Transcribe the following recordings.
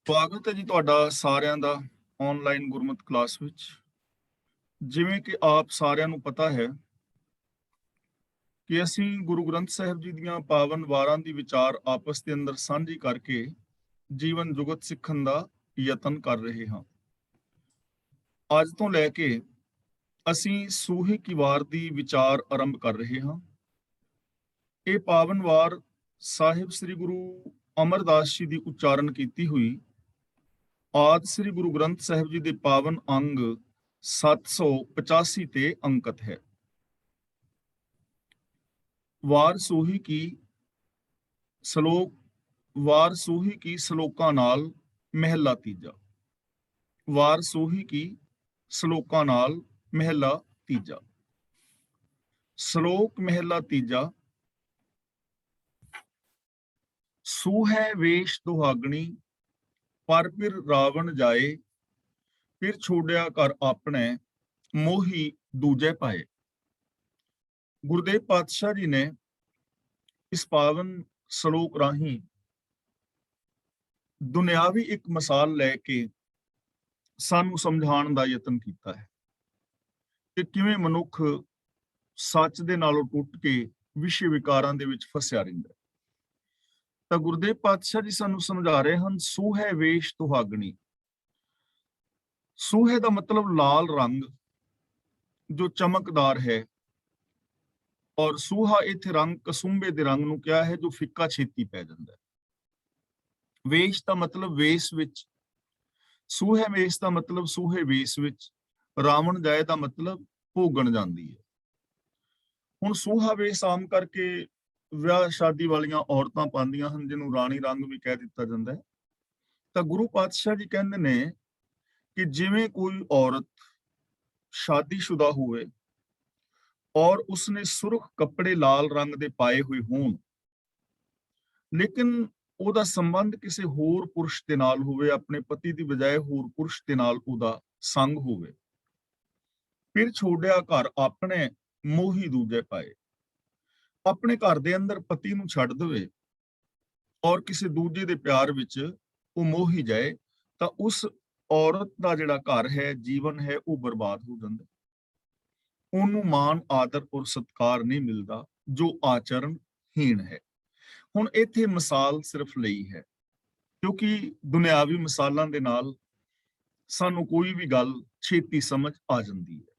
ਸਵਾਗਤ ਹੈ ਜੀ ਤੁਹਾਡਾ ਸਾਰਿਆਂ ਦਾ ਆਨਲਾਈਨ ਗੁਰਮਤਿ ਕਲਾਸ ਵਿੱਚ। ਜਿਵੇਂ ਕਿ ਆਪ ਸਾਰਿਆਂ ਨੂੰ ਪਤਾ ਹੈ ਕਿ ਅਸੀਂ ਗੁਰੂ ਗ੍ਰੰਥ ਸਾਹਿਬ ਜੀ ਦੀਆਂ ਪਾਵਨ ਵਾਰਾਂ ਦੀ ਵਿਚਾਰ ਆਪਸ ਦੇ ਅੰਦਰ ਸਾਂਝੀ ਕਰਕੇ ਜੀਵਨ ਜੁਗਤ ਸਿੱਖਣ ਦਾ ਯਤਨ ਕਰ ਰਹੇ ਹਾਂ। ਅੱਜ ਤੋਂ ਲੈ ਕੇ ਅਸੀਂ ਸੂਹੇ ਕੀ ਵਾਰ ਦੀ ਵਿਚਾਰ ਆਰੰਭ ਕਰ ਰਹੇ ਹਾਂ। ਇਹ ਪਾਵਨ ਵਾਰ ਸਾਹਿਬ ਸ੍ਰੀ ਗੁਰੂ ਅਮਰਦਾਸ ਜੀ ਦੀ ਉਚਾਰਨ ਕੀਤੀ ਹੋਈ ਆਦਿ ਸ੍ਰੀ ਗੁਰੂ ਗ੍ਰੰਥ ਸਾਹਿਬ ਜੀ ਦੇ ਪਾਵਨ ਅੰਗ 785 ਤੇ ਅੰਕਿਤ ਹੈ। ਵਾਰ ਸੂਹੀ ਕੀ ਸਲੋਕਾਂ ਨਾਲ ਮਹਿਲਾ ਤੀਜਾ। ਵਾਰ ਸੂਹੀ ਕੀ ਸਲੋਕਾਂ ਨਾਲ ਮਹਿਲਾ ਤੀਜਾ। ਸ਼ਲੋਕ ਮਹਿਲਾ ਤੀਜਾ। ਸੂਹੈ ਵੇਸ਼ ਦੁਹਾਗਣੀ ਪਰ ਫਿਰ ਰਾਵਣ ਜਾਏ, ਫਿਰ ਛੋੜਿਆ ਘਰ ਆਪਣੇ ਮੋਹੀ ਦੂਜੇ ਪਾਏ। ਗੁਰਦੇਵ ਪਾਤਸ਼ਾਹ ਜੀ ਨੇ ਇਸ ਪਾਵਨ ਸ਼ਲੋਕ ਰਾਹੀਂ ਦੁਨਿਆਵੀ ਇੱਕ ਮਿਸਾਲ ਲੈ ਕੇ ਸਾਨੂੰ ਸਮਝਾਉਣ ਦਾ ਯਤਨ ਕੀਤਾ ਹੈ ਕਿ ਕਿਵੇਂ ਮਨੁੱਖ ਸੱਚ ਦੇ ਨਾਲੋਂ ਟੁੱਟ ਕੇ ਵਿਸ਼ੇ ਵਿਕਾਰਾਂ ਦੇ ਵਿੱਚ ਫਸਿਆ ਰਹਿੰਦਾ ਹੈ। ਤਾਂ ਗੁਰਦੇਵ ਪਾਤਸ਼ਾਹ ਜੀ ਸਾਨੂੰ ਸਮਝਾ ਰਹੇ ਹਨ, ਸੂਹੈ ਵੇਸ਼ ਦੁਹਾਗਣੀ। ਸੂਹੇ ਦਾ ਮਤਲਬ ਲਾਲ ਰੰਗ ਜੋ ਚਮਕਦਾਰ ਹੈ, ਔਰ ਸੂਹਾ ਇੱਥੇ ਰੰਗ ਕਸੁੰਬੇ ਦੇ ਰੰਗ ਨੂੰ ਕਿਹਾ ਹੈ ਜੋ ਫਿੱਕਾ ਛੇਤੀ ਪੈ ਜਾਂਦਾ ਹੈ। ਵੇਸ਼ ਦਾ ਮਤਲਬ ਵੇਸ ਵਿੱਚ, ਸੂਹੇ ਵੇਸ਼ ਦਾ ਮਤਲਬ ਸੂਹੇ ਵੇਸ ਵਿੱਚ, ਰਾਵਣ ਜਾਏ ਦਾ ਮਤਲਬ ਭੋਗਣ ਜਾਂਦੀ ਹੈ। ਹੁਣ ਸੂਹਾ ਵੇਸ਼ ਆਮ ਕਰਕੇ ਵਿਆਹ ਸ਼ਾਦੀ ਵਾਲੀਆਂ ਔਰਤਾਂ ਪਾਉਂਦੀਆਂ ਹਨ, ਜਿਹਨੂੰ ਰਾਣੀ ਰੰਗ ਵੀ ਕਹਿ ਦਿੱਤਾ ਜਾਂਦਾ ਹੈ। ਤਾਂ ਗੁਰੂ ਪਾਤਸ਼ਾਹ ਜੀ ਕਹਿੰਦੇ ਨੇ ਕਿ ਜਿਵੇਂ ਕੋਈ ਔਰਤ ਸ਼ਾਦੀशुदा ਹੋਵੇ ਔਰ ਉਸਨੇ ਸੁਰਖ ਕੱਪੜੇ ਲਾਲ ਰੰਗ ਦੇ ਪਾਏ ਹੋਏ ਹੋਣ, ਲੇਕਿਨ ਉਹਦਾ ਸੰਬੰਧ ਕਿਸੇ ਹੋਰ ਪੁਰਸ਼ ਦੇ ਨਾਲ ਹੋਵੇ, ਆਪਣੇ ਪਤੀ ਦੀ ਬਜਾਏ ਹੋਰ ਪੁਰਸ਼ ਦੇ ਨਾਲ ਉਹਦਾ ਸੰਗ ਹੋਵੇ, ਫਿਰ ਛੋੜਿਆ ਘਰ ਆਪਣੇ ਮੋਹੀ ਦੂਜੇ ਪਾਏ। ਆਪਣੇ ਘਰ ਦੇ ਅੰਦਰ ਪਤੀ ਨੂੰ ਛੱਡ ਦੇਵੇ ਔਰ ਕਿਸੇ ਦੂਜੇ ਦੇ ਪਿਆਰ ਵਿੱਚ ਉਹ ਮੋਹੀ ਜਾਏ, ਤਾਂ ਉਸ ਔਰਤ ਦਾ ਜਿਹੜਾ ਘਰ ਹੈ, ਜੀਵਨ ਹੈ, ਉਹ ਬਰਬਾਦ ਹੋ ਜਾਂਦਾ। ਉਹਨੂੰ ਮਾਣ ਆਦਰ ਔਰ ਸਤਿਕਾਰ ਨਹੀਂ ਮਿਲਦਾ, ਜੋ ਆਚਰਣਹੀਣ ਹੈ। ਹੁਣ ਇੱਥੇ ਮਿਸਾਲ ਸਿਰਫ ਲਈ ਹੈ ਕਿਉਂਕਿ ਦੁਨਿਆਵੀ ਮਿਸਾਲਾਂ ਦੇ ਨਾਲ ਸਾਨੂੰ ਕੋਈ ਵੀ ਗੱਲ ਛੇਤੀ ਸਮਝ ਆ ਜਾਂਦੀ ਹੈ।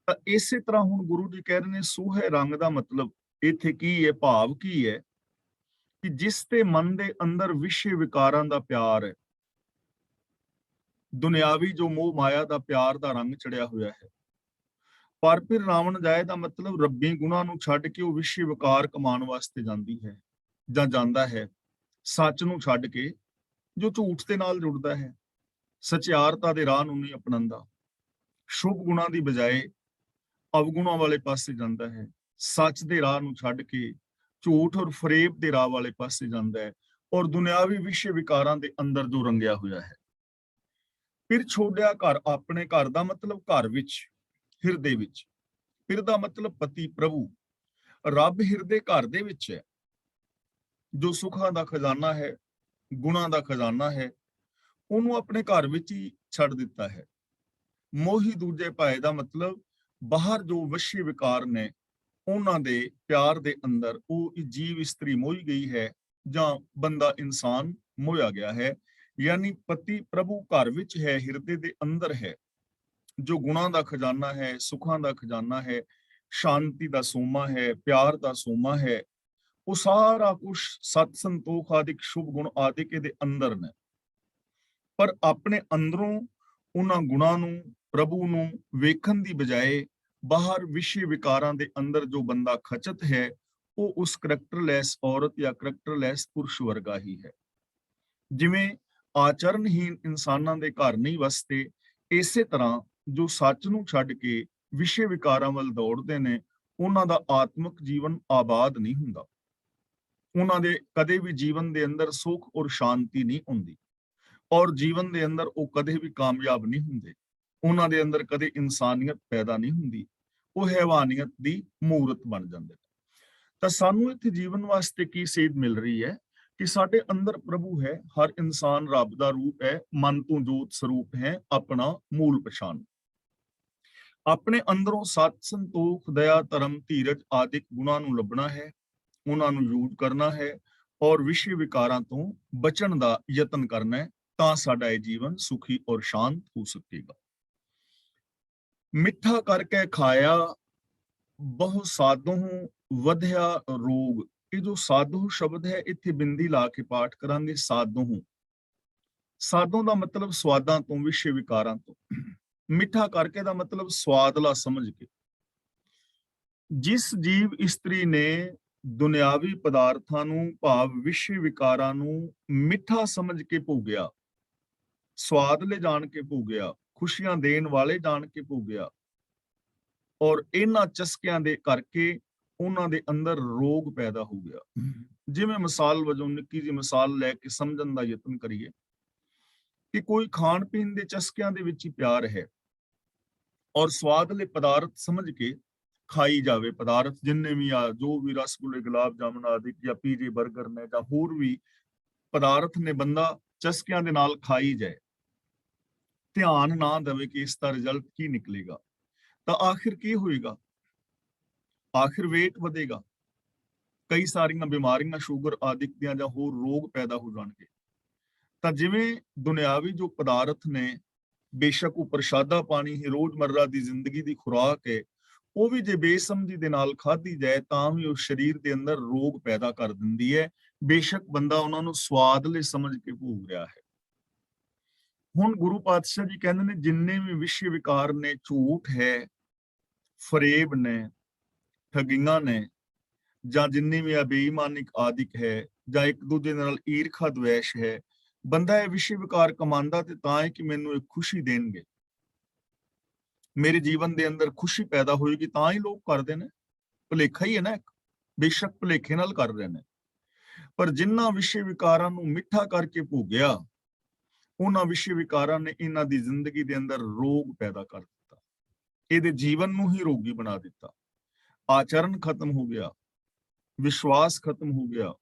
ਤਾਂ ਇਸੇ ਤਰ੍ਹਾਂ ਹੁਣ ਗੁਰੂ ਜੀ ਕਹਿ ਰਹੇ ਨੇ, ਸੂਹੇ ਰੰਗ ਦਾ ਮਤਲਬ ਇੱਥੇ ਕੀ ਹੈ, ਭਾਵ ਕੀ ਹੈ ਕਿ ਜਿਸ ਦੇ ਮਨ ਦੇ ਅੰਦਰ ਵਿਸ਼ੇ ਵਿਕਾਰਾਂ ਦਾ ਪਿਆਰ ਹੈ, ਦੁਨਿਆਵੀ ਜੋ ਮੋਹ ਮਾਇਆ ਦਾ ਪਿਆਰ ਦਾ ਰੰਗ ਚੜਿਆ ਹੋਇਆ ਹੈ। ਪਰ ਫਿਰ ਰਾਵਣ ਜਾਏ ਦਾ ਮਤਲਬ ਰੱਬੀ ਗੁਣਾਂ ਨੂੰ ਛੱਡ ਕੇ ਉਹ ਵਿਸ਼ੇ ਵਿਕਾਰ ਕਮਾਉਣ ਵਾਸਤੇ ਜਾਂਦੀ ਹੈ ਜਾਂ ਜਾਂਦਾ ਹੈ। ਸੱਚ ਨੂੰ ਛੱਡ ਕੇ ਜੋ ਝੂਠ ਦੇ ਨਾਲ ਜੁੜਦਾ ਹੈ, ਸਚਿਆਰਤਾ ਦੇ ਰਾਹ ਨੂੰ ਨਹੀਂ ਅਪਣਾਉਂਦਾ, ਸ਼ੁਭ ਗੁਣਾਂ ਦੀ ਬਜਾਏ ਅਵਗੁਣਾਂ ਵਾਲੇ ਪਾਸੇ ਜਾਂਦਾ ਹੈ, ਸੱਚ ਦੇ ਰਾਹ ਨੂੰ ਛੱਡ ਕੇ ਝੂਠ ਔਰ ਫਰੇਬ ਦੇ ਰਾਹ ਵਾਲੇ ਪਾਸੇ ਜਾਂਦਾ ਹੈ, ਔਰ ਦੁਨਿਆਵੀ ਵਿਸ਼ੇ ਵਿਕਾਰਾਂ ਦੇ ਅੰਦਰ ਜੋ ਰੰਗਿਆ ਹੋਇਆ ਹੈ। ਫਿਰ ਛੋੜਿਆ ਘਰ ਆਪਣੇ, ਘਰ ਦਾ ਮਤਲਬ ਘਰ ਵਿੱਚ, ਹਿਰਦੇ ਵਿੱਚ। ਫਿਰ ਦਾ ਮਤਲਬ ਪਤੀ ਪ੍ਰਭੂ, ਰੱਬ ਹਿਰਦੇ ਘਰ ਦੇ ਵਿੱਚ ਹੈ, ਜੋ ਸੁੱਖਾਂ ਦਾ ਖਜ਼ਾਨਾ ਹੈ, ਗੁਣਾਂ ਦਾ ਖਜ਼ਾਨਾ ਹੈ, ਉਹਨੂੰ ਆਪਣੇ ਘਰ ਵਿੱਚ ਹੀ ਛੱਡ ਦਿੱਤਾ ਹੈ। ਮੋਹੀ ਦੂਜੇ ਪਾਏ ਦਾ ਮਤਲਬ ਬਾਹਰ ਜੋ ਵਿਸ਼ੇ ਵਿਕਾਰ ਨੇ, ਉਹਨਾਂ ਦੇ ਪਿਆਰ ਦੇ ਅੰਦਰ ਉਹ ਜੀਵ ਇਸਤਰੀ ਮੋਹੀ ਗਈ ਹੈ ਜਾਂ ਬੰਦਾ ਇਨਸਾਨ ਮੋਹਿਆ ਗਿਆ ਹੈ। ਯਾਨੀ ਪਤੀ ਪ੍ਰਭੂ ਘਰ ਵਿੱਚ ਹੈ, ਹਿਰਦੇ ਦੇ ਅੰਦਰ ਹੈ, ਜੋ ਗੁਣਾਂ ਦਾ ਖਜ਼ਾਨਾ ਹੈ, ਸੁੱਖਾਂ ਦਾ ਖਜ਼ਾਨਾ ਹੈ, ਸ਼ਾਂਤੀ ਦਾ ਸੋਮਾ ਹੈ, ਪਿਆਰ ਦਾ ਸੋਮਾ ਹੈ, ਉਹ ਸਾਰਾ ਕੁਝ ਸਤ ਸੰਤੋਖ ਆਦਿਕ ਸ਼ੁਭ ਗੁਣ ਆਦਿਕ ਦੇ ਅੰਦਰ ਨੇ। ਪਰ ਆਪਣੇ ਅੰਦਰੋਂ ਉਹਨਾਂ ਗੁਣਾਂ ਨੂੰ, ਪ੍ਰਭੂ ਨੂੰ ਵੇਖਣ ਦੀ ਬਜਾਏ ਬਾਹਰ ਵਿਸ਼ੇ ਵਿਕਾਰਾਂ ਦੇ ਅੰਦਰ ਜੋ ਬੰਦਾ ਖਚਤ ਹੈ, ਉਹ ਉਸ ਕਰੈਕਟਰਲੈਸ ਔਰਤ ਜਾਂ ਕਰੈਕਟਰਲੈਸ ਪੁਰਸ਼ ਵਰਗਾ ਹੀ ਹੈ। ਜਿਵੇਂ ਆਚਰਣਹੀਣ ਇਨਸਾਨਾਂ ਦੇ ਘਰ ਨਹੀਂ ਵਸਦੇ, ਇਸੇ ਤਰ੍ਹਾਂ ਜੋ ਸੱਚ ਨੂੰ ਛੱਡ ਕੇ ਵਿਸ਼ੇ ਵਿਕਾਰਾਂ ਵੱਲ ਦੌੜਦੇ ਨੇ, ਉਹਨਾਂ ਦਾ ਆਤਮਿਕ ਜੀਵਨ ਆਬਾਦ ਨਹੀਂ ਹੁੰਦਾ। ਉਹਨਾਂ ਦੇ ਕਦੇ ਵੀ ਜੀਵਨ ਦੇ ਅੰਦਰ ਸੁੱਖ ਔਰ ਸ਼ਾਂਤੀ ਨਹੀਂ ਹੁੰਦੀ, ਔਰ ਜੀਵਨ ਦੇ ਅੰਦਰ ਉਹ ਕਦੇ ਵੀ ਕਾਮਯਾਬ ਨਹੀਂ ਹੁੰਦੇ। ਉਹਨਾਂ ਦੇ ਅੰਦਰ ਕਦੇ ਇਨਸਾਨੀਅਤ ਪੈਦਾ ਨਹੀਂ ਹੁੰਦੀ, ਉਹ ਹੈਵਾਨੀਅਤ ਦੀ ਮੂਰਤ ਬਣ ਜਾਂਦੇ। ਤਾਂ ਸਾਨੂੰ ਇੱਥੇ ਜੀਵਨ ਵਾਸਤੇ ਕੀ ਸੇਧ ਮਿਲ ਰਹੀ ਹੈ ਕਿ ਸਾਡੇ ਅੰਦਰ ਪ੍ਰਭੂ ਹੈ, ਹਰ ਇਨਸਾਨ ਰੱਬ ਦਾ ਰੂਪ ਹੈ, ਮਨ ਤੋਂ ਜੋਤ ਸਰੂਪ ਹੈ, ਆਪਣਾ ਮੂਲ ਪਛਾਣ। ਆਪਣੇ ਅੰਦਰੋਂ ਸਤ, ਸੰਤੋਖ, ਦਇਆ, ਧਰਮ, ਧੀਰਜ ਆਦਿਕ ਗੁਣਾਂ ਨੂੰ ਲੱਭਣਾ ਹੈ, ਉਹਨਾਂ ਨੂੰ ਯੂਜ਼ ਕਰਨਾ ਹੈ ਔਰ ਵਿਸ਼ੇ ਵਿਕਾਰਾਂ ਤੋਂ ਬਚਣ ਦਾ ਯਤਨ ਕਰਨਾ ਹੈ, ਤਾਂ ਸਾਡਾ ਇਹ ਜੀਵਨ ਸੁਖੀ ਔਰ ਸ਼ਾਂਤ ਹੋ ਸਕੇਗਾ। ਮਿੱਠਾ ਕਰਕੇ ਖਾਇਆ ਬਹੁ ਸਾਧੋਂ ਵਧਿਆ ਰੋਗ। ਇਹ ਜੋ ਸਾਧੂ ਸ਼ਬਦ ਹੈ, ਇੱਥੇ ਬਿੰਦੀ ਲਾ ਕੇ ਪਾਠ ਕਰਾਂਗੇ। ਸਾਧੂ, ਸਾਧੂ ਦਾ ਮਤਲਬ ਸਵਾਦਾਂ ਤੋਂ, ਵਿਸ਼ੇ ਵਿਕਾਰਾਂ ਤੋਂ। ਮਿੱਠਾ ਕਰਕੇ ਦਾ ਮਤਲਬ ਸਵਾਦਲਾ ਸਮਝ ਕੇ। ਜਿਸ ਜੀਵ ਇਸਤਰੀ ਨੇ ਦੁਨਿਆਵੀ ਪਦਾਰਥਾਂ ਨੂੰ, ਭਾਵ ਵਿਸ਼ੇ ਵਿਕਾਰਾਂ ਨੂੰ ਮਿੱਠਾ ਸਮਝ ਕੇ ਭੋਗਿਆ, ਸਵਾਦਲੇ ਜਾਣ ਕੇ ਭੋਗਿਆ, ਖੁਸ਼ੀਆਂ ਦੇਣ ਵਾਲੇ ਜਾਣ ਕੇ ਭੋਗਿਆ, ਔਰ ਇਹਨਾਂ ਚਸਕਿਆਂ ਦੇ ਕਰਕੇ ਉਹਨਾਂ ਦੇ ਅੰਦਰ ਰੋਗ ਪੈਦਾ ਹੋ ਗਿਆ। ਜਿਵੇਂ ਮਿਸਾਲ ਵਜੋਂ ਨਿੱਕੀ ਜਿਹੀ ਮਿਸਾਲ ਲੈ ਕੇ ਸਮਝਣ ਦਾ ਯਤਨ ਕਰੀਏ ਕਿ ਕੋਈ ਖਾਣ ਪੀਣ ਦੇ ਚਸਕਿਆਂ ਦੇ ਵਿੱਚ ਹੀ ਪਿਆਰ ਹੈ ਔਰ ਸਵਾਦਲੇ ਪਦਾਰਥ ਸਮਝ ਕੇ ਖਾਈ ਜਾਵੇ। ਪਦਾਰਥ ਜਿੰਨੇ ਵੀ ਆ, ਜੋ ਵੀ ਰਸਗੁੱਲੇ, ਗੁਲਾਬ ਜਾਮਨ ਆਦਿ ਜਾਂ ਪੀਜ਼ੇ, ਬਰਗਰ ਨੇ ਜਾਂ ਹੋਰ ਵੀ ਪਦਾਰਥ ਨੇ, ਬੰਦਾ ਚਸਕਿਆਂ ਦੇ ਨਾਲ ਖਾਈ ਜਾਏ, ਧਿਆਨ ਨਾ ਦੇਵੇ ਕਿ ਇਸ ਦਾ ਰਿਜ਼ਲਟ ਕੀ ਨਿਕਲੇਗਾ, ਤਾਂ ਆਖਿਰ ਕੀ ਹੋਏਗਾ? ਆਖਿਰ ਵੇਟ ਵਧੇਗਾ, ਕਈ ਸਾਰੀਆਂ ਬਿਮਾਰੀਆਂ, ਸ਼ੂਗਰ ਆਦਿ ਦੀਆਂ ਜਾਂ ਹੋਰ ਰੋਗ ਪੈਦਾ ਹੋ ਜਾਣਗੇ। ਤਾਂ ਜਿਵੇਂ ਦੁਨਿਆਵੀ ਜੋ ਪਦਾਰਥ ਨੇ, ਬੇਸ਼ੱਕ ਉਹ ਪ੍ਰਸ਼ਾਦਾ ਪਾਣੀ ਹੀ, ਰੋਜ਼ਮਰਰਾ ਦੀ ਜ਼ਿੰਦਗੀ ਦੀ ਖੁਰਾਕ ਹੈ, ਉਹ ਵੀ ਜੇ ਬੇਸਮਝੀ ਦੇ ਨਾਲ ਖਾਧੀ ਜਾਏ ਤਾਂ ਵੀ ਉਹ ਸਰੀਰ ਦੇ ਅੰਦਰ ਰੋਗ ਪੈਦਾ ਕਰ ਦਿੰਦੀ ਹੈ, ਬੇਸ਼ੱਕ ਬੰਦਾ ਉਹਨਾਂ ਨੂੰ ਸਵਾਦਲੇ ਸਮਝ ਕੇ ਭੋਗ ਰਿਹਾ ਹੈ। ਹੁਣ ਗੁਰੂ ਪਾਤਸ਼ਾਹ ਜੀ ਕਹਿੰਦੇ ਨੇ, ਜਿੰਨੇ ਵੀ ਵਿਸ਼ੇ ਵਿਕਾਰ ਨੇ, ਝੂਠ ਹੈ, ਫਰੇਬ ਨੇ, ਠਗੀਆਂ ਨੇ, ਜਾਂ ਜਿੰਨੀ ਵੀ ਬੇਈਮਾਨੀ ਆਦਿਕ ਹੈ, ਜਾਂ ਇੱਕ ਦੂਜੇ ਨਾਲ ਈਰਖਾ ਦਵੇਸ਼ ਹੈ, ਬੰਦਾ ਇਹ ਵਿਸ਼ੇ ਵਿਕਾਰ ਕਮਾਉਂਦਾ ਤੇ ਤਾਂ ਹੈ ਕਿ ਮੈਨੂੰ ਇੱਕ ਖੁਸ਼ੀ ਦੇਣਗੇ, ਮੇਰੇ ਜੀਵਨ ਦੇ ਅੰਦਰ ਖੁਸ਼ੀ ਪੈਦਾ ਹੋਏਗੀ, ਤਾਂ ਹੀ ਲੋਕ ਕਰਦੇ ਨੇ। ਭੁਲੇਖਾ ਹੀ ਹੈ ਨਾ, ਬੇਸ਼ੱਕ ਭੁਲੇਖੇ ਨਾਲ ਕਰ ਰਹੇ ਨੇ। ਪਰ ਜਿਨ੍ਹਾਂ ਵਿਸ਼ੇ ਵਿਕਾਰਾਂ ਨੂੰ ਮਿੱਠਾ ਕਰਕੇ ਭੋਗਿਆ, ਉਹਨਾਂ ਵਿਸ਼ੇ ਵਿਕਾਰਾਂ ਨੇ ਇਹਨਾਂ ਦੀ ਜ਼ਿੰਦਗੀ ਦੇ ਅੰਦਰ ਰੋਗ ਪੈਦਾ ਕਰ ਦਿੱਤਾ, ਇਹਦੇ ਜੀਵਨ ਨੂੰ ਹੀ ਰੋਗੀ ਬਣਾ ਦਿੱਤਾ। ਆਚਰਨ ਖਤਮ ਹੋ ਗਿਆ, ਵਿਸ਼ਵਾਸ ਖਤਮ ਹੋ ਗਿਆ,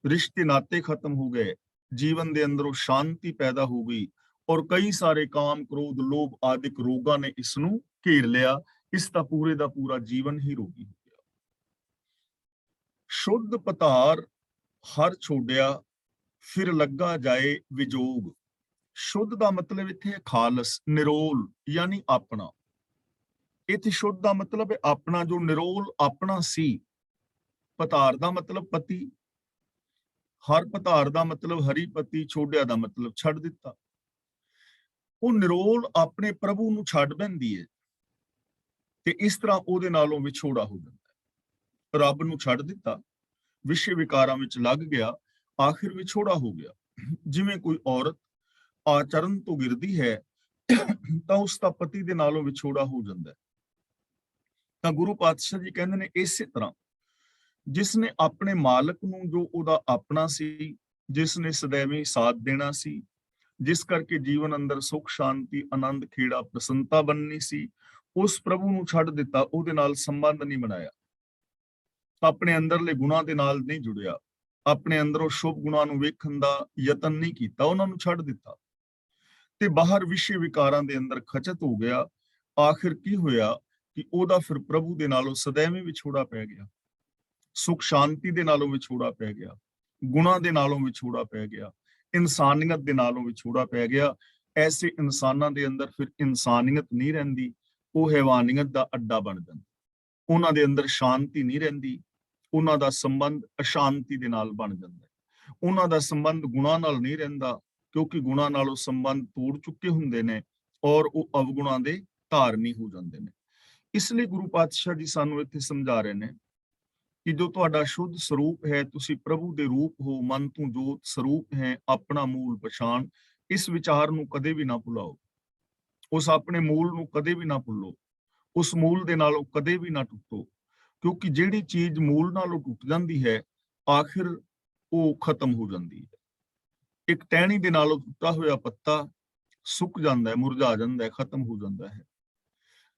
ਰਿਸ਼ਤੇ ਨਾਤੇ ਖਤਮ ਹੋ ਗਏ, ਜੀਵਨ ਦੇ ਅੰਦਰੋਂ ਸ਼ਾਂਤੀ ਪੈਦਾ ਹੋ ਗਈ, ਔਰ ਕਈ ਸਾਰੇ ਕਾਮ, ਕ੍ਰੋਧ, ਲੋਭ ਆਦਿਕ ਰੋਗਾਂ ਨੇ ਇਸ ਨੂੰ ਘੇਰ ਲਿਆ। ਇਸ ਦਾ ਪੂਰਾ ਜੀਵਨ ਹੀ ਰੋਗੀ ਹੋ ਗਿਆ। ਸ਼ੁੱਧ ਪਤਾਰ ਹਰ ਛੋੜਿਆ, ਫਿਰ ਲੱਗਾ ਜਾਏ ਵਿਜੋਗ। ਸ਼ੁੱਧ ਦਾ ਮਤਲਬ ਇੱਥੇ ਖਾਲਸ, ਨਿਰੋਲ, ਯਾਨੀ ਆਪਣਾ। ਇੱਥੇ ਸ਼ੁੱਧ ਦਾ ਮਤਲਬ ਹੈ ਆਪਣਾ, ਜੋ ਨਿਰੋਲ ਆਪਣਾ ਸੀ। ਪਤਾਰ ਦਾ ਮਤਲਬ ਪਤੀ, ਹਰ ਪਤਾਰ ਦਾ ਮਤਲਬ ਹਰੀ ਪਤੀ, ਛੋੜਿਆ ਦਾ ਮਤਲਬ ਛੱਡ ਦਿੱਤਾ। ਉਹ ਨਿਰੋਲ ਆਪਣੇ ਪ੍ਰਭੂ ਨੂੰ ਛੱਡ ਬੈਂਦੀ ਹੈ ਤੇ ਇਸ ਤਰ੍ਹਾਂ ਉਹਦੇ ਨਾਲੋਂ ਵਿਛੋੜਾ ਹੋ ਜਾਂਦਾ। ਰੱਬ ਨੂੰ ਛੱਡ ਦਿੱਤਾ, ਵਿਸ਼ੇ ਵਿਕਾਰਾਂ ਵਿੱਚ ਲੱਗ ਗਿਆ, ਆਖਿਰ ਵਿਛੋੜਾ ਹੋ ਗਿਆ। ਜਿਵੇਂ ਕੋਈ ਔਰਤ ਆਚਰਨ ਤੋਂ ਗਿਰਦੀ ਹੈ ਤਾਂ ਉਸ ਦਾ ਪਤੀ ਦੇ ਨਾਲੋਂ ਵਿਛੋੜਾ ਹੋ ਜਾਂਦਾ। ਤਾਂ ਗੁਰੂ ਪਾਤਸ਼ਾਹ ਜੀ ਕਹਿੰਦੇ ਨੇ, ਇਸੇ ਤਰ੍ਹਾਂ ਜਿਸ ਨੇ ਆਪਣੇ ਮਾਲਕ ਨੂੰ, ਜੋ ਉਹਦਾ ਆਪਣਾ ਸੀ, ਜਿਸ ਨੇ ਸदैवी ਸਾਥ ਦੇਣਾ ਸੀ, ਜਿਸ ਕਰਕੇ ਜੀਵਨ ਅੰਦਰ ਸੁਖ, ਸ਼ਾਂਤੀ, ਆਨੰਦ, ਖੇੜਾ, ਪ੍ਰਸੰਨਤਾ ਬਣਨੀ ਸੀ, ਉਸ ਪ੍ਰਭੂ ਨੂੰ ਛੱਡ ਦਿੱਤਾ, ਉਹਦੇ ਨਾਲ ਸੰਬੰਧ ਨਹੀਂ ਬਣਾਇਆ, ਆਪਣੇ ਅੰਦਰਲੇ ਗੁਣਾਂ ਦੇ ਨਾਲ ਨਹੀਂ ਜੁੜਿਆ, ਆਪਣੇ ਅੰਦਰੋਂ ਸ਼ੁਭ ਗੁਣਾਂ ਨੂੰ ਵੇਖਣ ਦਾ ਯਤਨ ਨਹੀਂ ਕੀਤਾ, ਉਹਨਾਂ ਨੂੰ ਛੱਡ ਦਿੱਤਾ ਤੇ ਬਾਹਰ ਵਿਸ਼ੇ ਵਿਕਾਰਾਂ ਦੇ ਅੰਦਰ ਖਚਤ ਹੋ ਗਿਆ। ਆਖਿਰ ਕੀ ਹੋਇਆ ਕਿ ਉਹਦਾ ਫਿਰ ਪ੍ਰਭੂ ਦੇ ਨਾਲੋਂ ਸदैवी ਵਿਛੋੜਾ ਪੈ ਗਿਆ, ਸੁਖ ਸ਼ਾਂਤੀ ਦੇ ਨਾਲੋਂ ਵਿਛੋੜਾ ਪੈ ਗਿਆ, ਗੁਣਾਂ ਦੇ ਨਾਲੋਂ ਵਿਛੋੜਾ ਪੈ ਗਿਆ, ਇਨਸਾਨੀਅਤ ਦੇ ਨਾਲੋਂ ਵਿਛੋੜਾ ਪੈ ਗਿਆ। ਐਸੇ ਇਨਸਾਨਾਂ ਦੇ ਅੰਦਰ ਫਿਰ ਇਨਸਾਨੀਅਤ ਨਹੀਂ ਰਹਿੰਦੀ, ਉਹ ਹੈਵਾਨੀਅਤ ਦਾ ਅੱਡਾ ਬਣ ਜਾਂਦਾ। ਉਹਨਾਂ ਦੇ ਅੰਦਰ ਸ਼ਾਂਤੀ ਨਹੀਂ ਰਹਿੰਦੀ, ਉਹਨਾਂ ਦਾ ਸੰਬੰਧ ਅਸ਼ਾਂਤੀ ਦੇ ਨਾਲ ਬਣ ਜਾਂਦਾ। ਉਹਨਾਂ ਦਾ ਸੰਬੰਧ ਗੁਣਾਂ ਨਾਲ ਨਹੀਂ ਰਹਿੰਦਾ, ਕਿਉਂਕਿ ਗੁਣਾਂ ਨਾਲ ਉਹ ਸੰਬੰਧ ਤੋੜ ਚੁੱਕੇ ਹੁੰਦੇ ਨੇ ਔਰ ਉਹ ਅਵਗੁਣਾਂ ਦੇ ਧਾਰਨੀ ਹੋ ਜਾਂਦੇ ਨੇ। ਇਸ ਲਈ ਗੁਰੂ ਪਾਤਸ਼ਾਹ ਜੀ ਸਾਨੂੰ ਇੱਥੇ ਸਮਝਾ ਰਹੇ ਨੇ ਕਿ ਜੋ ਤੁਹਾਡਾ ਸ਼ੁੱਧ ਸਰੂਪ ਹੈ, ਤੁਸੀਂ ਪ੍ਰਭੂ ਦੇ ਰੂਪ ਹੋ, ਮਨ ਤੋਂ ਜੋਤ ਸਰੂਪ ਹੈ, ਆਪਣਾ ਮੂਲ ਪਛਾਣ, ਇਸ ਵਿਚਾਰ ਨੂੰ ਕਦੇ ਵੀ ਨਾ ਭੁਲਾਓ, ਉਸ ਆਪਣੇ ਮੂਲ ਨੂੰ ਕਦੇ ਵੀ ਨਾ ਭੁੱਲੋ, ਉਸ ਮੂਲ ਦੇ ਨਾਲੋਂ ਕਦੇ ਵੀ ਨਾ ਟੁੱਟੋ, ਕਿਉਂਕਿ ਜਿਹੜੀ ਚੀਜ਼ ਮੂਲ ਨਾਲੋਂ ਟੁੱਟ ਜਾਂਦੀ ਹੈ, ਆਖਿਰ ਉਹ ਖਤਮ ਹੋ ਜਾਂਦੀ ਹੈ। ਇੱਕ ਟਹਿਣੀ ਦੇ ਨਾਲੋਂ ਟੁੱਟਾ ਹੋਇਆ ਪੱਤਾ ਸੁੱਕ ਜਾਂਦਾ ਹੈ, ਮੁਰਝਾ ਜਾਂਦਾ ਹੈ, ਖਤਮ ਹੋ ਜਾਂਦਾ ਹੈ।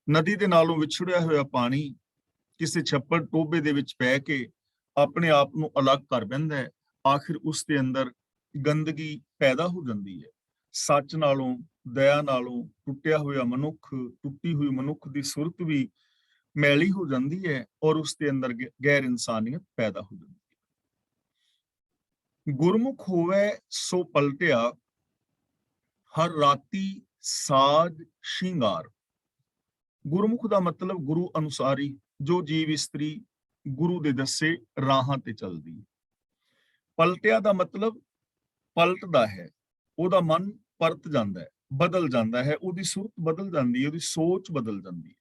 ਨਦੀ ਦੇ ਨਾਲੋਂ ਵਿਛੜਿਆ ਹੋਇਆ ਪਾਣੀ ਕਿਸੇ ਛੱਪੜ ਟੋਬੇ ਦੇ ਵਿੱਚ ਪੈ ਕੇ ਆਪਣੇ ਆਪ ਨੂੰ ਅਲੱਗ ਕਰ ਬੈਂਦਾ ਹੈ, ਆਖਿਰ ਉਸ ਦੇ ਅੰਦਰ ਗੰਦਗੀ ਪੈਦਾ ਹੋ ਜਾਂਦੀ ਹੈ। ਸੱਚ ਨਾਲੋਂ, ਦਇਆ ਨਾਲੋਂ ਟੁੱਟਿਆ ਹੋਇਆ ਮਨੁੱਖ, ਟੁੱਟੀ ਹੋਈ ਮਨੁੱਖ ਦੀ ਸੁਰਤ ਵੀ ਮੈਲੀ ਹੋ ਜਾਂਦੀ ਹੈ ਔਰ ਉਸ ਦੇ ਅੰਦਰ ਗੈਰ ਇਨਸਾਨੀਅਤ ਪੈਦਾ ਹੋ ਜਾਂਦੀ ਹੈ। ਗੁਰਮੁਖ ਹੋਵੇ ਸੋ ਪਲਟਿਆ, ਹਰ ਰਾਤੀ ਸਾਜ ਸ਼ਿੰਗਾਰ। ਗੁਰਮੁਖ ਦਾ ਮਤਲਬ ਗੁਰੂ ਅਨੁਸਾਰੀ, ਜੋ ਜੀਵ ਇਸਤਰੀ ਗੁਰੂ ਦੇ ਦੱਸੇ ਰਾਹਾਂ ਤੇ ਚੱਲਦੀ ਹੈ। ਪਲਟਿਆ ਦਾ ਮਤਲਬ ਪਲਟਦਾ ਹੈ, ਉਹਦਾ ਮਨ ਪਰਤ ਜਾਂਦਾ ਹੈ, ਬਦਲ ਜਾਂਦਾ ਹੈ, ਉਹਦੀ ਸੁਰਤ ਬਦਲ ਜਾਂਦੀ ਹੈ, ਉਹਦੀ ਸੋਚ ਬਦਲ ਜਾਂਦੀ ਹੈ।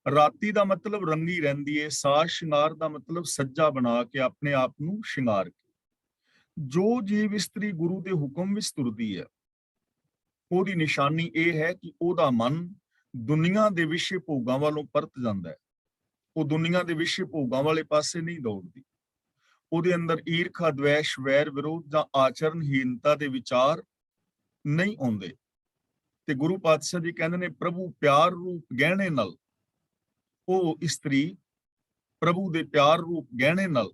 ਰਾਤੀ ਦਾ ਮਤਲਬ ਰੰਗੀ ਰਹਿੰਦੀ ਹੈ। ਸਾਜ ਸ਼ਿੰਗਾਰ ਦਾ ਮਤਲਬ ਸੱਜਾ ਬਣਾ ਕੇ ਆਪਣੇ ਆਪ ਨੂੰ ਸ਼ਿੰਗਾਰ ਕੇ। ਜੋ ਜੀਵ ਇਸਤਰੀ ਗੁਰੂ ਦੇ ਹੁਕਮ ਵਿੱਚ ਤੁਰਦੀ ਹੈ, ਉਹਦੀ ਨਿਸ਼ਾਨੀ ਇਹ ਹੈ ਕਿ ਉਹਦਾ ਮਨ ਦੁਨੀਆ ਦੇ ਵਿਸ਼ੇ ਭੋਗਾਂ ਵੱਲੋਂ ਪਰਤ ਜਾਂਦਾ ਹੈ। ਉਹ ਦੁਨੀਆ ਦੇ ਵਿਸ਼ੇ ਭੋਗਾਂ ਵਾਲੇ ਪਾਸੇ ਨਹੀਂ ਦੌੜਦੀ। ਉਹਦੇ ਅੰਦਰ ਈਰਖਾ, ਦਵੇਸ਼, ਵੈਰ, ਵਿਰੋਧ ਜਾਂ ਆਚਰਨਹੀਨਤਾ ਦੇ ਵਿਚਾਰ ਨਹੀਂ ਆਉਂਦੇ। ਤੇ ਗੁਰੂ ਪਾਤਸ਼ਾਹ ਜੀ ਕਹਿੰਦੇ ਨੇ, ਪ੍ਰਭੂ ਪਿਆਰ ਰੂਪ ਗਹਿਣੇ ਨਾਲ, ਉਹ ਇਸਤਰੀ ਪ੍ਰਭੂ ਦੇ ਪਿਆਰ ਰੂਪ ਗਹਿਣੇ ਨਾਲ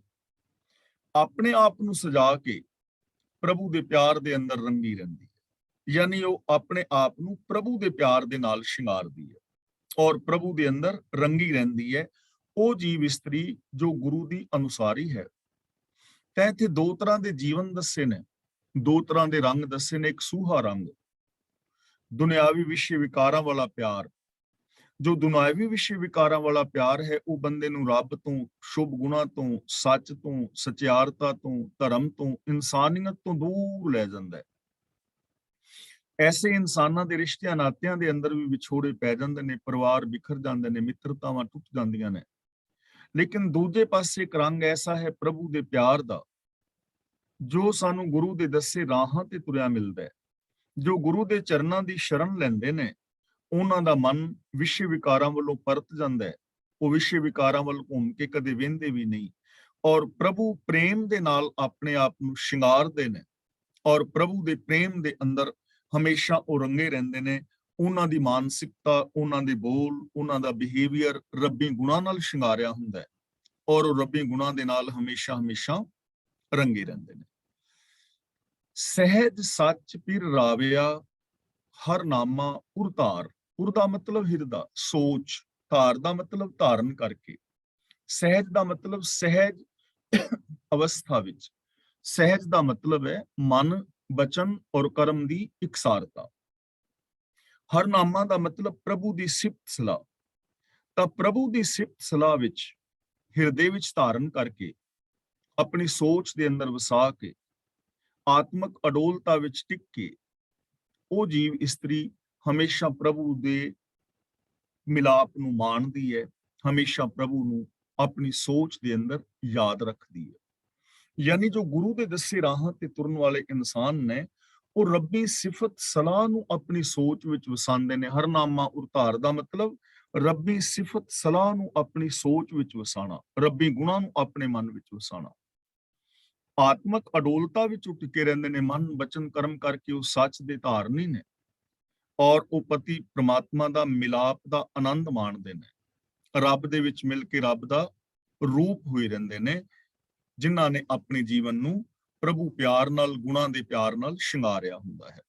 ਆਪਣੇ ਆਪ ਨੂੰ ਸਜਾ ਕੇ ਪ੍ਰਭੂ ਦੇ ਪਿਆਰ ਦੇ ਅੰਦਰ ਰੰਗੀ ਰਹਿੰਦੀ ਹੈ। ਯਾਨੀ ਉਹ ਆਪਣੇ ਆਪ ਨੂੰ ਪ੍ਰਭੂ ਦੇ ਪਿਆਰ ਦੇ ਨਾਲ ਸ਼ਿੰਗਾਰਦੀ ਹੈ ਔਰ ਪ੍ਰਭੂ ਦੇ ਅੰਦਰ ਰੰਗੀ ਰਹਿੰਦੀ ਹੈ। ਉਹ ਜੀਵ ਇਸਤਰੀ ਜੋ ਗੁਰੂ ਦੀ ਅਨੁਸਾਰੀ ਹੈ। ਤਾਂ ਇੱਥੇ ਦੋ ਤਰ੍ਹਾਂ ਦੇ ਜੀਵਨ ਦੱਸੇ ਨੇ, ਦੋ ਤਰ੍ਹਾਂ ਦੇ ਰੰਗ ਦੱਸੇ ਨੇ। ਇੱਕ ਸੂਹਾ ਰੰਗ, ਦੁਨਿਆਵੀ ਵਿਸ਼ੇ ਵਿਕਾਰਾਂ ਵਾਲਾ ਪਿਆਰ। ਜੋ ਦੁਨਿਆਵੀ ਵਿਸ਼ੇ ਵਿਕਾਰਾਂ ਵਾਲਾ ਪਿਆਰ ਹੈ, ਉਹ ਬੰਦੇ ਨੂੰ ਰੱਬ ਤੋਂ, ਸ਼ੁਭ ਗੁਣਾਂ ਤੋਂ, ਸੱਚ ਤੋਂ, ਸਚਿਆਰਤਾ ਤੋਂ, ਧਰਮ ਤੋਂ, ਇਨਸਾਨੀਅਤ ਤੋਂ ਦੂਰ ਲੈ ਜਾਂਦਾ ਹੈ। ਐਸੇ ਇਨਸਾਨਾਂ ਦੇ ਰਿਸ਼ਤਿਆਂ ਨਾਤਿਆਂ ਦੇ ਅੰਦਰ ਵੀ ਵਿਛੋੜੇ ਪੈ ਜਾਂਦੇ ਨੇ, ਪਰਿਵਾਰ ਬਿਖਰ ਜਾਂਦੇ ਨੇ, ਮਿੱਤਰਤਾਵਾਂ ਟੁੱਟ ਜਾਂਦੀਆਂ ਨੇ। ਲੇਕਿਨ ਦੂਜੇ ਪਾਸੇ ਇੱਕ ਰੰਗ ਐਸਾ ਹੈ ਪ੍ਰਭੂ ਦੇ ਪਿਆਰ ਦਾ, ਜੋ ਸਾਨੂੰ ਗੁਰੂ ਦੇ ਦੱਸੇ ਰਾਹਾਂ ਤੇ ਤੁਰਿਆ ਮਿਲਦਾ ਹੈ। ਜੋ ਗੁਰੂ ਦੇ ਚਰਨਾਂ ਦੀ ਸ਼ਰਨ ਲੈਂਦੇ ਨੇ, ਉਹਨਾਂ ਦਾ ਮਨ ਵਿਸ਼ੇ ਵਿਕਾਰਾਂ ਵੱਲੋਂ ਪਰਤ ਜਾਂਦਾ ਹੈ। ਉਹ ਵਿਸ਼ੇ ਵਿਕਾਰਾਂ ਵੱਲ ਘੁੰਮ ਕੇ ਕਦੇ ਵਹਿੰਦੇ ਵੀ ਨਹੀਂ ਔਰ ਪ੍ਰਭੂ ਪ੍ਰੇਮ ਦੇ ਨਾਲ ਆਪਣੇ ਆਪ ਨੂੰ ਸ਼ਿੰਗਾਰਦੇ ਨੇ ਔਰ ਪ੍ਰਭੂ ਦੇ ਪ੍ਰੇਮ ਦੇ ਅੰਦਰ ਹਮੇਸ਼ਾ ਉਹ ਰੰਗੇ ਰਹਿੰਦੇ ਨੇ। ਉਹਨਾਂ ਦੀ ਮਾਨਸਿਕਤਾ, ਉਹਨਾਂ ਦੇ ਬੋਲ, ਉਹਨਾਂ ਦਾ ਬਿਹੇਵੀਅਰ ਰੱਬੀ ਗੁਣਾਂ ਨਾਲ ਸ਼ਿੰਗਾਰਿਆ ਹੁੰਦਾ ਹੈ ਔਰ ਉਹ ਰੱਬੀ ਗੁਣਾਂ ਦੇ ਨਾਲ ਹਮੇਸ਼ਾ ਹਮੇਸ਼ਾ ਰੰਗੇ ਰਹਿੰਦੇ ਨੇ। ਸਹਿਜ ਸੱਚ ਪਿਰ ਰਾਵਿਆ, ਹਰ ਨਾਮਾ ਉਰਤਾਰ। ਉਰ ਦਾ ਮਤਲਬ ਹਿਰਦਾ, ਸੋਚ। ਧਾਰ ਦਾ ਮਤਲਬ ਧਾਰਨ ਕਰਕੇ। ਸਹਿਜ ਦਾ ਮਤਲਬ ਸਹਿਜ ਅਵਸਥਾ ਵਿੱਚ। ਸਹਿਜ ਦਾ ਮਤਲਬ ਹੈ ਮਨ, ਬਚਨ ਔਰ ਕਰਮ ਦੀ ਇਕਸਾਰਤਾ। ਹਰ ਨਾਮਾ ਦਾ ਮਤਲਬ ਪ੍ਰਭੂ ਦੀ ਸਿਫਤ ਸਲਾਹ। ਤਾਂ ਪ੍ਰਭੂ ਦੀ ਸਿਫਤ ਸਲਾਹ ਵਿੱਚ ਹਿਰਦੇ ਵਿੱਚ ਧਾਰਨ ਕਰਕੇ, ਆਪਣੀ ਸੋਚ ਦੇ ਅੰਦਰ ਵਸਾ ਕੇ, ਆਤਮਕ ਅਡੋਲਤਾ ਵਿੱਚ ਟਿਕ ਕੇ, ਉਹ ਜੀਵ ਇਸਤਰੀ ਹਮੇਸ਼ਾ ਪ੍ਰਭੂ ਦੇ ਮਿਲਾਪ ਨੂੰ ਮਾਣਦੀ ਹੈ, ਹਮੇਸ਼ਾ ਪ੍ਰਭੂ ਨੂੰ ਆਪਣੀ ਸੋਚ ਦੇ ਅੰਦਰ ਯਾਦ ਰੱਖਦੀ ਹੈ। ਯਾਨੀ ਜੋ ਗੁਰੂ ਦੇ ਦੱਸੇ ਰਾਹਾਂ ਤੇ ਤੁਰਨ ਵਾਲੇ ਇਨਸਾਨ ਨੇ, ਉਹ ਰੱਬੀ ਸਿਫਤ ਸਲਾਹ ਨੂੰ ਆਪਣੀ ਸੋਚ ਵਿੱਚ ਵਸਾਉਂਦੇ ਨੇ। ਹਰਨਾਮਾ ਉਰਤਾਰ ਦਾ ਮਤਲਬ ਰੱਬੀ ਸਿਫਤ ਸਲਾਹ ਨੂੰ ਆਪਣੀ ਸੋਚ ਵਿੱਚ ਵਸਾਣਾ, ਰੱਬੀ ਗੁਣਾਂ ਨੂੰ ਆਪਣੇ ਮਨ ਵਿੱਚ ਵਸਾਣਾ। ਆਤਮਕ ਅਡੋਲਤਾ ਵਿੱਚ ਉੱਠ ਕੇ ਰਹਿੰਦੇ ਨੇ, ਮਨ, ਬਚਨ, ਕਰਮ ਕਰਕੇ ਉਹ ਸੱਚ ਦੇ ਧਾਰਨੀ ਨੇ ਔਰ ਉਹ ਪਤੀ ਪ੍ਰਮਾਤਮਾ ਦਾ ਮਿਲਾਪ ਦਾ ਆਨੰਦ ਮਾਣਦੇ ਨੇ। ਰੱਬ ਦੇ ਵਿੱਚ ਮਿਲ ਕੇ ਰੱਬ ਦਾ ਰੂਪ ਹੋਏ ਰਹਿੰਦੇ ਨੇ, ਜਿਨ੍ਹਾਂ ਨੇ ਆਪਣੇ ਜੀਵਨ ਨੂੰ ਪ੍ਰਭੂ ਪਿਆਰ ਨਾਲ, ਗੁਣਾਂ ਦੇ ਪਿਆਰ ਨਾਲ ਸ਼ਿੰਗਾਰਿਆ ਹੁੰਦਾ ਹੈ।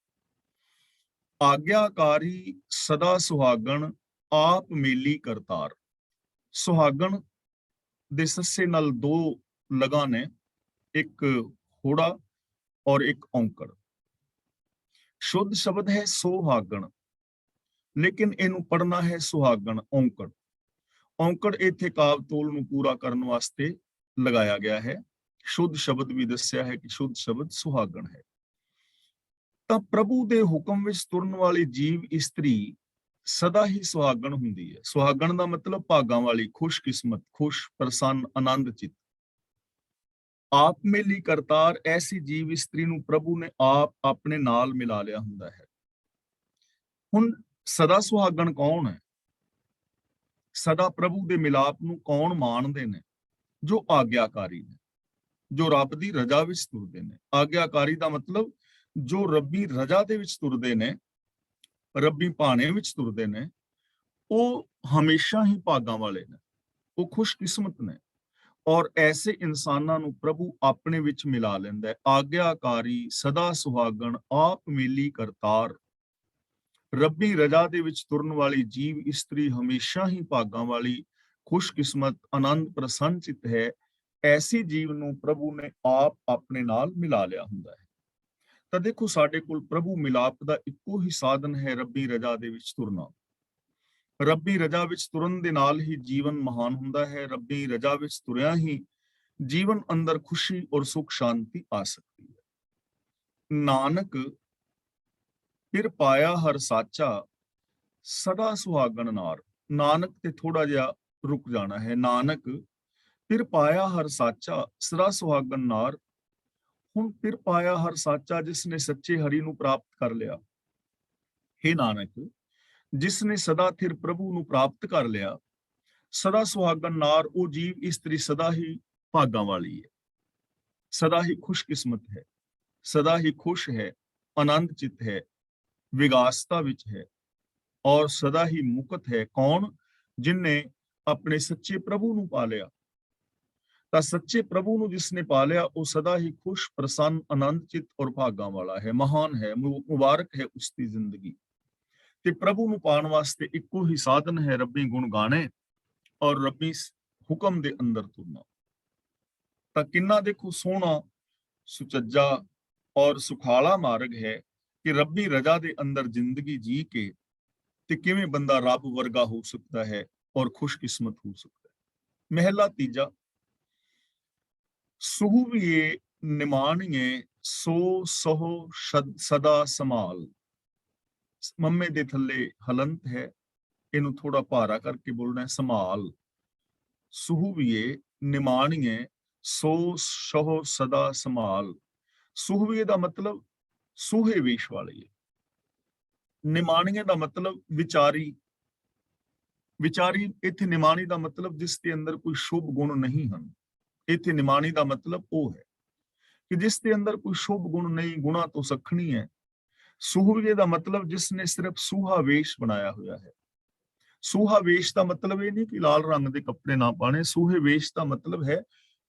ਆਗਿਆਕਾਰੀ ਸਦਾ ਸੁਹਾਗਣ, ਆਪ ਮੇਲੀ ਕਰਤਾਰ। ਸੁਹਾਗਣ ਦੇ ਸੱਸੇ ਨਾਲ ਦੋ ਲਗਾਂ ਨੇ, ਇੱਕ ਹੋੜਾ ਔਰ ਇੱਕ ਔਂਕੜ। ਸ਼ੁੱਧ ਸ਼ਬਦ ਹੈ ਸੁਹਾਗਣ, ਲੇਕਿਨ ਇਹਨੂੰ ਪੜਨਾ ਹੈ ਸੁਹਾਗਣ, ਔਂਕੜ। ਔਂਕੜ ਇੱਥੇ ਕਾਵ ਤੋਲ ਨੂੰ ਪੂਰਾ ਕਰਨ ਵਾਸਤੇ ਲਗਾਇਆ ਗਿਆ ਹੈ। ਸ਼ੁੱਧ ਸ਼ਬਦ ਵੀ ਦੱਸਿਆ ਹੈ ਕਿ ਸ਼ੁੱਧ ਸ਼ਬਦ ਸੁਹਾਗਣ ਹੈ। ਤਾਂ ਪ੍ਰਭੂ ਦੇ ਹੁਕਮ ਵਿੱਚ ਤੁਰਨ ਵਾਲੀ ਜੀਵ ਇਸਤਰੀ ਸਦਾ ਹੀ ਸੁਹਾਗਣ ਹੁੰਦੀ ਹੈ। ਸੁਹਾਗਣ ਦਾ ਮਤਲਬ ਭਾਗਾਂ ਵਾਲੀ, ਖੁਸ਼ਕਿਸਮਤ, ਖੁਸ਼, ਪ੍ਰਸੰਨ, ਆਨੰਦ ਚਿੱਤ। ਆਪ ਮੇਲੀ ਕਰਤਾਰ, ਐਸੀ ਜੀਵ ਇਸਤਰੀ ਨੂੰ ਪ੍ਰਭੂ ਨੇ ਆਪ ਆਪਣੇ ਨਾਲ ਮਿਲਾ ਲਿਆ ਹੁੰਦਾ ਹੈ। ਹੁਣ ਸਦਾ ਸੁਹਾਗਣ ਕੌਣ ਹੈ? ਸਦਾ ਪ੍ਰਭੂ ਦੇ ਮਿਲਾਪ ਨੂੰ ਕੌਣ ਮਾਣਦੇ ਨੇ? ਜੋ ਆਗਿਆਕਾਰੀ ਨੇ, ਜੋ ਰੱਬ ਦੀ ਰਜ਼ਾ ਵਿੱਚ ਤੁਰਦੇ ਨੇ। ਆਗਿਆਕਾਰੀ ਦਾ ਮਤਲਬ ਜੋ ਰੱਬੀ ਰਜ਼ਾ ਦੇ ਵਿੱਚ ਤੁਰਦੇ ਨੇ, ਰੱਬੀ ਭਾਣੇ ਵਿੱਚ ਤੁਰਦੇ ਨੇ, ਉਹ ਹਮੇਸ਼ਾ ਹੀ ਭਾਗਾਂ ਵਾਲੇ ਨੇ, ਉਹ ਖੁਸ਼ਕਿਸਮਤ ਨੇ। ਔਰ ਐਸੇ ਇਨਸਾਨਾਂ ਨੂੰ ਪ੍ਰਭੂ ਆਪਣੇ ਵਿੱਚ ਮਿਲਾ ਲੈਂਦਾ ਹੈ। ਆਗਿਆਕਾਰੀ, ਸਦਾ ਸੁਹਾਗਣ, ਆਪ ਮੇਲੀ ਕਰਤਾਰ। ਰੱਬੀ ਰਜਾ ਦੇ ਵਿੱਚ ਤੁਰਨ ਵਾਲੀ ਜੀਵ ਇਸਤਰੀ ਹਮੇਸ਼ਾ ਹੀ ਭਾਗਾਂ ਵਾਲੀ, ਖੁਸ਼ਕਿਸਮਤ, ਆਨੰਦ ਪ੍ਰਸੰਨਚਿਤ ਹੈ। ਐਸੀ ਜੀਵ ਨੂੰ ਪ੍ਰਭੂ ਨੇ ਆਪ ਆਪਣੇ ਨਾਲ ਮਿਲਾ ਲਿਆ ਹੁੰਦਾ ਹੈ। ਤਾਂ ਦੇਖੋ, ਸਾਡੇ ਕੋਲ ਪ੍ਰਭੂ ਮਿਲਾਪ ਦਾ ਇੱਕੋ ਹੀ ਸਾਧਨ ਹੈ, ਰੱਬੀ ਰਜਾ ਦੇ ਵਿੱਚ ਤੁਰਨਾ। ਰੱਬੀ ਰਜਾ ਵਿੱਚ ਤੁਰਨ ਦੇ ਨਾਲ ਹੀ ਜੀਵਨ ਮਹਾਨ ਹੁੰਦਾ ਹੈ। ਰੱਬੀ ਰਜਾ ਵਿੱਚ ਤੁਰਿਆ ਹੀ ਜੀਵਨ ਅੰਦਰ ਖੁਸ਼ੀ ਔਰ ਸੁਖ ਸ਼ਾਂਤੀ ਆ ਸਕਦੀ ਹੈ। ਨਾਨਕ ਫਿਰ ਪਾਇਆ ਹਰ ਸਾਚਾ, ਸਦਾ ਸੁਹਾਗਣ ਨਾਰ। ਨਾਨਕ ਤੇ ਥੋੜਾ ਜਿਹਾ ਰੁਕ ਜਾਣਾ ਹੈ। ਨਾਨਕ ਫਿਰ ਪਾਇਆ ਹਰ ਸਾਚਾ, ਸਦਾ ਸੁਹਾਗਣ ਨਾਰ। ਹੁਣ ਫਿਰ ਪਾਇਆ ਹਰ ਸਾਚਾ, ਜਿਸ ਨੇ ਸੱਚੇ ਹਰੀ ਨੂੰ ਪ੍ਰਾਪਤ ਕਰ ਲਿਆ। ਹੇ ਨਾਨਕ, ਜਿਸ ਨੇ ਸਦਾ ਥਿਰ ਪ੍ਰਭੂ ਨੂੰ ਪ੍ਰਾਪਤ ਕਰ ਲਿਆ, ਸਦਾ ਸੁਹਾਗਣ ਨਾਰ, ਉਹ ਜੀਵ ਇਸਤਰੀ ਸਦਾ ਹੀ ਭਾਗਾਂ ਵਾਲੀ ਹੈ, ਸਦਾ ਹੀ ਖੁਸ਼ਕਿਸਮਤ ਹੈ, ਸਦਾ ਹੀ ਖੁਸ਼ ਹੈ, ਆਨੰਦ ਚਿਤ ਹੈ, ਵਿਗਾਸਤਾ ਵਿੱਚ ਹੈ ਔਰ ਸਦਾ ਹੀ ਮੁਕਤ ਹੈ। ਕੌਣ? ਜਿਨਨੇ ਆਪਣੇ ਸੱਚੇ ਪ੍ਰਭੂ ਨੂੰ ਪਾ ਲਿਆ। ਤਾਂ ਸੱਚੇ ਪ੍ਰਭੂ ਨੂੰ ਜਿਸਨੇ ਪਾ ਲਿਆ, ਉਹ ਸਦਾ ਹੀ ਖੁਸ਼, ਪ੍ਰਸੰਨ, ਆਨੰਦ ਚਿਤ ਔਰ ਭਾਗਾਂ ਵਾਲਾ ਹੈ, ਮਹਾਨ ਹੈ, ਮੁਬਾਰਕ ਹੈ ਉਸ ਦੀ ਜ਼ਿੰਦਗੀ। ਤੇ ਪ੍ਰਭੂ ਨੂੰ ਪਾਉਣ ਵਾਸਤੇ ਇੱਕੋ ਹੀ ਸਾਧਨ ਹੈ, ਰੱਬੀ ਗੁਣ ਗਾਣੇ ਔਰ ਰੱਬੀ ਹੁਕਮ ਦੇ ਅੰਦਰ ਤੁਰਨਾ। ਤਾਂ ਕਿੰਨਾ ਦੇਖੋ ਸੋਹਣਾ, ਸੁਚੱਜਾ ਔਰ ਸੁਖਾਲਾ ਮਾਰਗ ਹੈ ਕਿ ਰੱਬੀ ਰਜਾ ਦੇ ਅੰਦਰ ਜ਼ਿੰਦਗੀ ਜੀ ਕੇ ਤੇ ਕਿਵੇਂ ਬੰਦਾ ਰੱਬ ਵਰਗਾ ਹੋ ਸਕਦਾ ਹੈ ਔਰ ਖੁਸ਼ਕਿਸਮਤ ਹੋ ਸਕਦਾ ਹੈ। ਮਹਿਲਾ ਤੀਜਾ। ਸੁਹਵੀਏ ਨਿਮਾਣੀਏ, ਸੋ ਸਹੁ ਸਦਾ ਸੰਭਾਲ। ਮੰਮੇ ਦੇ ਥੱਲੇ ਹਲੰਤ ਹੈ, ਇਹਨੂੰ ਥੋੜਾ ਭਾਰਾ ਕਰਕੇ ਬੋਲਣਾ ਹੈ, ਸੰਭਾਲ। ਸੁਹਵੀਏ ਨਿਮਾਣੀਏ, ਸੋ ਸਹੁ ਸਦਾ ਸੰਭਾਲ। ਸੁਹਵੀਏ ਦਾ ਮਤਲਬ ਸੂਹੇ ਵੇਸ਼ ਵਾਲੀ ਹੈ। ਨਿਮਾਣੀਏ ਦਾ ਮਤਲਬ ਵਿਚਾਰੀ। ਵਿਚਾਰੀ, ਇੱਥੇ ਨਿਮਾਣੀ ਦਾ ਮਤਲਬ ਜਿਸ ਦੇ ਅੰਦਰ ਕੋਈ ਸ਼ੁਭ ਗੁਣ ਨਹੀਂ ਹਨ। ਇੱਥੇ ਨਿਮਾਣੀ ਦਾ ਮਤਲਬ ਉਹ ਹੈ ਕਿ ਜਿਸ ਦੇ ਅੰਦਰ ਕੋਈ ਸ਼ੁਭ ਗੁਣ ਨਹੀਂ, ਗੁਣਾ ਤੋਂ ਸਖਣੀ ਹੈ। ਸੁਹਵੀਏ ਦਾ ਮਤਲਬ ਜਿਸ ਨੇ ਸਿਰਫ ਸੂਹਾ ਵੇਸ਼ ਬਣਾਇਆ ਹੋਇਆ ਹੈ। ਸੂਹਾ ਵੇਸ਼ ਦਾ ਮਤਲਬ ਇਹ ਨਹੀਂ ਕਿ ਲਾਲ ਰੰਗ ਦੇ ਕੱਪੜੇ ਨਾ ਪਾਣੇ। ਸੂਹੇ ਵੇਸ਼ ਦਾ ਮਤਲਬ ਹੈ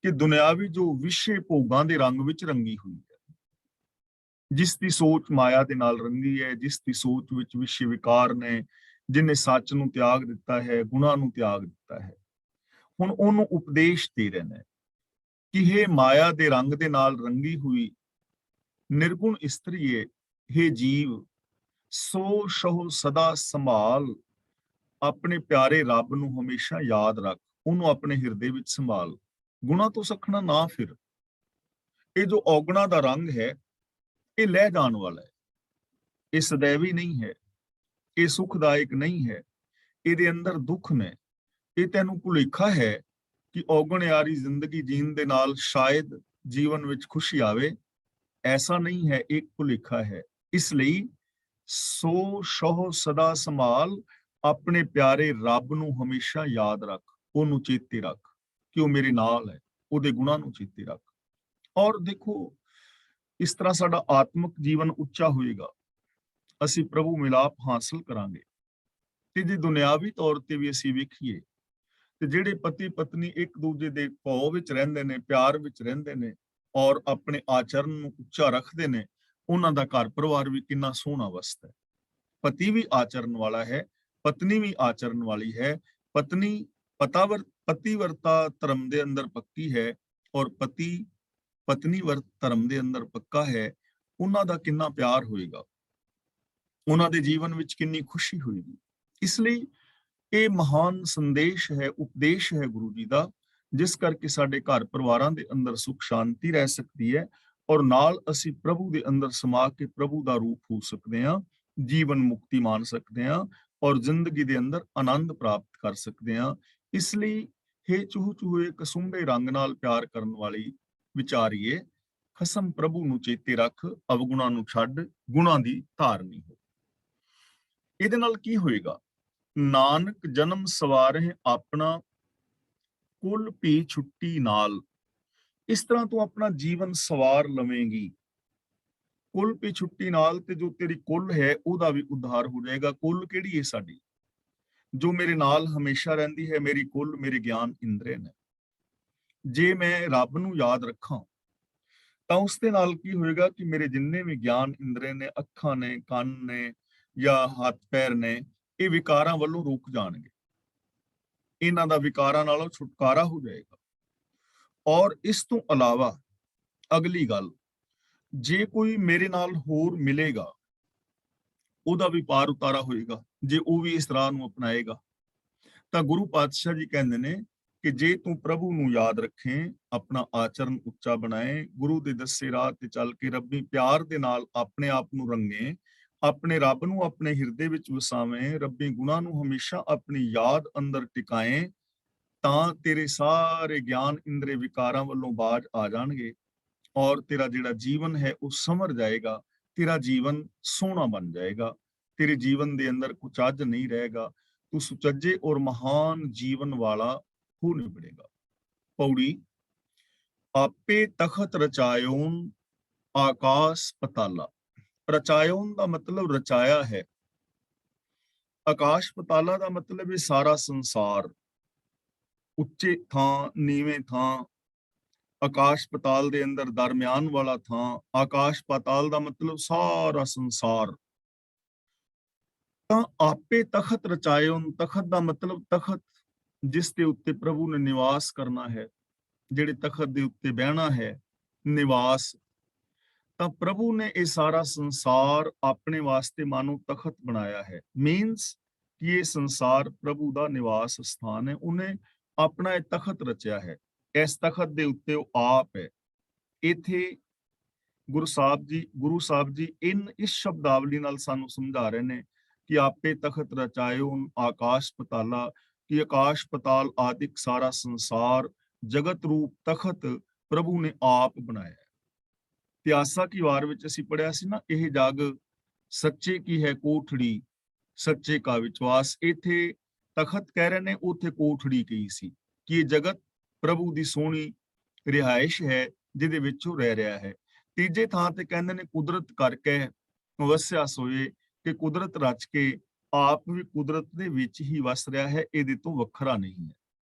ਕਿ ਦੁਨਿਆਵੀ ਜੋ ਵਿਸ਼ੇ ਭੋਗਾਂ ਦੇ ਰੰਗ ਵਿੱਚ ਰੰਗੀ ਹੋਈ ਹੈ, ਜਿਸ ਦੀ ਸੋਚ ਮਾਇਆ ਦੇ ਨਾਲ ਰੰਗੀ ਹੈ, ਜਿਸ ਦੀ ਸੋਚ ਵਿੱਚ ਵਿਸ਼ੇ ਵਿਕਾਰ ਨੇ, ਜਿਹਨੇ ਸੱਚ ਨੂੰ ਤਿਆਗ ਦਿੱਤਾ ਹੈ, ਗੁਣਾਂ ਨੂੰ ਤਿਆਗ ਦਿੱਤਾ ਹੈ। ਹੁਣ ਉਹਨੂੰ ਉਪਦੇਸ਼ ਦੇ ਰਹੇ ਨੇ ਕਿ ਇਹ ਮਾਇਆ ਦੇ ਰੰਗ ਦੇ ਨਾਲ ਰੰਗੀ ਹੋਈ ਨਿਰਗੁਣ ਇਸਤਰੀਏ, हे ਜੀਵ, ਸੋ ਸਹੁ ਸਦਾ ਸੰਭਾਲ। ਆਪਣੇ ਪਿਆਰੇ ਰੱਬ ਨੂੰ ਹਮੇਸ਼ਾ ਯਾਦ ਰੱਖ, ਉਹਨੂੰ ਆਪਣੇ ਹਿਰਦੇ ਵਿੱਚ ਸੰਭਾਲ। ਗੁਣਾ ਤੋਂ ਸਖਣਾ ਨਾ ਫਿਰ। ਇਹ ਜੋ ਔਗਣਾ ਦਾ ਰੰਗ ਹੈ, ਇਹ ਲਹਿ ਜਾਣ ਵਾਲਾ ਹੈ, ਇਹ ਸदैवी ਨਹੀਂ ਹੈ, ਇਹ ਸੁਖਦਾਇਕ ਨਹੀਂ ਹੈ, ਇਹਦੇ ਅੰਦਰ ਦੁੱਖ ਨੇ। ਇਹ ਤੈਨੂੰ ਭੁਲੇਖਾ ਹੈ ਕਿ ਔਗਣ ਯਾਰੀ ਜ਼ਿੰਦਗੀ ਜੀਣ ਦੇ ਨਾਲ ਸ਼ਾਇਦ ਜੀਵਨ ਵਿੱਚ ਖੁਸ਼ੀ ਆਵੇ। ਐਸਾ ਨਹੀਂ ਹੈ, ਇੱਕ ਭੁਲੇਖਾ ਹੈ। ਇਸ ਲਈ ਸੋ ਸਹੁ ਸਦਾ ਸੰਭਾਲ, ਆਪਣੇ ਪਿਆਰੇ ਰੱਬ ਨੂੰ ਹਮੇਸ਼ਾ ਯਾਦ ਰੱਖ, ਉਹਨੂੰ ਚੇਤੇ ਰੱਖ ਕਿ ਉਹ ਮੇਰੇ ਨਾਲ ਹੈ, ਉਹਦੇ ਗੁਣਾਂ ਨੂੰ ਚੇਤੇ ਰੱਖ। ਔਰ ਦੇਖੋ, ਇਸ ਤਰ੍ਹਾਂ ਸਾਡਾ ਆਤਮਿਕ ਜੀਵਨ ਉੱਚਾ ਹੋਏਗਾ, ਅਸੀਂ ਪ੍ਰਭੂ ਮਿਲਾਪ ਹਾਸਲ ਕਰਾਂਗੇ। ਤੇ ਜੇ ਦੁਨਿਆਵੀ ਤੌਰ ਤੇ ਵੀ ਅਸੀਂ ਵੇਖੀਏ ਤੇ ਜਿਹੜੇ ਪਤੀ ਪਤਨੀ ਇੱਕ ਦੂਜੇ ਦੇ ਭਾਵ ਵਿੱਚ ਰਹਿੰਦੇ ਨੇ, ਪਿਆਰ ਵਿੱਚ ਰਹਿੰਦੇ ਨੇ ਔਰ ਆਪਣੇ ਆਚਰਨ ਨੂੰ ਉੱਚਾ ਰੱਖਦੇ ਨੇ, ਉਹਨਾਂ ਦਾ ਘਰ ਪਰਿਵਾਰ ਵੀ ਕਿੰਨਾ ਸੋਹਣਾ ਵਸਦਾ ਹੈ। ਪਤੀ ਵੀ ਆਚਰਨ ਵਾਲਾ ਹੈ, ਪਤਨੀ ਵੀ ਆਚਰਨ ਵਾਲੀ ਹੈ। ਪਤਨੀ ਪਤੀਵਰਤਾ ਧਰਮ ਦੇ ਅੰਦਰ ਪੱਕੀ ਹੈ ਔਰ ਪਤੀ ਪਤਨੀ ਵਰਤ ਧਰਮ ਦੇ ਅੰਦਰ ਪੱਕਾ ਹੈ। ਉਹਨਾਂ ਦਾ ਕਿੰਨਾ ਪਿਆਰ ਹੋਏਗਾ, ਉਹਨਾਂ ਦੇ ਜੀਵਨ ਵਿੱਚ ਕਿੰਨੀ ਖੁਸ਼ੀ ਹੋਏਗੀ। ਇਸ ਲਈ ਇਹ ਮਹਾਨ ਸੰਦੇਸ਼ ਹੈ, ਉਪਦੇਸ਼ ਹੈ ਗੁਰੂ ਜੀ ਦਾ, ਜਿਸ ਕਰਕੇ ਸਾਡੇ ਘਰ ਪਰਿਵਾਰਾਂ ਦੇ ਅੰਦਰ ਸੁਖ ਸ਼ਾਂਤੀ ਰਹਿ ਸਕਦੀ ਹੈ ਔਰ ਨਾਲ ਅਸੀਂ ਪ੍ਰਭੂ ਦੇ ਅੰਦਰ ਸਮਾ ਕੇ ਪ੍ਰਭੂ ਦਾ ਰੂਪ ਹੋ ਸਕਦੇ ਹਾਂ, ਜੀਵਨ ਮੁਕਤੀ ਮਾਣ ਸਕਦੇ ਹਾਂ ਔਰ ਜ਼ਿੰਦਗੀ ਦੇ ਅੰਦਰ ਆਨੰਦ ਪ੍ਰਾਪਤ ਕਰ ਸਕਦੇ ਹਾਂ। ਇਸ ਲਈ ਹੇ ਚੂਹ ਚੂਹੇ ਕਸੁੰਭੇ ਰੰਗ ਨਾਲ ਪਿਆਰ ਕਰਨ ਵਾਲੀ ਵਿਚਾਰੀਏ, ਖਸਮ ਪ੍ਰਭੂ ਨੂੰ ਚੇਤੇ ਰੱਖ, ਅਵਗੁਣਾਂ ਨੂੰ ਛੱਡ, ਗੁਣਾਂ ਦੀ ਧਾਰਨੀ ਹੋ। ਇਹਦੇ ਨਾਲ ਕੀ ਹੋਏਗਾ? ਨਾਨਕ ਜਨਮ ਸਵਾਰੇ ਆਪਣਾ, ਕੁੱਲ ਭੀ ਛੁੱਟੀ ਨਾਲ। ਇਸ ਤਰ੍ਹਾਂ ਤੂੰ ਆਪਣਾ ਜੀਵਨ ਸਵਾਰ ਲਵੇਂਗੀ ਕੁੱਲ ਭੀ ਛੁੱਟੀ ਨਾਲ, ਤੇ ਜੋ ਤੇਰੀ ਕੁੱਲ ਹੈ ਉਹਦਾ ਵੀ ਉद्धार ਹੋ ਜਾਏਗਾ। ਕੁੱਲ ਕਿਹੜੀ ਹੈ? ਸਾਡੀ ਜੋ ਮੇਰੇ ਨਾਲ ਹਮੇਸ਼ਾ ਰਹਿੰਦੀ ਹੈ, ਮੇਰੀ ਕੁੱਲ ਮੇਰੇ ਗਿਆਨ ਇੰਦਰੇ ਨੇ। ਜੇ ਮੈਂ ਰੱਬ ਨੂੰ ਯਾਦ ਰੱਖਾਂ ਤਾਂ ਉਸ ਦੇ ਨਾਲ ਕੀ ਹੋਏਗਾ ਕਿ ਮੇਰੇ ਜਿੰਨੇ ਵੀ ਗਿਆਨ ਇੰਦਰੀ ਨੇ, ਅੱਖਾਂ ਨੇ, ਕੰਨ ਨੇ ਜਾਂ ਹੱਥ ਪੈਰ ਨੇ, ਇਹ ਵਿਕਾਰਾਂ ਵੱਲੋਂ ਰੁਕ ਜਾਣਗੇ। ਇਹਨਾਂ ਦਾ ਵਿਕਾਰਾਂ ਨਾਲੋਂ ਛੁਟਕਾਰਾ ਹੋ ਜਾਏਗਾ। ਔਰ ਇਸ ਤੋਂ ਇਲਾਵਾ ਅਗਲੀ ਗੱਲ, ਜੇ ਕੋਈ ਮੇਰੇ ਨਾਲ ਹੋਰ ਮਿਲੇਗਾ ਉਹਦਾ ਵੀ ਪਾਰ ਉਤਾਰਾ ਹੋਏਗਾ, ਜੇ ਉਹ ਵੀ ਇਸ ਰਾਹ ਨੂੰ ਅਪਣਾਏਗਾ। ਤਾਂ ਗੁਰੂ ਪਾਤਸ਼ਾਹ ਜੀ ਕਹਿੰਦੇ ਨੇ ਕਿ ਜੇ ਤੂੰ ਪ੍ਰਭੂ ਨੂੰ ਯਾਦ ਰੱਖੇ, ਆਪਣਾ ਆਚਰਨ ਉੱਚਾ ਬਣਾਏ, ਗੁਰੂ ਦੇ ਦੱਸੇ ਰਾਹ ਤੇ ਚੱਲ ਕੇ ਰੱਬੀ ਪਿਆਰ ਦੇ ਨਾਲ ਆਪਣੇ ਆਪ ਨੂੰ ਰੰਗੇ, ਆਪਣੇ ਰੱਬ ਨੂੰ ਆਪਣੇ ਹਿਰਦੇ ਵਿੱਚ ਵਸਾਵੇਂ, ਰੱਬੀ ਗੁਣਾਂ ਨੂੰ ਹਮੇਸ਼ਾ ਆਪਣੀ ਯਾਦ ਅੰਦਰ ਟਿਕਾਏ, ਤਾਂ ਤੇਰੇ ਸਾਰੇ ਗਿਆਨ ਇੰਦਰੀ ਵਿਕਾਰਾਂ ਵੱਲੋਂ ਬਾਜ ਆ ਜਾਣਗੇ ਔਰ ਤੇਰਾ ਜਿਹੜਾ ਜੀਵਨ ਹੈ ਉਹ ਸੰਵਰ ਜਾਏਗਾ, ਤੇਰਾ ਜੀਵਨ ਸੋਹਣਾ ਬਣ ਜਾਏਗਾ, ਤੇਰੇ ਜੀਵਨ ਦੇ ਅੰਦਰ ਕੁਚੱਜ ਨਹੀਂ ਰਹੇਗਾ, ਤੂੰ ਸੁਚੱਜੇ ਔਰ ਮਹਾਨ ਜੀਵਨ ਵਾਲਾ ਹੋ ਨਿਬੜੇਗਾ। ਪੌੜੀ, ਆਪੇ ਤਖਤ ਰਚਾਇਓਨ ਆਕਾਸ਼ ਪਤਾਲਾ। ਰਚਾਇਓਨ ਦਾ ਮਤਲਬ ਰਚਾਇਆ ਹੈ, ਆਕਾਸ਼ ਪਤਾਲਾ ਦਾ ਮਤਲਬ ਇਹ ਸਾਰਾ ਸੰਸਾਰ, ਉੱਚੇ ਥਾਂ, ਨੀਵੇਂ ਥਾਂ, ਆਕਾਸ਼ ਪਤਾਲ ਦੇ ਅੰਦਰ ਦਰਮਿਆਨ ਵਾਲਾ ਥਾਂ। ਆਕਾਸ਼ ਪਤਾਲ ਦਾ ਮਤਲਬ ਸਾਰਾ ਸੰਸਾਰ। ਤਾਂ ਆਪੇ ਤਖਤ ਰਚਾਇਓਨ, ਤਖਤ ਦਾ ਮਤਲਬ ਤਖਤ ਜਿਸ ਦੇ ਉੱਤੇ ਪ੍ਰਭੂ ਨੇ ਨਿਵਾਸ ਕਰਨਾ ਹੈ, ਜਿਹੜੇ ਤਖਤ ਦੇ ਉੱਤੇ ਬਹਿਣਾ ਹੈ, ਨਿਵਾਸ। ਤਾਂ ਪ੍ਰਭੂ ਨੇ ਇਹ ਸਾਰਾ ਸੰਸਾਰ ਆਪਣੇ ਵਾਸਤੇ ਮਾਨੋ ਤਖਤ ਬਣਾਇਆ ਹੈ। ਮੀਨਸ ਕਿ ਇਹ ਸੰਸਾਰ ਪ੍ਰਭੂ ਦਾ ਨਿਵਾਸ ਸਥਾਨ ਹੈ, ਉਹਨੇ ਆਪਣਾ ਇਹ ਤਖਤ ਰਚਿਆ ਹੈ। ਇਸ ਤਖਤ ਦੇ ਉੱਤੇ ਉਹ ਆਪ ਹੈ। ਇੱਥੇ ਗੁਰੂ ਸਾਹਿਬ ਜੀ ਇਸ ਸ਼ਬਦਾਵਲੀ ਨਾਲ ਸਾਨੂੰ ਸਮਝਾ ਰਹੇ ਨੇ ਕਿ ਆਪੇ ਤਖਤ ਰਚਾਇਓ ਆਕਾਸ਼ ਪਤਾਲਾ, ਕਿ ਆਕਾਸ਼ ਪਤਾਲ ਆਦਿਕ ਸਾਰਾ ਸੰਸਾਰ ਜਗਤ ਰੂਪ ਤਖਤ ਪ੍ਰਭੂ ਨੇ ਆਪ ਬਣਾਇਆ। ਪਿਆਸਾ ਕੀ ਵਾਰ ਵਿੱਚ ਅਸੀਂ ਪੜਿਆ ਸੀ ਨਾ, ਇਹ ਜਗ ਸੱਚੇ ਕੀ ਹੈ ਕੋਠੜੀ, ਸੱਚੇ ਕਾ ਵਿਸ਼ਵਾਸ। ਇੱਥੇ ਤਖਤ ਕਹਿ ਰਹੇ ਨੇ, ਉੱਥੇ ਕੋਠੜੀ ਕਹੀ ਸੀ ਕਿ ਇਹ ਜਗਤ ਪ੍ਰਭੂ ਦੀ ਸੋਹਣੀ ਰਿਹਾਇਸ਼ ਹੈ ਜਿਹਦੇ ਵਿੱਚ ਉਹ ਰਹਿ ਰਿਹਾ ਹੈ। ਤੀਜੇ ਥਾਂ ਤੇ ਕਹਿੰਦੇ ਨੇ ਕੁਦਰਤ ਕਰਕੇ ਵਸਿਆ ਸੋਏ, ਕਿ ਕੁਦਰਤ ਰਚ ਕੇ ਆਪ ਵੀ ਕੁਦਰਤ ਦੇ ਵਿੱਚ ਹੀ ਵਸ ਰਿਹਾ ਹੈ, ਇਹਦੇ ਤੋਂ ਵੱਖਰਾ ਨਹੀਂ ਹੈ।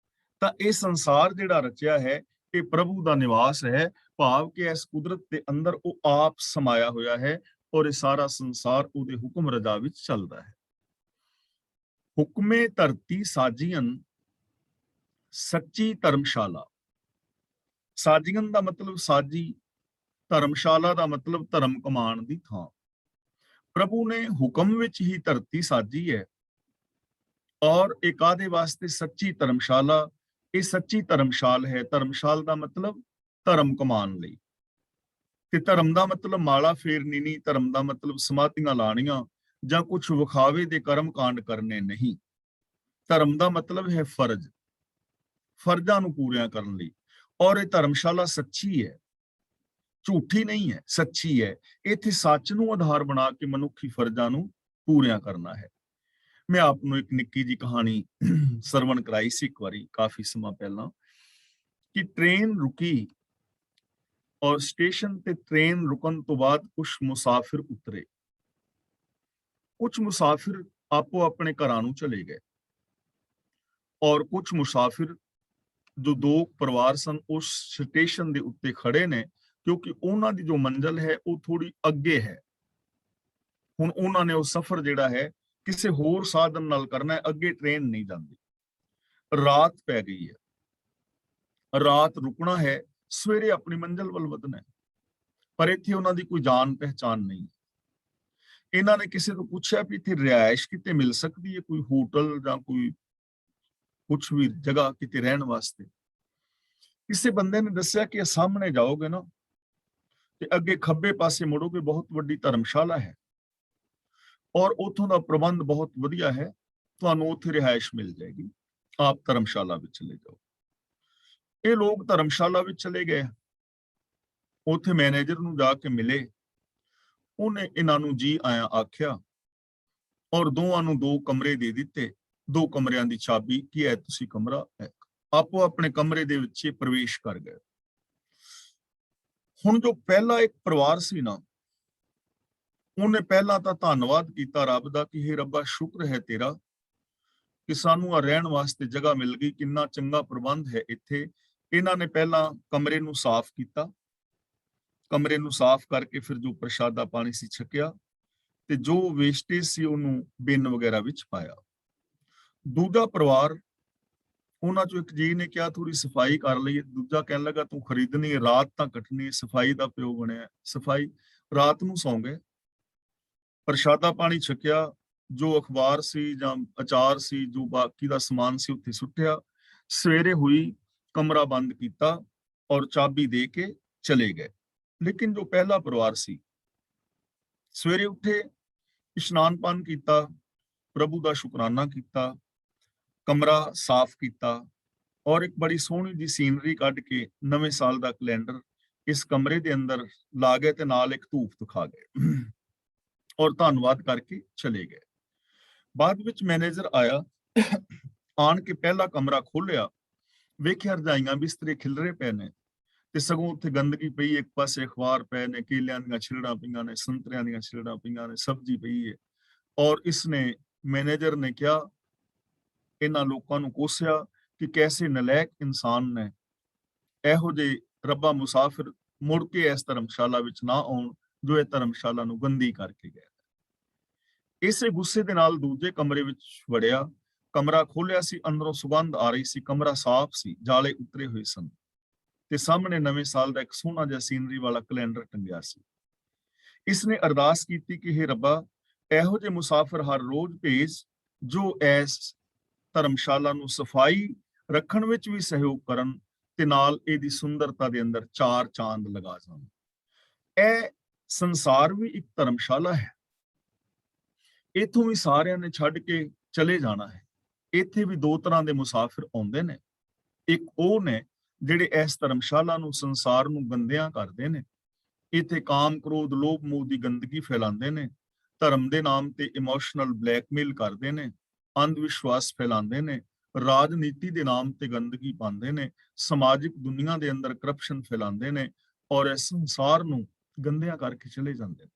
ਤਾਂ ਇਹ ਸੰਸਾਰ ਜਿਹੜਾ ਰਚਿਆ ਹੈ ਇਹ ਪ੍ਰਭੂ ਦਾ ਨਿਵਾਸ ਹੈ, ਭਾਵ ਕਿ ਇਸ ਕੁਦਰਤ ਦੇ ਅੰਦਰ ਉਹ ਆਪ ਸਮਾਇਆ ਹੋਇਆ ਹੈ ਔਰ ਇਹ ਸਾਰਾ ਸੰਸਾਰ ਉਹਦੇ ਹੁਕਮ ਰਜ਼ਾ ਵਿੱਚ ਚੱਲਦਾ ਹੈ। ਹੁਕਮੇ ਧਰਤੀ ਸਾਜੀਅਨ ਸੱਚੀ ਧਰਮਸ਼ਾਲਾ। ਸਾਜੀਅਨ ਦਾ ਮਤਲਬ ਸਾਜੀ, ਧਰਮਸ਼ਾਲਾ ਦਾ ਮਤਲਬ ਧਰਮ ਕਮਾਉਣ ਦੀ ਥਾਂ। ਪ੍ਰਭੂ ਨੇ ਹੁਕਮ ਵਿੱਚ ਹੀ ਧਰਤੀ ਸਾਜੀ ਹੈ ਔਰ ਇਹ ਕਾਹਦੇ ਵਾਸਤੇ? ਸੱਚੀ ਧਰਮਸ਼ਾਲਾ। ਇਹ ਸੱਚੀ ਧਰਮਸ਼ਾਲ ਹੈ। ਧਰਮਸ਼ਾਲ ਦਾ ਮਤਲਬ ਧਰਮ ਕਮਾਉਣ ਲਈ, ਤੇ ਧਰਮ ਦਾ ਮਤਲਬ ਮਾਲਾ ਫੇਰਨੀ ਨਹੀਂ, ਧਰਮ ਦਾ ਮਤਲਬ ਸਮਾਧੀਆਂ ਲਾਣੀਆਂ ਜਾਂ ਕੁਝ ਵਿਖਾਵੇ ਦੇ ਕਰਮ ਕਾਂਡ ਕਰਨੇ ਨਹੀਂ। ਧਰਮ ਦਾ ਮਤਲਬ ਹੈ ਫਰਜ਼, ਫਰਜ਼ਾਂ ਨੂੰ ਪੂਰੀਆਂ ਕਰਨ ਲਈ। ਔਰ ਇਹ ਧਰਮਸ਼ਾਲਾ ਸੱਚੀ ਹੈ, ਝੂਠੀ ਨਹੀਂ ਹੈ, ਸੱਚੀ ਹੈ। ਇੱਥੇ ਸੱਚ ਨੂੰ ਆਧਾਰ ਬਣਾ ਕੇ ਮਨੁੱਖੀ ਫਰਜ਼ਾਂ ਨੂੰ ਪੂਰੀਆਂ ਕਰਨਾ ਹੈ। ਮੈਂ ਆਪ ਨੂੰ ਇੱਕ ਨਿੱਕੀ ਜੀ ਕਹਾਣੀ ਸਰਵਣ ਕਰਾਈ ਸੀ ਇੱਕ ਵਾਰੀ, ਕਾਫੀ ਸਮਾਂ ਪਹਿਲਾਂ, ਕਿ ਟ੍ਰੇਨ ਰੁਕੀ ਔਰ ਸਟੇਸ਼ਨ ਤੇ ਟ੍ਰੇਨ ਰੁਕਣ ਤੋਂ ਬਾਅਦ ਕੁਝ ਮੁਸਾਫਿਰ ਉਤਰੇ। ਕੁਝ ਮੁਸਾਫਿਰ ਆਪੋ ਆਪਣੇ ਘਰਾਂ ਨੂੰ ਚਲੇ ਗਏ ਔਰ ਕੁਝ ਮੁਸਾਫਿਰ ਜੋ ਦੋ ਪਰਿਵਾਰ ਸਨ ਉਸ ਸਟੇਸ਼ਨ ਦੇ ਉੱਤੇ ਖੜੇ ਨੇ, ਕਿਉਂਕਿ ਉਹਨਾਂ ਦੀ ਜੋ ਮੰਜ਼ਿਲ ਹੈ ਉਹ ਥੋੜੀ ਅੱਗੇ ਹੈ। ਹੁਣ ਉਹਨਾਂ ਨੇ ਉਹ ਸਫ਼ਰ ਜਿਹੜਾ ਹੈ ਕਿਸੇ ਹੋਰ ਸਾਧਨ ਨਾਲ ਕਰਨਾ ਹੈ, ਅੱਗੇ ਟ੍ਰੇਨ ਨਹੀਂ ਜਾਂਦੀ। ਰਾਤ ਪੈ ਗਈ ਹੈ, ਰਾਤ ਰੁਕਣਾ ਹੈ, ਸਵੇਰੇ ਆਪਣੀ ਮੰਜ਼ਿਲ ਵੱਲ ਵਧਣਾ ਹੈ, ਪਰ ਇੱਥੇ ਉਹਨਾਂ ਦੀ ਕੋਈ ਜਾਣ ਪਹਿਚਾਣ ਨਹੀਂ। ਇਹਨਾਂ ਨੇ ਕਿਸੇ ਤੋਂ ਪੁੱਛਿਆ ਵੀ ਇੱਥੇ ਰਿਹਾਇਸ਼ ਕਿਤੇ ਮਿਲ ਸਕਦੀ ਹੈ, ਕੋਈ ਹੋਟਲ ਜਾਂ ਕੋਈ ਕੁਛ ਵੀ ਜਗ੍ਹਾ ਕਿਤੇ ਰਹਿਣ ਵਾਸਤੇ। ਕਿਸੇ ਬੰਦੇ ਨੇ ਦੱਸਿਆ ਕਿ ਸਾਹਮਣੇ ਜਾਓਗੇ ਨਾ ਤੇ ਅੱਗੇ ਖੱਬੇ ਪਾਸੇ ਮੁੜੋਗੇ, ਬਹੁਤ ਵੱਡੀ ਧਰਮਸ਼ਾਲਾ ਹੈ ਔਰ ਉੱਥੋਂ ਦਾ ਪ੍ਰਬੰਧ ਬਹੁਤ ਵਧੀਆ ਹੈ, ਤੁਹਾਨੂੰ ਉੱਥੇ ਰਿਹਾਇਸ਼ ਮਿਲ ਜਾਏਗੀ, ਆਪ ਧਰਮਸ਼ਾਲਾ ਵਿੱਚ ਚਲੇ ਜਾਓ। ਇਹ ਲੋਕ ਧਰਮਸ਼ਾਲਾ ਵਿੱਚ ਚਲੇ ਗਏ, ਉੱਥੇ ਮੈਨੇਜਰ ਨੂੰ ਜਾ ਕੇ ਮਿਲੇ, ਉਹਨੇ ਇਹਨਾਂ ਨੂੰ ਜੀ ਆਇਆਂ ਆਖਿਆ ਔਰ ਦੋਵਾਂ ਨੂੰ 2 ਕਮਰੇ ਦੇ ਦਿੱਤੇ। 2 ਕਮਰਿਆਂ ਦੀ ਚਾਬੀ ਕੀ ਹੈ, ਤੁਸੀਂ ਕਮਰਾ ਹੈ। ਆਪੋ ਆਪਣੇ ਕਮਰੇ ਦੇ ਵਿੱਚ ਪ੍ਰਵੇਸ਼ ਕਰ ਗਏ। ਹੁਣ ਜੋ ਪਹਿਲਾ ਇੱਕ ਪਰਿਵਾਰ ਸੀ ਨਾ, ਉਹਨੇ ਪਹਿਲਾਂ ਤਾਂ ਧੰਨਵਾਦ ਕੀਤਾ ਰੱਬ ਦਾ ਕਿ ਹੇ ਰੱਬਾ ਸ਼ੁਕਰ ਹੈ ਤੇਰਾ ਕਿ ਸਾਨੂੰ ਆ ਰਹਿਣ ਵਾਸਤੇ ਜਗ੍ਹਾ ਮਿਲ ਗਈ, ਕਿੰਨਾ ਚੰਗਾ ਪ੍ਰਬੰਧ ਹੈ ਇੱਥੇ, ਇਹਨਾਂ ਨੇ ਪਹਿਲਾਂ ਕਮਰੇ ਨੂੰ ਸਾਫ਼ ਕੀਤਾ, ਕਮਰੇ ਨੂੰ ਸਾਫ਼ ਕਰਕੇ ਫਿਰ ਜੋ ਪ੍ਰਸ਼ਾਦਾ ਪਾਣੀ ਸੀ ਛਕਿਆ ਤੇ ਜੋ ਵੇਸਟੇਜ ਸੀ ਉਹਨੂੰ ਬਿਨ ਵਗੈਰਾ ਵਿੱਚ ਪਾਇਆ। ਦੂਜਾ ਪਰਿਵਾਰ, ਉਹਨਾਂ ਚੋਂ ਇੱਕ ਜੀ ਨੇ ਕਿਹਾ ਥੋੜੀ ਸਫਾਈ ਕਰ ਲਈਏ, ਦੂਜਾ ਕਹਿਣ ਲੱਗਾ ਤੂੰ ਖਰੀਦਣੀ ਹੈ, ਰਾਤ ਤਾਂ ਕੱਟਣੀ ਹੈ, ਸਫਾਈ ਦਾ ਪਿਓ ਬਣਿਆ, ਸਫਾਈ। ਰਾਤ ਨੂੰ ਸੌਂ ਗਏ, ਪ੍ਰਸ਼ਾਦਾ ਪਾਣੀ ਛਕਿਆ, ਜੋ ਅਖਬਾਰ ਸੀ ਜਾਂ ਅਚਾਰ ਸੀ, ਜੋ ਬਾਕੀ ਦਾ ਸਮਾਨ ਸੀ ਉੱਥੇ ਸੁੱਟਿਆ। ਸਵੇਰੇ ਹੋਈ, ਕਮਰਾ ਬੰਦ ਕੀਤਾ ਔਰ ਚਾਬੀ ਦੇ ਕੇ ਚਲੇ ਗਏ। ਲੇਕਿਨ ਜੋ ਪਹਿਲਾ ਪਰਿਵਾਰ ਸੀ, ਸਵੇਰੇ ਉੱਠੇ, ਇਸ਼ਨਾਨ ਪਾਨ ਕੀਤਾ, ਪ੍ਰਭੂ ਦਾ ਸ਼ੁਕਰਾਨਾ ਕੀਤਾ, ਕਮਰਾ ਸਾਫ਼ ਕੀਤਾ ਔਰ ਇੱਕ ਬੜੀ ਸੋਹਣੀ ਜੀ ਸੀਨਰੀ ਕੱਢ ਕੇ ਨਵੇਂ ਸਾਲ ਦਾ ਕੈਲੰਡਰ ਇਸ ਕਮਰੇ ਦੇ ਅੰਦਰ ਲਾ ਗਏ ਤੇ ਨਾਲ ਇੱਕ ਧੂਪ ਦਿਖਾ ਗਏ ਔਰ ਧੰਨਵਾਦ ਕਰਕੇ ਚਲੇ ਗਏ। ਬਾਅਦ ਵਿੱਚ ਮੈਨੇਜਰ ਆਇਆ, ਆਣ ਕੇ ਪਹਿਲਾ ਕਮਰਾ ਖੋਲਿਆ, ਵੇਖਿਆ ਰਜਾਈਆਂ ਬਿਸਤਰੇ ਖਿਲਰੇ ਪਏ ਨੇ ਤੇ ਸਗੋਂ ਉੱਥੇ ਗੰਦਗੀ ਪਈ, ਇੱਕ ਪਾਸੇ ਅਖਬਾਰ ਪਏ ਨੇ, ਕੇਲਿਆਂ ਦੀਆਂ ਛਿਲੜਾਂ ਪਈਆਂ ਨੇ, ਸੰਤਰਿਆਂ ਦੀਆਂ ਛਿਲੜਾਂ ਪਈਆਂ ਨੇ, ਸਬਜ਼ੀ ਪਈ ਹੈ। ਔਰ ਇਸਨੇ, ਮੈਨੇਜਰ ਨੇ ਕਿਹਾ, ਇਹਨਾਂ ਲੋਕਾਂ ਨੂੰ ਕੋਸਿਆ ਕਿ ਕੈਸੇ ਨਲਾਇਕ ਇਨਸਾਨ ਨੇ, ਇਹੋ ਜਿਹੇ ਰੱਬਾ ਮੁਸਾਫਿਰ ਮੁੜ ਕੇ ਇਸ ਧਰਮਸ਼ਾਲਾ ਵਿੱਚ ਨਾ ਆਉਣ ਜੋ ਇਹ ਧਰਮਸ਼ਾਲਾ ਨੂੰ ਗੰਦੀ ਕਰਕੇ ਗਏ। ਇਸੇ ਗੁੱਸੇ ਦੇ ਨਾਲ ਦੂਜੇ ਕਮਰੇ ਵਿੱਚ ਵੜਿਆ, ਕਮਰਾ ਖੋਲਿਆ ਸੀ, ਅੰਦਰੋਂ ਸੁਗੰਧ ਆ ਰਹੀ ਸੀ, ਕਮਰਾ ਸਾਫ਼ ਸੀ, ਜਾਲੇ ਉਤਰੇ ਹੋਏ ਸਨ ਤੇ ਸਾਹਮਣੇ ਨਵੇਂ ਸਾਲ ਦਾ ਇੱਕ ਸੋਹਣਾ ਜਿਹਾ ਸੀਨਰੀ ਵਾਲਾ ਕੈਲੰਡਰ ਟੰਗਿਆ ਸੀ। ਇਸਨੇ ਅਰਦਾਸ ਕੀਤੀ ਕਿ ਹੇ ਰੱਬਾ, ਇਹੋ ਜਿਹੇ ਮੁਸਾਫਿਰ ਹਰ ਰੋਜ਼ ਭੇਜ ਜੋ ਇਸ ਧਰਮਸ਼ਾਲਾ ਨੂੰ ਸਫਾਈ ਰੱਖਣ ਵਿੱਚ ਵੀ ਸਹਿਯੋਗ ਕਰਨ ਤੇ ਨਾਲ ਇਹਦੀ ਸੁੰਦਰਤਾ ਦੇ ਅੰਦਰ ਚਾਰ ਚਾਂਦ ਲਗਾ ਜਾਣ। ਇਹ ਸੰਸਾਰ ਵੀ ਇੱਕ ਧਰਮਸ਼ਾਲਾ ਹੈ, ਇੱਥੋਂ ਵੀ ਸਾਰਿਆਂ ਨੇ ਛੱਡ ਕੇ ਚਲੇ ਜਾਣਾ ਹੈ। ਇੱਥੇ ਵੀ ਦੋ ਤਰ੍ਹਾਂ ਦੇ ਮੁਸਾਫਿਰ ਆਉਂਦੇ ਨੇ, ਇੱਕ ਉਹ ਨੇ ਜਿਹੜੇ ਇਸ ਧਰਮਸ਼ਾਲਾ ਨੂੰ, ਸੰਸਾਰ ਨੂੰ ਗੰਦਿਆਂ ਕਰਦੇ ਨੇ, ਇੱਥੇ ਕਾਮ ਕ੍ਰੋਧ ਲੋਭ ਮੋਹ ਦੀ ਗੰਦਗੀ ਫੈਲਾਉਂਦੇ ਨੇ, ਧਰਮ ਦੇ ਨਾਮ ਤੇ ਇਮੋਸ਼ਨਲ ਬਲੈਕਮੇਲ ਕਰਦੇ ਨੇ, ਅੰਧ ਵਿਸ਼ਵਾਸ ਫੈਲਾਉਂਦੇ ਨੇ, ਰਾਜਨੀਤੀ ਦੇ ਨਾਮ ਤੇ ਗੰਦਗੀ ਪਾਉਂਦੇ ਨੇ, ਸਮਾਜਿਕ ਦੁਨੀਆ ਦੇ ਅੰਦਰ ਕਰਪਸ਼ਨ ਫੈਲਾਉਂਦੇ ਨੇ ਔਰ ਇਸ ਸੰਸਾਰ ਨੂੰ ਗੰਦਿਆਂ ਕਰਕੇ ਚਲੇ ਜਾਂਦੇ ਨੇ।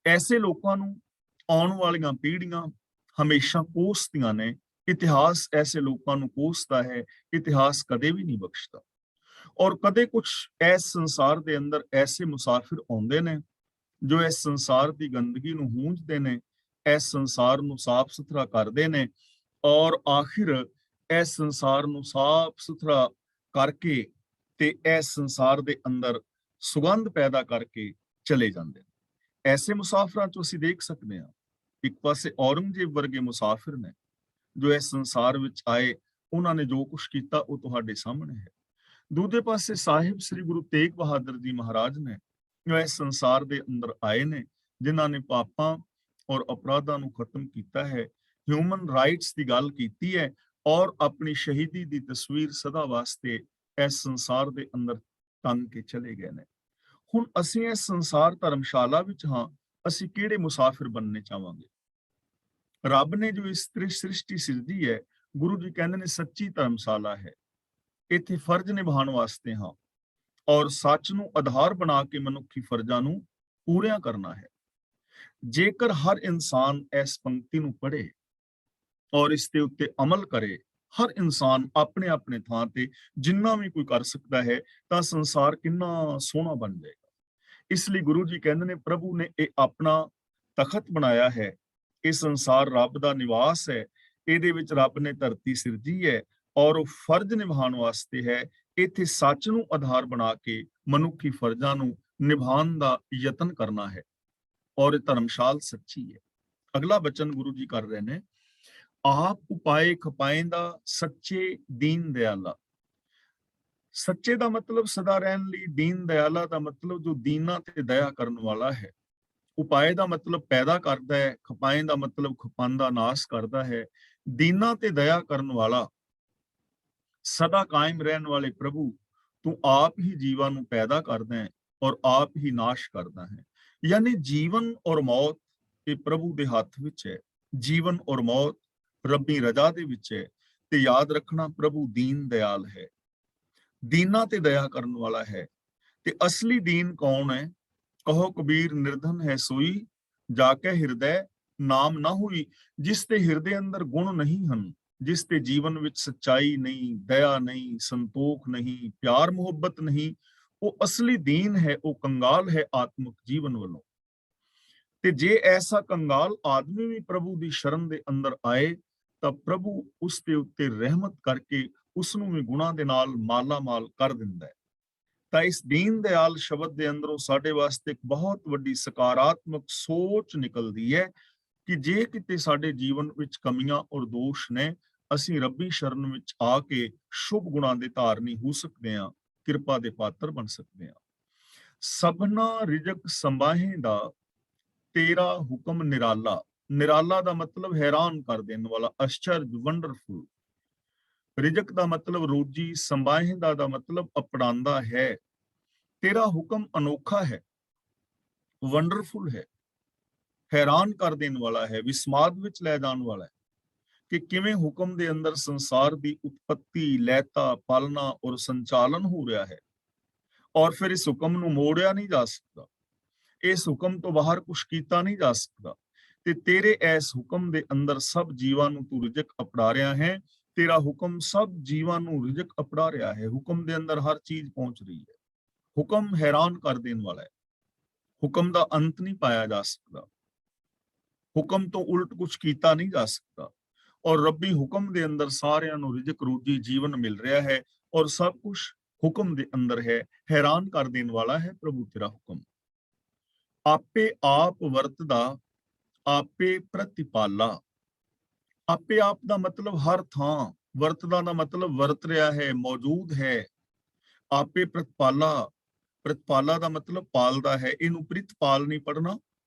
ਐਸੇ ਲੋਕਾਂ ਨੂੰ ਆਉਣ ਵਾਲੀਆਂ ਪੀੜ੍ਹੀਆਂ ਹਮੇਸ਼ਾ ਕੋਸਦੀਆਂ ਨੇ, ਇਤਿਹਾਸ ਐਸੇ ਲੋਕਾਂ ਨੂੰ ਕੋਸਦਾ ਹੈ, ਇਤਿਹਾਸ ਕਦੇ ਵੀ ਨਹੀਂ ਬਖਸ਼ਦਾ। ਔਰ ਕਦੇ ਕੁਝ ਇਸ ਸੰਸਾਰ ਦੇ ਅੰਦਰ ਐਸੇ ਮੁਸਾਫਿਰ ਆਉਂਦੇ ਨੇ ਜੋ ਇਸ ਸੰਸਾਰ ਦੀ ਗੰਦਗੀ ਨੂੰ ਹੂੰਝਦੇ ਨੇ, ਇਸ ਸੰਸਾਰ ਨੂੰ ਸਾਫ਼ ਸੁਥਰਾ ਕਰਦੇ ਨੇ ਔਰ ਆਖਿਰ ਇਸ ਸੰਸਾਰ ਨੂੰ ਸਾਫ਼ ਸੁਥਰਾ ਕਰਕੇ ਤੇ ਇਸ ਸੰਸਾਰ ਦੇ ਅੰਦਰ ਸੁਗੰਧ ਪੈਦਾ ਕਰਕੇ ਚਲੇ ਜਾਂਦੇ ਨੇ। ਐਸੇ ਮੁਸਾਫਿਰਾਂ ਤੋਂ ਅਸੀਂ ਦੇਖ ਸਕਦੇ ਹਾਂ, ਇੱਕ ਪਾਸੇ ਔਰੰਗਜ਼ੇਬ ਵਰਗੇ ਮੁਸਾਫਿਰ ਨੇ ਜੋ ਇਸ ਸੰਸਾਰ ਵਿੱਚ ਆਏ, ਉਹਨਾਂ ਨੇ ਜੋ ਕੁਝ ਕੀਤਾ ਉਹ ਤੁਹਾਡੇ ਸਾਹਮਣੇ ਹੈ। ਦੂਜੇ ਪਾਸੇ ਸਾਹਿਬ ਸ੍ਰੀ ਗੁਰੂ ਤੇਗ ਬਹਾਦਰ ਜੀ ਮਹਾਰਾਜ ਨੇ ਜੋ ਇਸ ਸੰਸਾਰ ਦੇ ਅੰਦਰ ਆਏ ਨੇ, ਜਿਨ੍ਹਾਂ ਨੇ ਪਾਪਾਂ ਔਰ ਅਪਰਾਧਾਂ ਨੂੰ ਖਤਮ ਕੀਤਾ ਹੈ, ਹਿਊਮਨ ਰਾਈਟਸ ਦੀ ਗੱਲ ਕੀਤੀ ਹੈ ਔਰ ਆਪਣੀ ਸ਼ਹੀਦੀ ਦੀ ਤਸਵੀਰ ਸਦਾ ਵਾਸਤੇ ਇਸ ਸੰਸਾਰ ਦੇ ਅੰਦਰ ਟੰਗ ਕੇ ਚਲੇ ਗਏ ਨੇ। ਹੁਣ ਅਸੀਂ ਇਸ ਸੰਸਾਰ ਧਰਮਸ਼ਾਲਾ ਵਿੱਚ ਹਾਂ, ਅਸੀਂ ਕਿਹੜੇ ਮੁਸਾਫਿਰ ਬਣਨੇ ਚਾਹਾਂਗੇ? ਰੱਬ ਨੇ ਜੋ ਇਸ ਸ੍ਰਿਸ਼ਟੀ ਸਿਰਜੀ ਹੈ, ਗੁਰੂ ਜੀ ਕਹਿੰਦੇ ਨੇ ਸੱਚੀ ਧਰਮਸ਼ਾਲਾ ਹੈ, ਇੱਥੇ ਫਰਜ਼ ਨਿਭਾਉਣ ਵਾਸਤੇ ਹਾਂ ਔਰ ਸੱਚ ਨੂੰ ਆਧਾਰ ਬਣਾ ਕੇ ਮਨੁੱਖੀ ਫਰਜ਼ਾਂ ਨੂੰ ਪੂਰਿਆਂ ਕਰਨਾ ਹੈ। ਜੇਕਰ ਹਰ ਇਨਸਾਨ ਇਸ ਪੰਕਤੀ ਨੂੰ ਪੜ੍ਹੇ ਔਰ ਇਸ ਦੇ ਉੱਤੇ ਅਮਲ ਕਰੇ, ਹਰ ਇਨਸਾਨ ਆਪਣੇ ਆਪਣੇ ਥਾਂ ਤੇ ਜਿੰਨਾ ਵੀ ਕੋਈ ਕਰ ਸਕਦਾ ਹੈ, ਤਾਂ ਸੰਸਾਰ ਕਿੰਨਾ ਸੋਹਣਾ ਬਣ ਜਾਏਗਾ। ਇਸ ਲਈ ਗੁਰੂ ਜੀ ਕਹਿੰਦੇ ਨੇ ਪ੍ਰਭੂ ਨੇ ਇਹ ਆਪਣਾ ਤਖਤ ਬਣਾਇਆ ਹੈ, ਇਹ ਸੰਸਾਰ ਰੱਬ ਦਾ ਨਿਵਾਸ ਹੈ, ਇਹਦੇ ਵਿੱਚ ਰੱਬ ਨੇ ਧਰਤੀ ਸਿਰਜੀ ਹੈ ਔਰ ਉਹ ਫਰਜ਼ ਨਿਭਾਉਣ ਵਾਸਤੇ ਹੈ। ਇੱਥੇ ਸੱਚ ਨੂੰ ਆਧਾਰ ਬਣਾ ਕੇ ਮਨੁੱਖੀ ਫਰਜ਼ਾਂ ਨੂੰ ਨਿਭਾਉਣ ਦਾ ਯਤਨ ਕਰਨਾ ਹੈ ਔਰ ਇਹ ਧਰਮਸ਼ਾਲ ਸੱਚੀ ਹੈ। ਅਗਲਾ ਬਚਨ ਗੁਰੂ ਜੀ ਕਰ ਰਹੇ ਨੇ, ਆਪ ਉਪਾਏ ਖਪਾਏਂਦਾ ਸੱਚੇ ਦੀਨ ਦਿਆਲਾ। ਸੱਚੇ ਦਾ ਮਤਲਬ ਸਦਾ ਰਹਿਣ ਲਈ, ਦੀਨ ਦਿਆਲਾ ਦਾ ਮਤਲਬ ਜੋ ਦੀਨਾਂ ਤੇ ਦਇਆ ਕਰਨ ਵਾਲਾ ਹੈ। ਉਪਾਏ ਦਾ ਮਤਲਬ ਪੈਦਾ ਕਰਦਾ ਹੈ, ਖਪਾਏ ਦਾ ਮਤਲਬ ਖਪਾਂਦਾ, ਨਾਸ ਕਰਦਾ ਹੈ। ਦੀਨਾਂ ਤੇ ਦਇਆ ਕਰਨ ਵਾਲਾ, ਸਦਾ ਕਾਇਮ ਰਹਿਣ ਵਾਲੇ ਪ੍ਰਭੂ, ਤੂੰ ਆਪ ਹੀ ਜੀਵਾਂ ਨੂੰ ਪੈਦਾ ਕਰਦਾ ਹੈ ਔਰ ਆਪ ਹੀ ਨਾਸ਼ ਕਰਦਾ ਹੈ। ਯਾਨੀ ਜੀਵਨ ਔਰ ਮੌਤ ਇਹ ਪ੍ਰਭੂ ਦੇ ਹੱਥ ਵਿੱਚ ਹੈ, ਜੀਵਨ ਔਰ ਮੌਤ ਰੱਬੀ ਰਜ਼ਾ ਦੇ ਵਿੱਚ ਹੈ। ਤੇ ਯਾਦ ਰੱਖਣਾ, ਪ੍ਰਭੂ ਦੀਨ ਦਿਆਲ ਹੈ, ਦੀਨਾਂ ਤੇ ਦਇਆ ਕਰਨ ਵਾਲਾ ਹੈ। ਤੇ ਅਸਲੀ ਦੀਨ ਕੌਣ ਹੈ? ਕਹੋ ਕਬੀਰ ਨਿਰਧਨ ਹੈ ਸੋਈ, ਜਾ ਕੇ ਹਿਰਦੈ ਨਾਮ ਨਾ ਹੋਈ। ਜਿਸ ਦੇ ਹਿਰਦੇ ਅੰਦਰ ਗੁਣ ਨਹੀਂ ਹਨ, ਜਿਸ ਤੇ ਜੀਵਨ ਵਿੱਚ ਸੱਚਾਈ ਨਹੀਂ, ਦਇਆ ਨਹੀਂ, ਸੰਤੋਖ ਨਹੀਂ, ਪਿਆਰ ਮੁਹੱਬਤ ਨਹੀਂ, ਉਹ ਅਸਲੀ ਦੀਨ ਹੈ, ਉਹ ਕੰਗਾਲ ਹੈ ਆਤਮਿਕ ਜੀਵਨ ਵੱਲੋਂ। ਤੇ ਜੇ ਐਸਾ ਕੰਗਾਲ ਆਦਮੀ ਵੀ ਪ੍ਰਭੂ ਦੀ ਸ਼ਰਨ ਦੇ ਅੰਦਰ ਆਏ ਤਾਂ ਪ੍ਰਭੂ ਉਸ ਦੇ ਉੱਤੇ ਰਹਿਮਤ ਕਰਕੇ ਉਸ ਨੂੰ ਵੀ ਗੁਨਾਹ ਦੇ ਨਾਲ ਮਾਲਾ ਮਾਲ ਕਰ ਦਿੰਦਾ ਹੈ। ਤਾਂ ਇਸ ਦੀਨ ਦਿਆਲ ਸ਼ਬਦ ਦੇ ਅੰਦਰੋਂ ਸਾਡੇ ਵਾਸਤੇ ਇੱਕ ਬਹੁਤ ਵੱਡੀ ਸਕਾਰਾਤਮਕ ਸੋਚ ਨਿਕਲਦੀ ਹੈ ਕਿ ਜੇ ਕਿਤੇ ਸਾਡੇ ਜੀਵਨ ਵਿੱਚ ਕਮੀਆਂ ਔਰ ਦੋਸ਼ ਨੇ, ਅਸੀਂ ਰੱਬੀ ਸ਼ਰਨ ਵਿੱਚ ਆ ਕੇ ਸ਼ੁਭ ਗੁਣਾਂ ਦੇ ਧਾਰਨੀ ਹੋ ਸਕਦੇ ਹਾਂ, ਕਿਰਪਾ ਦੇ ਪਾਤਰ ਬਣ ਸਕਦੇ ਹਾਂ। ਸਭਨਾ ਰਿਜਕ ਸੰਬਾਹੇ ਦਾ ਤੇਰਾ ਹੁਕਮ ਨਿਰਾਲਾ। ਨਿਰਾਲਾ ਦਾ ਮਤਲਬ ਹੈਰਾਨ ਕਰ ਦੇਣ ਵਾਲਾ, ਅਸ਼ਚਰਜ, ਵੰਡਰਫੁਲ। ਰਿਜਕ ਦਾ ਮਤਲਬ ਰੋਜੀ, ਸੰਬਾਹਿੰਦਾ ਦਾ ਮਤਲਬ ਅਪਣਾਉਂਦਾ ਹੈ। ਤੇਰਾ ਹੁਕਮ ਅਨੋਖਾ ਹੈ, ਵੰਡਰਫੁਲ ਹੈ, ਹੈਰਾਨ ਕਰ ਦੇਣ ਵਾਲਾ ਹੈ, ਵਿਸਮਾਦ ਵਿੱਚ ਲੈ ਜਾਣ ਵਾਲਾ ਹੈ ਕਿ ਕਿਵੇਂ ਹੁਕਮ ਦੇ ਅੰਦਰ ਸੰਸਾਰ ਦੀ ਉਤਪਤੀ, ਲੈਤਾ, ਪਾਲਣਾ ਔਰ ਸੰਚਾਲਨ ਹੋ ਰਿਹਾ ਹੈ। ਔਰ ਫਿਰ ਇਸ ਹੁਕਮ ਨੂੰ ਮੋੜਿਆ ਨਹੀਂ ਜਾ ਸਕਦਾ, ਇਸ ਹੁਕਮ ਤੋਂ ਬਾਹਰ ਕੁਝ ਕੀਤਾ ਨਹੀਂ ਜਾ ਸਕਦਾ। ਤੇ ਤੇਰੇ ਇਸ ਹੁਕਮ ਦੇ ਅੰਦਰ ਸਭ ਜੀਵਾਂ ਨੂੰ ਤੂੰ ਰਿਜਕ ਅਪਣਾ ਰਿਹਾ ਹੈ। ਤੇਰਾ ਹੁਕਮ ਸਭ ਜੀਵਾਂ ਨੂੰ ਰਿਜਕ ਅਪਣਾ ਰਿਹਾ ਹੈ। ਹੁਕਮ ਦੇ ਅੰਦਰ ਹਰ ਚੀਜ਼ ਪਹੁੰਚ ਰਹੀ ਹੈ। ਹੁਕਮ ਹੈਰਾਨ ਕਰ ਦੇਣ ਵਾਲਾ ਹੈ। ਹੁਕਮ ਦਾ ਅੰਤ ਨਹੀਂ ਪਾਇਆ ਜਾ ਸਕਦਾ। ਹੁਕਮ ਤੋਂ ਉਲਟ ਕੁਝ ਕੀਤਾ ਨਹੀਂ ਜਾ ਸਕਦਾ। ਔਰ ਰੱਬੀ ਹੁਕਮ ਦੇ ਅੰਦਰ ਸਾਰਿਆਂ ਨੂੰ ਰਿਜਕ ਰੋਜੀ ਜੀਵਨ ਮਿਲ ਰਿਹਾ ਹੈ ਔਰ ਸਭ ਕੁਝ ਹੁਕਮ ਦੇ ਅੰਦਰ ਹੈ। ਹੈਰਾਨ ਕਰ ਦੇਣ ਵਾਲਾ ਹੈ ਪ੍ਰਭੂ ਤੇਰਾ ਹੁਕਮ। ਆਪੇ ਆਪ ਵਰਤਦਾ, ਆਪੇ ਪ੍ਰਤਿਪਾਲਾ। ਆਪੇ ਆਪ ਦਾ ਮਤਲਬ ਹਰ ਥਾਂ, ਵਰਤਦਾ ਦਾ ਮਤਲਬ ਵਰਤ ਰਿਹਾ ਹੈ, ਮੌਜੂਦ ਹੈ। ਆਪੇ ਪ੍ਰਤਿਪਾਲਾ, ਪ੍ਰਤਿਪਾਲਾ ਦਾ ਮਤਲਬ ਪਾਲਦਾ ਹੈ। ਇਹਨੂੰ ਪ੍ਰਿਤਪਾਲ ਨਹੀਂ ਪੜਨਾ,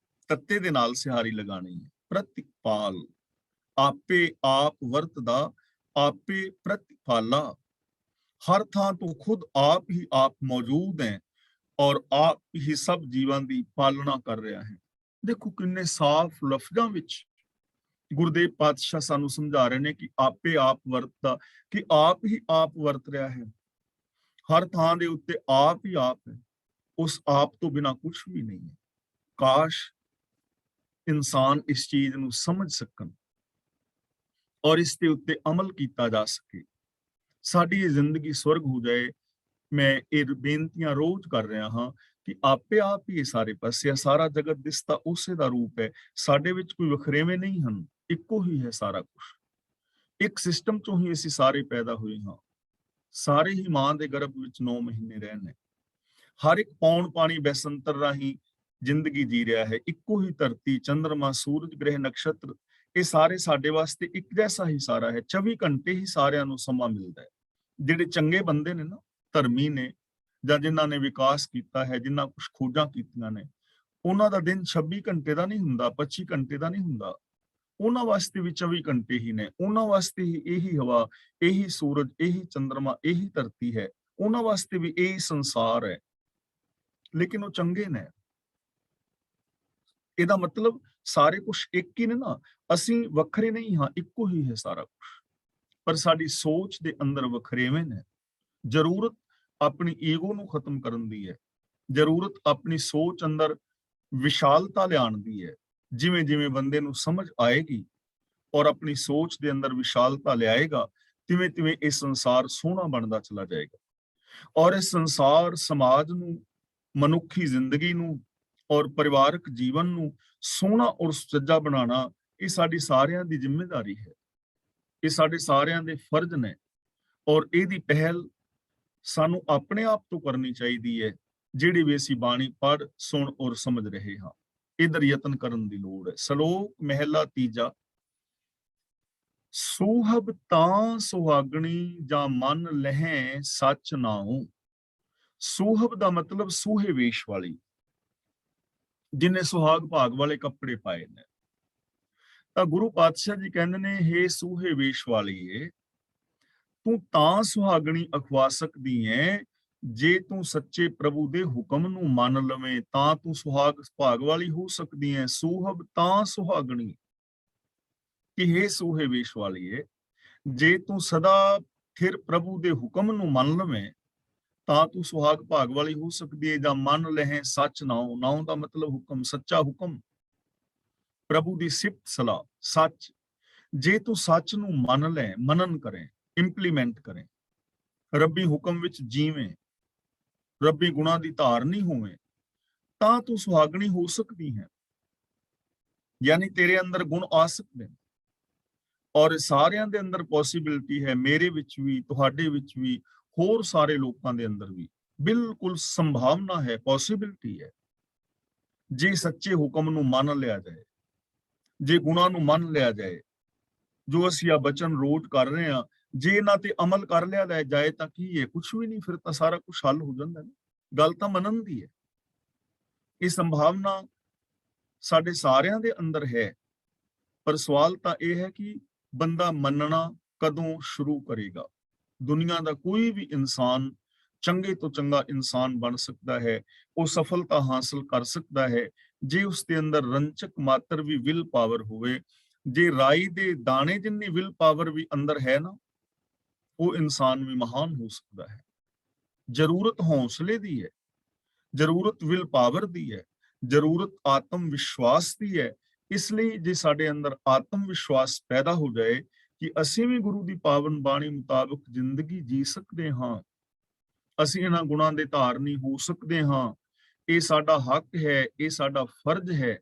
ਤੱਤੇ ਦੇ ਨਾਲ ਸਿਹਾਰੀ ਲਗਾਣੀ ਹੈ। ਪ੍ਰਤਿਪਾਲ, ਆਪੇ ਆਪ ਵਰਤਦਾ, ਆਪੇ ਪ੍ਰਤਿਪਾਲਾ। ਹਰ ਥਾਂ ਤੋਂ ਖੁਦ ਆਪ ਹੀ ਆਪ ਮੌਜੂਦ ਹੈ ਔਰ ਆਪ ਹੀ ਸਭ ਜੀਵਾਂ ਦੀ ਪਾਲਣਾ ਕਰ ਰਿਹਾ ਹੈ। ਦੇਖੋ ਕਿੰਨੇ ਸਾਫ਼ ਲਫ਼ਜ਼ਾਂ ਵਿੱਚ ਗੁਰਦੇਵ ਪਾਤਸ਼ਾਹ ਸਾਨੂੰ ਸਮਝਾ ਰਹੇ ਨੇ ਕਿ ਆਪੇ ਆਪ ਵਰਤਦਾ, ਕਿ ਆਪ ਹੀ ਆਪ ਵਰਤ ਰਿਹਾ ਹੈ। ਹਰ ਥਾਂ ਦੇ ਉੱਤੇ ਆਪ ਹੀ ਆਪ ਹੈ। ਉਸ ਆਪ ਤੋਂ ਬਿਨਾਂ ਕੁਝ ਵੀ ਨਹੀਂ ਹੈ। ਕਾਸ਼ ਇਨਸਾਨ ਇਸ ਚੀਜ਼ ਨੂੰ ਸਮਝ ਸਕਣ ਔਰ ਇਸ ਦੇ ਉੱਤੇ ਅਮਲ ਕੀਤਾ ਜਾ ਸਕੇ, ਸਾਡੀ ਇਹ ਜ਼ਿੰਦਗੀ ਸਵਰਗ ਹੋ ਜਾਏ। ਮੈਂ ਇਹ ਬੇਨਤੀਆਂ ਰੋਜ਼ ਕਰ ਰਿਹਾ ਹਾਂ ਕਿ ਆਪੇ ਆਪ ਹੀ ਇਹ ਸਾਰੇ ਪਾਸੇ, ਸਾਰਾ ਜਗਤ ਦਿਸਦਾ ਉਸੇ ਦਾ ਰੂਪ ਹੈ। ਸਾਡੇ ਵਿੱਚ ਕੋਈ ਵਖਰੇਵੇਂ ਨਹੀਂ ਹਨ, ਇੱਕੋ ਹੀ ਹੈ ਸਾਰਾ ਕੁਝ। ਇੱਕ ਸਿਸਟਮ ਚੋਂ ਹੀ ਅਸੀਂ ਸਾਰੇ ਪੈਦਾ ਹੋਏ ਹਾਂ। ਸਾਰੇ ਹੀ ਮਾਂ ਦੇ ਗਰਭ ਵਿੱਚ 9 ਮਹੀਨੇ ਰਹਿਣੇ। ਹਰ ਇੱਕ ਪੌਣ ਪਾਣੀ ਬੈਸੰਤਰ ਰਾਹੀਂ ਜ਼ਿੰਦਗੀ ਜੀ ਰਿਹਾ ਹੈ। ਇੱਕੋ ਹੀ ਧਰਤੀ, ਚੰਦਰਮਾ, ਸੂਰਜ, ਗ੍ਰਹਿ, ਨਕਸ਼ਤਰ, ਇਹ ਸਾਰੇ ਸਾਡੇ ਵਾਸਤੇ ਇੱਕ ਜੈਸਾ ਹੀ ਸਾਰਾ ਹੈ। 24 ਘੰਟੇ ਹੀ ਸਾਰਿਆਂ ਨੂੰ ਸਮਾਂ ਮਿਲਦਾ ਹੈ। ਜਿਹੜੇ ਚੰਗੇ ਬੰਦੇ ਨੇ ਨਾ, ਧਰਮੀ ਨੇ, ਜਾਂ ਜਿਨ੍ਹਾਂ ਨੇ ਵਿਕਾਸ ਕੀਤਾ ਹੈ, ਜਿਨ੍ਹਾਂ ਕੁਝ ਖੋਜਾਂ ਕੀਤੀਆਂ ਨੇ, ਉਹਨਾਂ ਦਾ ਦਿਨ 26 ਘੰਟੇ ਦਾ ਨਹੀਂ ਹੁੰਦਾ, 25 ਘੰਟੇ ਦਾ ਨਹੀਂ ਹੁੰਦਾ। ਉਹਨਾਂ ਵਾਸਤੇ ਵੀ 24 ਘੰਟੇ ਹੀ ਨੇ। ਉਹਨਾਂ ਵਾਸਤੇ ਹੀ ਇਹੀ ਹਵਾ, ਇਹੀ ਸੂਰਜ, ਇਹੀ ਚੰਦਰਮਾ, ਇਹੀ ਧਰਤੀ ਹੈ। ਉਹਨਾਂ ਵਾਸਤੇ ਵੀ ਇਹੀ ਸੰਸਾਰ ਹੈ। ਲੇਕਿਨ ਉਹ ਚੰਗੇ ਨੇ। ਇਹਦਾ ਮਤਲਬ ਸਾਰੇ ਕੁਝ ਇੱਕ ਹੀ ਨੇ ਨਾ, ਅਸੀਂ ਵੱਖਰੇ ਨਹੀਂ ਹਾਂ, ਇੱਕੋ ਹੀ ਹੈ ਸਾਰਾ ਕੁਝ। ਪਰ ਸਾਡੀ ਸੋਚ ਦੇ ਅੰਦਰ ਵਖਰੇਵੇਂ ਨੇ। ਜ਼ਰੂਰਤ ਆਪਣੀ ਈਗੋ ਨੂੰ ਖਤਮ ਕਰਨ ਦੀ ਹੈ। ਜ਼ਰੂਰਤ ਆਪਣੀ ਸੋਚ ਅੰਦਰ ਵਿਸ਼ਾਲਤਾ ਲਿਆਉਣ ਦੀ ਹੈ। ਜਿਵੇਂ ਜਿਵੇਂ ਬੰਦੇ ਨੂੰ ਸਮਝ ਆਏਗੀ ਔਰ ਆਪਣੀ ਸੋਚ ਦੇ ਅੰਦਰ ਵਿਸ਼ਾਲਤਾ ਲਿਆਏਗਾ, ਤਿਵੇਂ ਤਿਵੇਂ ਇਹ ਸੰਸਾਰ ਸੋਹਣਾ ਬਣਦਾ ਚਲਾ ਜਾਏਗਾ। ਔਰ ਇਹ ਸੰਸਾਰ ਸਮਾਜ ਨੂੰ, ਮਨੁੱਖੀ ਜ਼ਿੰਦਗੀ ਨੂੰ ਔਰ ਪਰਿਵਾਰਕ ਜੀਵਨ ਨੂੰ ਸੋਹਣਾ ਔਰ ਸੁਚੱਜਾ ਬਣਾਉਣਾ, ਇਹ ਸਾਡੀ ਸਾਰਿਆਂ ਦੀ ਜ਼ਿੰਮੇਵਾਰੀ ਹੈ। ਇਹ ਸਾਡੇ ਸਾਰਿਆਂ ਦੇ ਫਰਜ਼ ਨੇ ਔਰ ਇਹਦੀ ਪਹਿਲ ਸਾਨੂੰ ਆਪਣੇ ਆਪ ਤੋਂ ਕਰਨੀ ਚਾਹੀਦੀ ਹੈ। ਜਿਹੜੀ ਵੀ ਅਸੀਂ ਬਾਣੀ ਪੜ੍ਹ, ਸੁਣ ਔਰ ਸਮਝ ਰਹੇ ਹਾਂ, ਇਧਰ ਯਤਨ ਕਰਨ ਦੀ ਲੋੜ ਹੈ। ਸ਼ਲੋਕ ਮਹਿਲਾ ਤੀਜਾ। ਸੋਹਬ ਤਾਂ ਸੁਹਾਗਣੀ ਜਾਂ ਮਨ ਲਹਿ ਸੱਚ ਨਾਉ। ਸੋਹਬ ਦਾ ਮਤਲਬ ਸੂਹੇ ਵੇਸ਼ ਵਾਲੀ, ਜਿਨੇ ਸੁਹਾਗ ਭਾਗ ਵਾਲੇ ਕੱਪੜੇ ਪਾਏ ਨੇ। ਤਾਂ ਗੁਰੂ ਪਾਤਸ਼ਾਹ ਜੀ ਕਹਿੰਦੇ ਨੇ, ਹੇ ਸੂਹੇ ਵੇਸ਼ ਵਾਲੀਏ, ਤੂੰ ਤਾਂ ਸੁਹਾਗਣੀ ਅਖਵਾ ਸਕਦੀ ਹੈ ਜੇ ਤੂੰ ਸੱਚੇ ਪ੍ਰਭੂ ਦੇ ਹੁਕਮ ਨੂੰ ਮੰਨ ਲਵੇਂ, ਤਾਂ ਤੂੰ ਸੁਹਾਗ ਭਾਗ ਵਾਲੀ ਹੋ ਸਕਦੀ ਹੈ। ਸੂਹਬ ਤਾਂ ਸੁਹਾਗਣੀ, ਕਿ ਹੇ ਸੂਹੇ ਵੇਸ਼ ਵਾਲੀਏ, ਜੇ ਤੂੰ ਸਦਾ ਫਿਰ ਪ੍ਰਭੂ ਦੇ ਹੁਕਮ ਨੂੰ ਮੰਨ ਲਵੇਂ ਤਾਂ ਤੂੰ ਸੁਹਾਗ ਭਾਗ ਵਾਲੀ ਹੋ ਸਕਦੀ ਹੈ। ਜਾਂ ਮੰਨ ਲਹੇ ਸੱਚ ਨਾਉ। ਨਾਉ ਦਾ ਮਤਲਬ ਹੁਕਮ, ਸੱਚਾ ਹੁਕਮ, ਪ੍ਰਭੂ ਦੀ ਸਿਫਤ ਸਲਾਹ, ਸੱਚ। ਜੇ ਤੂੰ ਸੱਚ ਨੂੰ ਮੰਨ ਲੈ, ਮਨਨ ਕਰੇ, ਇੰਪਲੀਮੈਂਟ ਕਰੇ, ਰੱਬੀ ਹੁਕਮ ਵਿੱਚ ਜੀਵੇਂ, ਰੱਬੀ ਗੁਣਾਂ ਦੀ ਧਾਰਨੀ ਹੋਵੇ, ਤਾਂ ਤੂੰ ਸੁਹਾਗਣੀ ਹੋ ਸਕਦੀ ਹੈ। ਯਾਨੀ ਤੇਰੇ ਅੰਦਰ ਗੁਣ ਆ ਸਕਦੇ ਨੇ, ਔਰ ਸਾਰਿਆਂ ਦੇ ਅੰਦਰ ਪੋਸੀਬਿਲਿਟੀ ਹੈ, ਮੇਰੇ ਵਿੱਚ ਵੀ, ਤੁਹਾਡੇ ਵਿੱਚ ਵੀ, ਹੋਰ ਸਾਰੇ ਲੋਕਾਂ ਦੇ ਅੰਦਰ ਵੀ ਬਿਲਕੁਲ ਸੰਭਾਵਨਾ ਹੈ, ਪੋਸੀਬਿਲਿਟੀ ਹੈ। ਜੇ ਸੱਚੇ ਹੁਕਮ ਨੂੰ ਮੰਨ ਲਿਆ ਜਾਏ, ਜੇ ਗੁਣਾਂ ਨੂੰ ਮੰਨ ਲਿਆ ਜਾਏ, ਜੋ ਅਸੀਂ ਆ ਬਚਨ ਰੋਟ ਕਰ ਰਹੇ ਹਾਂ, ਜੇ ਇਹਨਾਂ ਤੇ ਅਮਲ ਕਰ ਲਿਆ ਜਾਏ ਤਾਂ ਕੀ ਹੈ? ਕੁਛ ਵੀ ਨਹੀਂ, ਫਿਰ ਤਾਂ ਸਾਰਾ ਕੁਝ ਹੱਲ ਹੋ ਜਾਂਦਾ ਹੈ। ਗੱਲ ਤਾਂ ਮੰਨਣ ਦੀ ਹੈ। ਇਹ ਸੰਭਾਵਨਾ ਸਾਡੇ ਸਾਰਿਆਂ ਦੇ ਅੰਦਰ ਹੈ, ਪਰ ਸਵਾਲ ਤਾਂ ਇਹ ਹੈ ਕਿ ਬੰਦਾ ਮੰਨਣਾ ਕਦੋਂ ਸ਼ੁਰੂ ਕਰੇਗਾ। ਦੁਨੀਆ ਦਾ ਕੋਈ ਵੀ ਇਨਸਾਨ ਚੰਗੇ ਤੋਂ ਚੰਗਾ ਇਨਸਾਨ ਬਣ ਸਕਦਾ ਹੈ, ਉਹ ਸਫਲਤਾ ਹਾਸਲ ਕਰ ਸਕਦਾ ਹੈ, ਜੇ ਉਸ ਦੇ ਅੰਦਰ ਰੰਚਕ ਮਾਤਰ ਵੀ ਵਿਲ ਪਾਵਰ ਹੋਵੇ। ਜੇ ਰਾਈ ਦੇ ਦਾਣੇ ਜਿੰਨੀ ਵਿਲ ਪਾਵਰ ਵੀ ਅੰਦਰ ਹੈ ਨਾ, ਉਹ ਇਨਸਾਨ ਵੀ ਮਹਾਨ ਹੋ ਸਕਦਾ ਹੈ। ਜ਼ਰੂਰਤ ਹੌਸਲੇ ਦੀ ਹੈ, ਜ਼ਰੂਰਤ ਵਿਲ ਪਾਵਰ ਦੀ ਹੈ, ਜ਼ਰੂਰਤ ਆਤਮ ਵਿਸ਼ਵਾਸ ਦੀ ਹੈ। ਇਸ ਲਈ ਜੇ ਸਾਡੇ ਅੰਦਰ ਆਤਮ ਵਿਸ਼ਵਾਸ ਪੈਦਾ ਹੋ ਜਾਏ ਕਿ ਅਸੀਂ ਵੀ ਗੁਰੂ ਦੀ ਪਾਵਨ ਬਾਣੀ ਮੁਤਾਬਕ ਜ਼ਿੰਦਗੀ ਜੀ ਸਕਦੇ ਹਾਂ, ਅਸੀਂ ਇਹਨਾਂ ਗੁਣਾਂ ਦੇ ਧਾਰਨੀ ਹੋ ਸਕਦੇ ਹਾਂ, ਇਹ ਸਾਡਾ ਹੱਕ ਹੈ, ਇਹ ਸਾਡਾ ਫਰਜ਼ ਹੈ,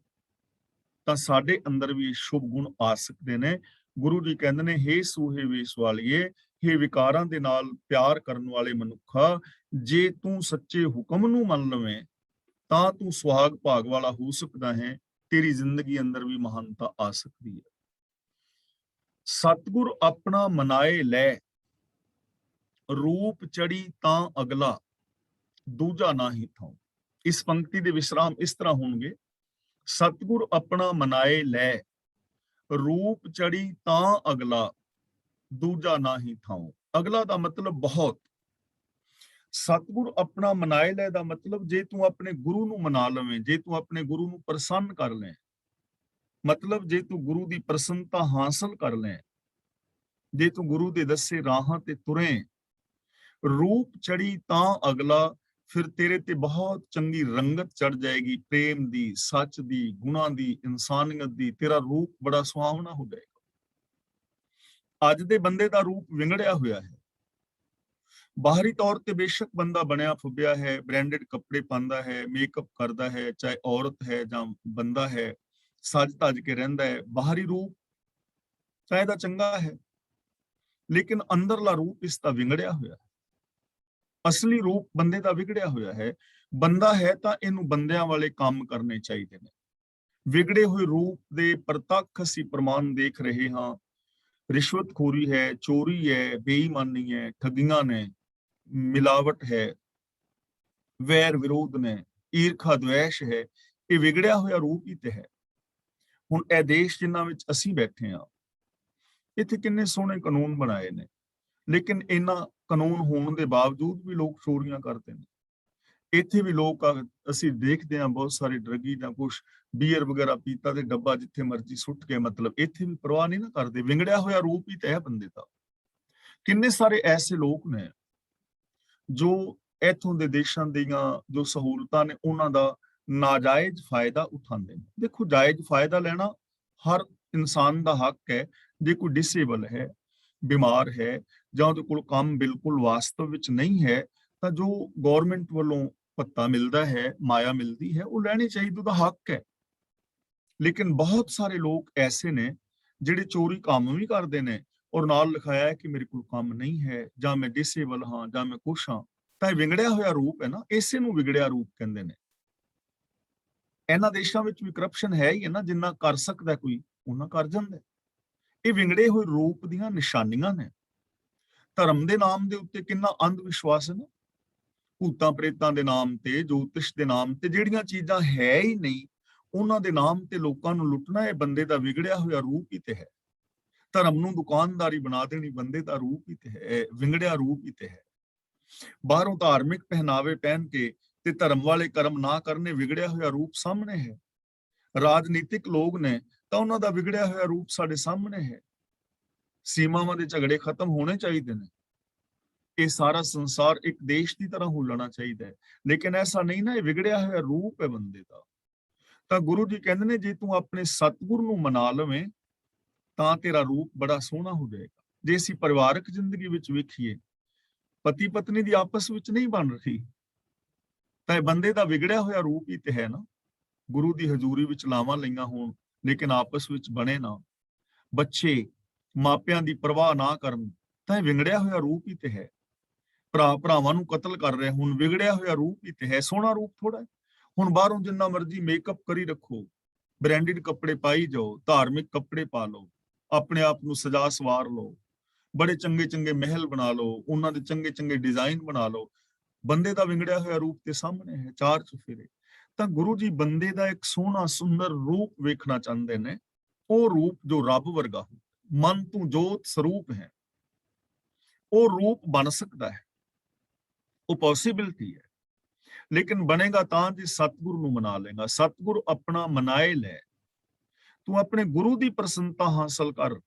ਤਾਂ ਸਾਡੇ ਅੰਦਰ ਵੀ ਸ਼ੁਭ ਗੁਣ ਆ ਸਕਦੇ ਨੇ। ਗੁਰੂ ਜੀ ਕਹਿੰਦੇ ਨੇ, ਹੇ ਸੂਹੇ ਵੇਸ ਵਾਲੀਏ, ਹੇ ਵਿਕਾਰਾਂ ਦੇ ਨਾਲ ਪਿਆਰ ਕਰਨ ਵਾਲੇ ਮਨੁੱਖਾ, ਜੇ ਤੂੰ ਸੱਚੇ ਹੁਕਮ ਨੂੰ ਮੰਨ ਲਵੇਂ ਤਾਂ ਤੂੰ ਸੁਹਾਗ ਭਾਗ ਵਾਲਾ ਹੋ ਸਕਦਾ ਹੈ, ਤੇਰੀ ਜ਼ਿੰਦਗੀ ਅੰਦਰ ਵੀ ਮਹਾਨਤਾ ਆ ਸਕਦੀ ਹੈ। ਸਤਿਗੁਰ ਆਪਣਾ ਮਨਾਏ ਲੈ, ਰੂਪ ਚੜੀ ਤਾਂ ਅਗਲਾ, ਦੂਜਾ ਨਾਹੀ ਥਾਉ। ਇਸ ਪੰਕਤੀ ਦੇ ਵਿਸਰਾਮ ਇਸ ਤਰ੍ਹਾਂ ਹੋਣਗੇ, ਸਤਿਗੁਰ ਆਪਣਾ ਮਨਾਏ ਲੈ, ਰੂਪ ਚੜੀ ਤਾਂ ਅਗਲਾ, ਦੂਜਾ ਨਾਹੀ ਥਾਉ। ਅਗਲਾ ਦਾ ਮਤਲਬ ਬਹੁਤ। ਸਤਿਗੁਰ ਆਪਣਾ ਮਨਾਏ ਲੈ ਦਾ ਮਤਲਬ, ਜੇ ਤੂੰ ਆਪਣੇ ਗੁਰੂ ਨੂੰ ਮਨਾ ਲਵੇਂ, ਜੇ ਤੂੰ ਆਪਣੇ ਗੁਰੂ ਨੂੰ ਪ੍ਰਸੰਨ ਕਰ ਲੈ, ਮਤਲਬ ਜੇ ਤੂੰ ਗੁਰੂ ਦੀ ਪ੍ਰਸੰਨਤਾ ਹਾਸਲ ਕਰ ਲੈ, ਜੇ ਤੂੰ ਗੁਰੂ ਦੇ ਦੱਸੇ ਰਾਹਾਂ ਤੇ ਤੁਰੇ, ਰੂਪ ਚੜੀ ਤਾਂ ਅਗਲਾ, ਫਿਰ ਤੇਰੇ ਤੇ ਬਹੁਤ ਚੰਗੀ ਰੰਗਤ ਚੜ ਜਾਏਗੀ, ਪ੍ਰੇਮ ਦੀ, ਸੱਚ ਦੀ, ਗੁਣਾਂ ਦੀ, ਇਨਸਾਨੀਅਤ ਦੀ। ਤੇਰਾ ਰੂਪ ਬੜਾ ਸੁਹਾਵਣਾ ਹੋ ਜਾਏਗਾ। ਅੱਜ ਦੇ ਬੰਦੇ ਦਾ ਰੂਪ ਵਿਗੜਿਆ ਹੋਇਆ ਹੈ। ਬਾਹਰੀ ਤੌਰ ਤੇ ਬੇਸ਼ੱਕ ਬੰਦਾ ਬਣਿਆ ਫੁੱਬਿਆ ਹੈ, ਬ੍ਰਾਂਡਡ ਕੱਪੜੇ ਪਾਉਂਦਾ ਹੈ, ਮੇਕਅਪ ਕਰਦਾ ਹੈ, ਚਾਹੇ ਔਰਤ ਹੈ ਜਾਂ ਬੰਦਾ ਹੈ, ਸੱਜ ਧੱਜ ਕੇ ਰਹਿੰਦਾ ਹੈ। ਬਾਹਰੀ ਰੂਪ ਚਾਹੇ ਦਾ ਚੰਗਾ ਹੈ, ਲੇਕਿਨ ਅੰਦਰਲਾ ਰੂਪ ਇਸ ਦਾ ਵਿਗੜਿਆ ਹੋਇਆ ਹੈ। ਅਸਲੀ ਰੂਪ ਬੰਦੇ ਦਾ ਵਿਗੜਿਆ ਹੋਇਆ ਹੈ। ਬੰਦਾ ਹੈ ਤਾਂ ਇਹਨੂੰ ਬੰਦਿਆਂ ਵਾਲੇ ਕੰਮ ਕਰਨੇ ਚਾਹੀਦੇ ਨੇ। ਵਿਗੜੇ ਹੋਏ ਰੂਪ ਦੇ ਪ੍ਰਤੱਖ ਅਸੀਂ ਪ੍ਰਮਾਣ ਦੇਖ ਰਹੇ ਹਾਂ। ਰਿਸ਼ਵਤਖੋਰੀ ਹੈ, ਚੋਰੀ ਹੈ, ਬੇਈਮਾਨੀ ਹੈ, ਠੱਗੀਆਂ ਨੇ, ਮਿਲਾਵਟ ਹੈ, ਵੈਰ ਵਿਰੋਧ ਨੇ, ਈਰਖਾ ਦਵੇਸ਼ ਹੈ। ਇਹ ਵਿਗੜਿਆ ਹੋਇਆ ਰੂਪ ਹੀ ਤੇ ਹੈ। ਹੁਣ ਇਹ ਦੇਸ਼ ਜਿਨ੍ਹਾਂ ਵਿੱਚ ਅਸੀਂ ਬੈਠੇ ਹਾਂ, ਇੱਥੇ ਕਿੰਨੇ ਸੋਹਣੇ ਕਾਨੂੰਨ ਬਣਾਏ ਨੇ, ਲੇਕਿਨ ਇਹਨਾਂ ਕਾਨੂੰਨ ਹੋਣ ਦੇ ਬਾਵਜੂਦ ਵੀ ਲੋਕ ਚੋਰੀਆਂ ਕਰਦੇ ਨੇ। ਇੱਥੇ ਵੀ ਲੋਕ ਅਸੀਂ ਦੇਖਦੇ ਹਾਂ, ਬਹੁਤ ਸਾਰੇ ਡਰੱਗੀ ਜਾਂ ਕੁਛ ਬੀਅਰ ਵਗੈਰਾ ਪੀਤਾ ਤੇ ਡੱਬਾ ਜਿੱਥੇ ਮਰਜ਼ੀ ਸੁੱਟ ਕੇ, ਮਤਲਬ ਇੱਥੇ ਵੀ ਪਰਵਾਹ ਨਹੀਂ ਨਾ ਕਰਦੇ। ਵਿਗੜਿਆ ਹੋਇਆ ਰੂਪ ਹੀ ਤੇ ਹੈ ਬੰਦੇ ਦਾ। ਕਿੰਨੇ ਸਾਰੇ ਐਸੇ ਲੋਕ ਨੇ ਜੋ ਇੱਥੋਂ ਦੇ ਦੇਸ਼ਾਂ ਦੀਆਂ ਜੋ ਸਹੂਲਤਾਂ ਨੇ ਉਹਨਾਂ ਦਾ ਨਾਜਾਇਜ਼ ਫਾਇਦਾ ਉਠਾਉਂਦੇ ਨੇ। ਦੇਖੋ, ਜਾਇਜ਼ ਫਾਇਦਾ ਲੈਣਾ ਹਰ ਇਨਸਾਨ ਦਾ ਹੱਕ ਹੈ। ਜੇ ਕੋਈ ਡਿਸੇਬਲ ਹੈ, ਬਿਮਾਰ ਹੈ, ਜਾਂ ਉਹਦੇ ਕੋਲ ਕੰਮ ਬਿਲਕੁਲ ਵਾਸਤਵ ਵਿੱਚ ਨਹੀਂ ਹੈ, ਤਾਂ ਜੋ ਗਵਰਨਮੈਂਟ ਵੱਲੋਂ ਭੱਤਾ ਮਿਲਦਾ ਹੈ, ਮਾਇਆ ਮਿਲਦੀ ਹੈ, ਉਹ ਲੈਣੀ ਚਾਹੀਦੀ, ਉਹਦਾ ਹੱਕ ਹੈ। ਲੇਕਿਨ ਬਹੁਤ ਸਾਰੇ ਲੋਕ ਐਸੇ ਨੇ ਜਿਹੜੇ ਚੋਰੀ ਕੰਮ ਵੀ ਕਰਦੇ ਨੇ ਔਰ ਨਾਲ ਲਿਖਾਇਆ ਹੈ ਕਿ ਮੇਰੇ ਕੋਲ ਕੰਮ ਨਹੀਂ ਹੈ, ਜਾਂ ਮੈਂ ਡਿਸੇਬਲ ਹਾਂ, ਜਾਂ ਮੈਂ ਕੁਛ ਹਾਂ। ਤਾਂ ਇਹ ਵਿਗੜਿਆ ਹੋਇਆ ਰੂਪ ਹੈ ਨਾ, ਇਸੇ ਨੂੰ ਵਿਗੜਿਆ ਰੂਪ ਕਹਿੰਦੇ ਨੇ। ਇਹਨਾਂ ਦੇਸ਼ਾਂ ਵਿੱਚ ਵੀ ਕਰਪਸ਼ਨ ਹੈ ਹੀ ਹੈ ਨਾ, ਜਿੰਨਾ ਕਰ ਸਕਦਾ ਕੋਈ ਉਹਨਾਂ ਕਰ ਜਾਂਦਾ। ਇਹ ਵਿਗੜੇ ਹੋਏ ਰੂਪ ਦੀਆਂ ਨਿਸ਼ਾਨੀਆਂ ਨੇ। ਧਰਮ ਦੇ ਨਾਮ ਦੇ ਉੱਤੇ ਕਿੰਨਾ ਅੰਧ ਵਿਸ਼ਵਾਸ ਹੈ ਨਾ, ਭੂਤਾਂ ਪ੍ਰੇਤਾਂ ਦੇ ਨਾਮ ਤੇ, ਜੋਤਿਸ਼ ਦੇ ਨਾਮ ਤੇ, ਜਿਹੜੀਆਂ ਚੀਜ਼ਾਂ ਹੈ ਹੀ ਨਹੀਂ ਉਹਨਾਂ ਦੇ ਨਾਮ ਤੇ ਲੋਕਾਂ ਨੂੰ ਲੁੱਟਣਾ, ਇਹ ਬੰਦੇ ਦਾ ਵਿਗੜਿਆ ਹੋਇਆ ਰੂਪ ਹੀ ਤੇ ਹੈ। ਧਰਮ ਨੂੰ ਦੁਕਾਨਦਾਰੀ ਬਣਾ ਦੇਣੀ ਬੰਦੇ ਦਾ ਰੂਪ ਹੀ ਤੇ ਹੈ, ਵਿਗੜਿਆ ਰੂਪ ਹੀ ਤੇ ਹੈ। ਬਾਹਰੋਂ ਧਾਰਮਿਕ ਪਹਿਨਾਵੇ ਪਹਿਨ ਕੇ ਤੇ ਧਰਮ ਵਾਲੇ ਕਰਮ ਨਾ ਕਰਨੇ, ਵਿਗੜਿਆ ਹੋਇਆ ਰੂਪ ਸਾਹਮਣੇ ਹੈ। ਰਾਜਨੀਤਿਕ ਲੋਕ ਨੇ ਤਾਂ ਉਹਨਾਂ ਦਾ ਵਿਗੜਿਆ ਹੋਇਆ ਰੂਪ ਸਾਡੇ ਸਾਹਮਣੇ ਹੈ। ਸੀਮਾਵਾਂ ਦੇ ਝਗੜੇ ਖਤਮ ਹੋਣੇ ਚਾਹੀਦੇ ਨੇ। ਇਹ ਸਾਰਾ ਸੰਸਾਰ ਇੱਕ ਦੇਸ਼ ਦੀ ਤਰ੍ਹਾਂ ਹੁਲਣਾ ਚਾਹੀਦਾ ਹੈ, ਲੇਕਿਨ ਐਸਾ ਨਹੀਂ ਨਾ, ਇਹ ਵਿਗੜਿਆ ਹੋਇਆ ਰੂਪ ਹੈ ਬੰਦੇ ਦਾ। ਤਾਂ ਗੁਰੂ ਜੀ ਕਹਿੰਦੇ ਨੇ, ਜੇ ਤੂੰ ਆਪਣੇ ਸਤਿਗੁਰ ਨੂੰ ਮਨਾ ਲਵੇਂ ਤਾਂ ਤੇਰਾ ਰੂਪ ਬੜਾ ਸੋਹਣਾ ਹੋ ਜਾਏਗਾ। ਜੇ ਅਸੀਂ ਪਰਿਵਾਰਕ ਜ਼ਿੰਦਗੀ ਵਿੱਚ ਵੇਖੀਏ, ਪਤੀ ਪਤਨੀ ਦੀ ਆਪਸ ਵਿੱਚ ਨਹੀਂ ਬਣ ਰਹੀ, ਤਾਂ ਇਹ ਬੰਦੇ ਦਾ ਵਿਗੜਿਆ ਹੋਇਆ ਰੂਪ ਹੀ ਤੇ ਹੈ ਨਾ। ਗੁਰੂ ਦੀ ਹਜ਼ੂਰੀ ਵਿੱਚ ਲਾਵਾਂ ਲਈਆਂ ਹੋਣ ਲੇਕਿਨ ਆਪਸ ਵਿੱਚ ਬਣੇ ਨਾ, ਬੱਚੇ ਮਾਪਿਆਂ ਦੀ ਪਰਵਾਹ ਨਾ ਕਰਨ, ਤਾਂ ਇਹ ਵਿਗੜਿਆ ਹੋਇਆ ਰੂਪ ਹੀ ਤੇ ਹੈ। ਭਰਾ ਭਰਾਵਾਂ ਨੂੰ ਕਤਲ ਕਰ ਰਿਹਾ, ਹੁਣ ਵਿਗੜਿਆ ਹੋਇਆ ਰੂਪ ਹੀ ਤੇ ਹੈ, ਸੋਹਣਾ ਰੂਪ ਥੋੜਾ। ਹੁਣ ਬਾਹਰੋਂ ਜਿੰਨਾ ਮਰਜ਼ੀ ਮੇਕਅਪ ਕਰੀ ਰੱਖੋ, ਬ੍ਰਾਂਡਡ ਕੱਪੜੇ ਪਾਈ ਜਾਓ, ਧਾਰਮਿਕ ਕੱਪੜੇ ਪਾ ਲਓ, ਆਪਣੇ ਆਪ ਨੂੰ ਸਜਾ ਸਵਾਰ ਲਓ, ਬੜੇ ਚੰਗੇ ਚੰਗੇ ਮਹਿਲ ਬਣਾ ਲਓ, ਉਹਨਾਂ ਦੇ ਚੰਗੇ ਚੰਗੇ ਡਿਜ਼ਾਈਨ ਬਣਾ ਲਓ, ਬੰਦੇ ਦਾ ਵਿਗੜਿਆ ਹੋਇਆ ਰੂਪ ਤੇ ਸਾਹਮਣੇ ਹੈ ਚਾਰ ਚੁਫੇਰੇ। ਤਾਂ ਗੁਰੂ ਜੀ ਬੰਦੇ ਦਾ ਇੱਕ ਸੋਹਣਾ ਸੁੰਦਰ ਰੂਪ ਵੇਖਣਾ ਚਾਹੁੰਦੇ ਨੇ, ਉਹ ਰੂਪ ਜੋ ਰੱਬ ਵਰਗਾ ਹੋ, ਮਨ ਤੂੰ ਜੋਤ ਸਰੂਪ ਹੈ, ਉਹ ਰੂਪ ਬਣ ਸਕਦਾ ਹੈ, ਉਹ ਪੋਸੀਬਿਲਿਟੀ ਹੈ। ਲੇਕਿਨ ਬਣੇਗਾ ਤਾਂ ਜੇ ਸਤਿਗੁਰੂ ਨੂੰ ਮਨਾ ਲੇਗਾ। ਸਤਿਗੁਰੂ ਆਪਣਾ ਮਨਾਏ ਲੈ, ਤੂੰ ਆਪਣੇ ਗੁਰੂ ਦੀ ਪ੍ਰਸੰਨਤਾ ਹਾਸਲ ਕਰ,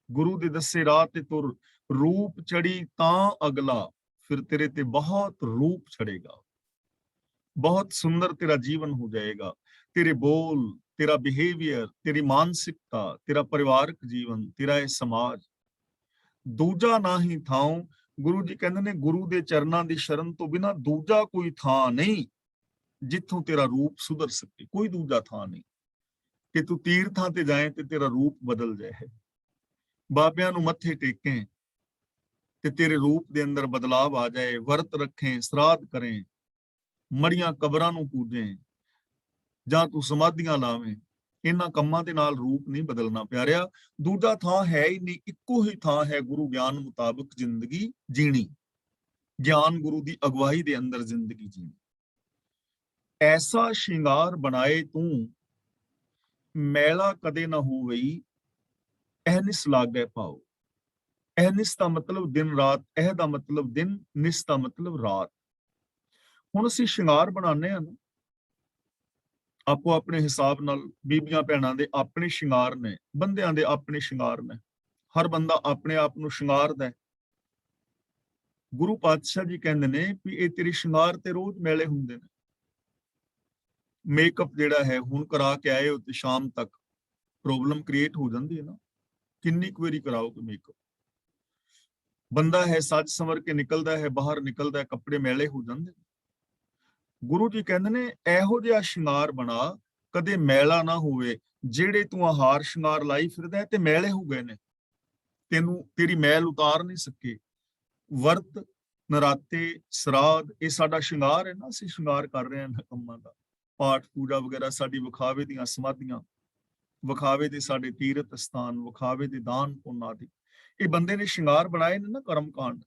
ਗੁਰੂ ਦੇ ਦੱਸੇ ਰਾਹ ਤੇ ਤੁਰ, ਰੂਪ ਚੜੀ ਤਾਂ ਅਗਲਾ, ਫਿਰ ਤੇਰੇ ਤੇ ਬਹੁਤ ਰੂਪ ਚੜੇਗਾ, ਬਹੁਤ ਸੁੰਦਰ ਤੇਰਾ ਜੀਵਨ ਹੋ ਜਾਏਗਾ। ਤੇਰੇ ਬੋਲ, ਤੇਰਾ ਬਿਹੇਵੀਅਰ, ਤੇਰੀ ਮਾਨਸਿਕਤਾ, ਤੇਰਾ ਪਰਿਵਾਰਕ ਜੀਵਨ, ਤੇਰਾ ਇਹ ਸਮਾਜ, ਦੂਜਾ ਨਾ ਹੀ ਥਾਉ। ਗੁਰੂ ਜੀ ਕਹਿੰਦੇ ਨੇ ਗੁਰੂ ਦੇ ਚਰਨਾਂ ਦੀ ਸ਼ਰਨ ਤੋਂ ਬਿਨਾ ਦੂਜਾ ਕੋਈ ਥਾਂ ਨਹੀਂ ਜਿੱਥੋਂ ਤੇਰਾ ਰੂਪ ਸੁਧਰ ਸਕੇ। ਕੋਈ ਦੂਜਾ ਥਾਂ ਨਹੀਂ ਕਿ ਤੂੰ ਤੀਰਥਾਂ ਤੇ ਜਾਏ ਤੇ ਤੇਰਾ ਰੂਪ ਬਦਲ ਜਾਏ, ਬਾਬਿਆਂ ਨੂੰ ਮੱਥੇ ਟੇਕੇ ਤੇ ਤੇਰੇ ਰੂਪ ਦੇ ਅੰਦਰ ਬਦਲਾਵ ਆ ਜਾਏ, ਵਰਤ ਰੱਖੇ, ਸਰਾਧ ਕਰੇ, ਮੜੀਆਂ ਕਬਰਾਂ ਨੂੰ ਪੂਜੇ, ਜਾਂ ਤੂੰ ਸਮਾਧੀਆਂ ਲਾਵੇਂ, ਇਹਨਾਂ ਕੰਮਾਂ ਦੇ ਨਾਲ ਰੂਪ ਨਹੀਂ ਬਦਲਣਾ ਪਿਆਰਿਆ। ਦੂਜਾ ਥਾਂ ਹੈ ਹੀ ਨਹੀਂ, ਇੱਕੋ ਹੀ ਥਾਂ ਹੈ ਗੁਰੂ ਗਿਆਨ ਮੁਤਾਬਕ ਜ਼ਿੰਦਗੀ ਜੀਣੀ, ਗਿਆਨ ਗੁਰੂ ਦੀ ਅਗਵਾਈ ਦੇ ਅੰਦਰ ਜ਼ਿੰਦਗੀ ਜੀਣੀ। ਐਸਾ ਸ਼ਿੰਗਾਰ ਬਣਾਏ ਤੂੰ, ਮੈਲਾ ਕਦੇ ਨਾ ਹੋਵਈ, ਅਹਨਿਸ ਲਾਗੇ ਪਾਓ। ਅਹਨਿਸ ਦਾ ਮਤਲਬ ਦਿਨ ਰਾਤ, ਇਹ ਦਾ ਮਤਲਬ ਦਿਨ, ਨਿਸ ਦਾ ਮਤਲਬ ਰਾਤ। ਹੁਣ ਅਸੀਂ ਸ਼ਿੰਗਾਰ ਬਣਾਉਂਦੇ ਹਾਂ ਨਾ ਆਪੋ ਆਪਣੇ ਹਿਸਾਬ ਨਾਲ, ਬੀਬੀਆਂ ਭੈਣਾਂ ਦੇ ਆਪਣੇ ਸ਼ਿੰਗਾਰ ਨੇ, ਬੰਦਿਆਂ ਦੇ ਆਪਣੇ ਸ਼ਿੰਗਾਰ ਨੇ, ਹਰ ਬੰਦਾ ਆਪਣੇ ਆਪ ਨੂੰ ਸ਼ਿੰਗਾਰਦਾ ਹੈ। ਗੁਰੂ ਪਾਤਸ਼ਾਹ ਜੀ ਕਹਿੰਦੇ ਨੇ ਵੀ ਇਹ ਤੇਰੇ ਸ਼ਿੰਗਾਰ ਤੇ ਰੋਜ਼ ਮੈਲੇ ਹੁੰਦੇ ਨੇ। ਮੇਕਅਪ ਜਿਹੜਾ ਹੈ ਹੁਣ ਕਰਾ ਕੇ ਆਏ ਹੋ ਤੇ ਸ਼ਾਮ ਤੱਕ ਪ੍ਰੋਬਲਮ ਕ੍ਰੀਏਟ ਹੋ ਜਾਂਦੀ ਹੈ ਨਾ, ਕਿੰਨੀ ਕੁ ਵਾਰੀ ਕਰਾਓਗੇ ਮੇਕਅਪ। ਬੰਦਾ ਹੈ ਸੱਜ ਸੰਵਰ ਕੇ ਨਿਕਲਦਾ ਹੈ, ਬਾਹਰ ਨਿਕਲਦਾ ਹੈ, ਕੱਪੜੇ ਮੈਲੇ ਹੋ ਜਾਂਦੇ ਨੇ। ਗੁਰੂ ਜੀ ਕਹਿੰਦੇ ਨੇ ਇਹੋ ਜਿਹਾ ਸ਼ਿੰਗਾਰ ਬਣਾ ਕਦੇ ਮੈਲਾ ਨਾ ਹੋਵੇ। ਜਿਹੜੇ ਤੂੰ ਹਾਰ ਸ਼ਿੰਗਾਰ ਲਾਈ ਫਿਰਦਾ ਤੇ ਮੈਲੇ ਹੋ ਗਏ ਨੇ, ਤੈਨੂੰ ਤੇਰੀ ਮੈਲ ਉਤਾਰ ਨਹੀਂ ਸਕੇ। ਵਰਤ, ਨਰਾਤੇ, ਸਰਾਧ, ਇਹ ਸਾਡਾ ਸ਼ਿੰਗਾਰ ਹੈ ਨਾ, ਅਸੀਂ ਸ਼ਿੰਗਾਰ ਕਰ ਰਹੇ ਹਾਂ ਕੰਮਾਂ ਦਾ। ਪਾਠ ਪੂਜਾ ਵਗੈਰਾ ਸਾਡੀ ਵਿਖਾਵੇ ਦੀਆਂ ਸਮਾਧੀਆਂ, ਵਿਖਾਵੇ ਦੇ ਸਾਡੇ ਤੀਰਥ ਸਥਾਨ, ਵਿਖਾਵੇ ਦੇ ਦਾਨ ਪੁੰਨ ਆਦਿ, ਇਹ ਬੰਦੇ ਨੇ ਸ਼ਿੰਗਾਰ ਬਣਾਏ ਨੇ ਨਾ ਕਰਮ ਕਾਂਡ।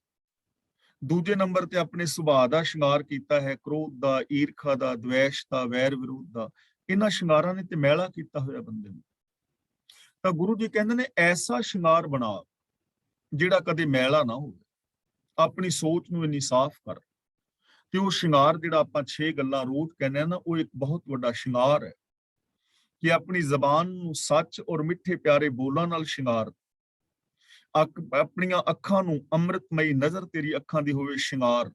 ਦੂਜੇ ਨੰਬਰ ਤੇ ਆਪਣੇ ਸੁਭਾਅ ਦਾ ਸ਼ਿੰਗਾਰ ਕੀਤਾ ਹੈ, ਕ੍ਰੋਧ ਦਾ, ਈਰਖਾ ਦਾ, ਦਵੇਸ਼ ਦਾ, ਵੈਰ ਵਿਰੋਧ ਦਾ। ਇਹਨਾਂ ਸ਼ਿੰਗਾਰਾਂ ਨੇ ਤੇ ਮੈਲਾ ਕੀਤਾ ਹੋਇਆ ਬੰਦੇ ਨੂੰ। ਤਾਂ ਗੁਰੂ ਜੀ ਕਹਿੰਦੇ ਨੇ ਐਸਾ ਸ਼ਿੰਗਾਰ ਬਣਾ ਜਿਹੜਾ ਕਦੇ ਮੈਲਾ ਨਾ ਹੋਵੇ। ਆਪਣੀ ਸੋਚ ਨੂੰ ਇੰਨੀ ਸਾਫ਼ ਕਰ। ਤੇ ਉਹ ਸ਼ਿੰਗਾਰ ਜਿਹੜਾ ਆਪਾਂ 6 ਗੱਲਾਂ ਰੋਜ਼ ਕਹਿੰਦੇ ਆ ਨਾ, ਉਹ ਇੱਕ ਬਹੁਤ ਵੱਡਾ ਸ਼ਿੰਗਾਰ ਹੈ ਕਿ ਆਪਣੀ ਜ਼ਬਾਨ ਨੂੰ ਸੱਚ ਔਰ ਮਿੱਠੇ ਪਿਆਰੇ ਬੋਲਾਂ ਨਾਲ ਸ਼ਿੰਗਾਰ, ਆਪਣੀਆਂ ਅੱਖਾਂ ਨੂੰ ਅੰਮ੍ਰਿਤਮਈ ਨਜ਼ਰ ਤੇਰੀ ਅੱਖਾਂ ਦੀ ਹੋਵੇ ਸ਼ਿੰਗਾਰ,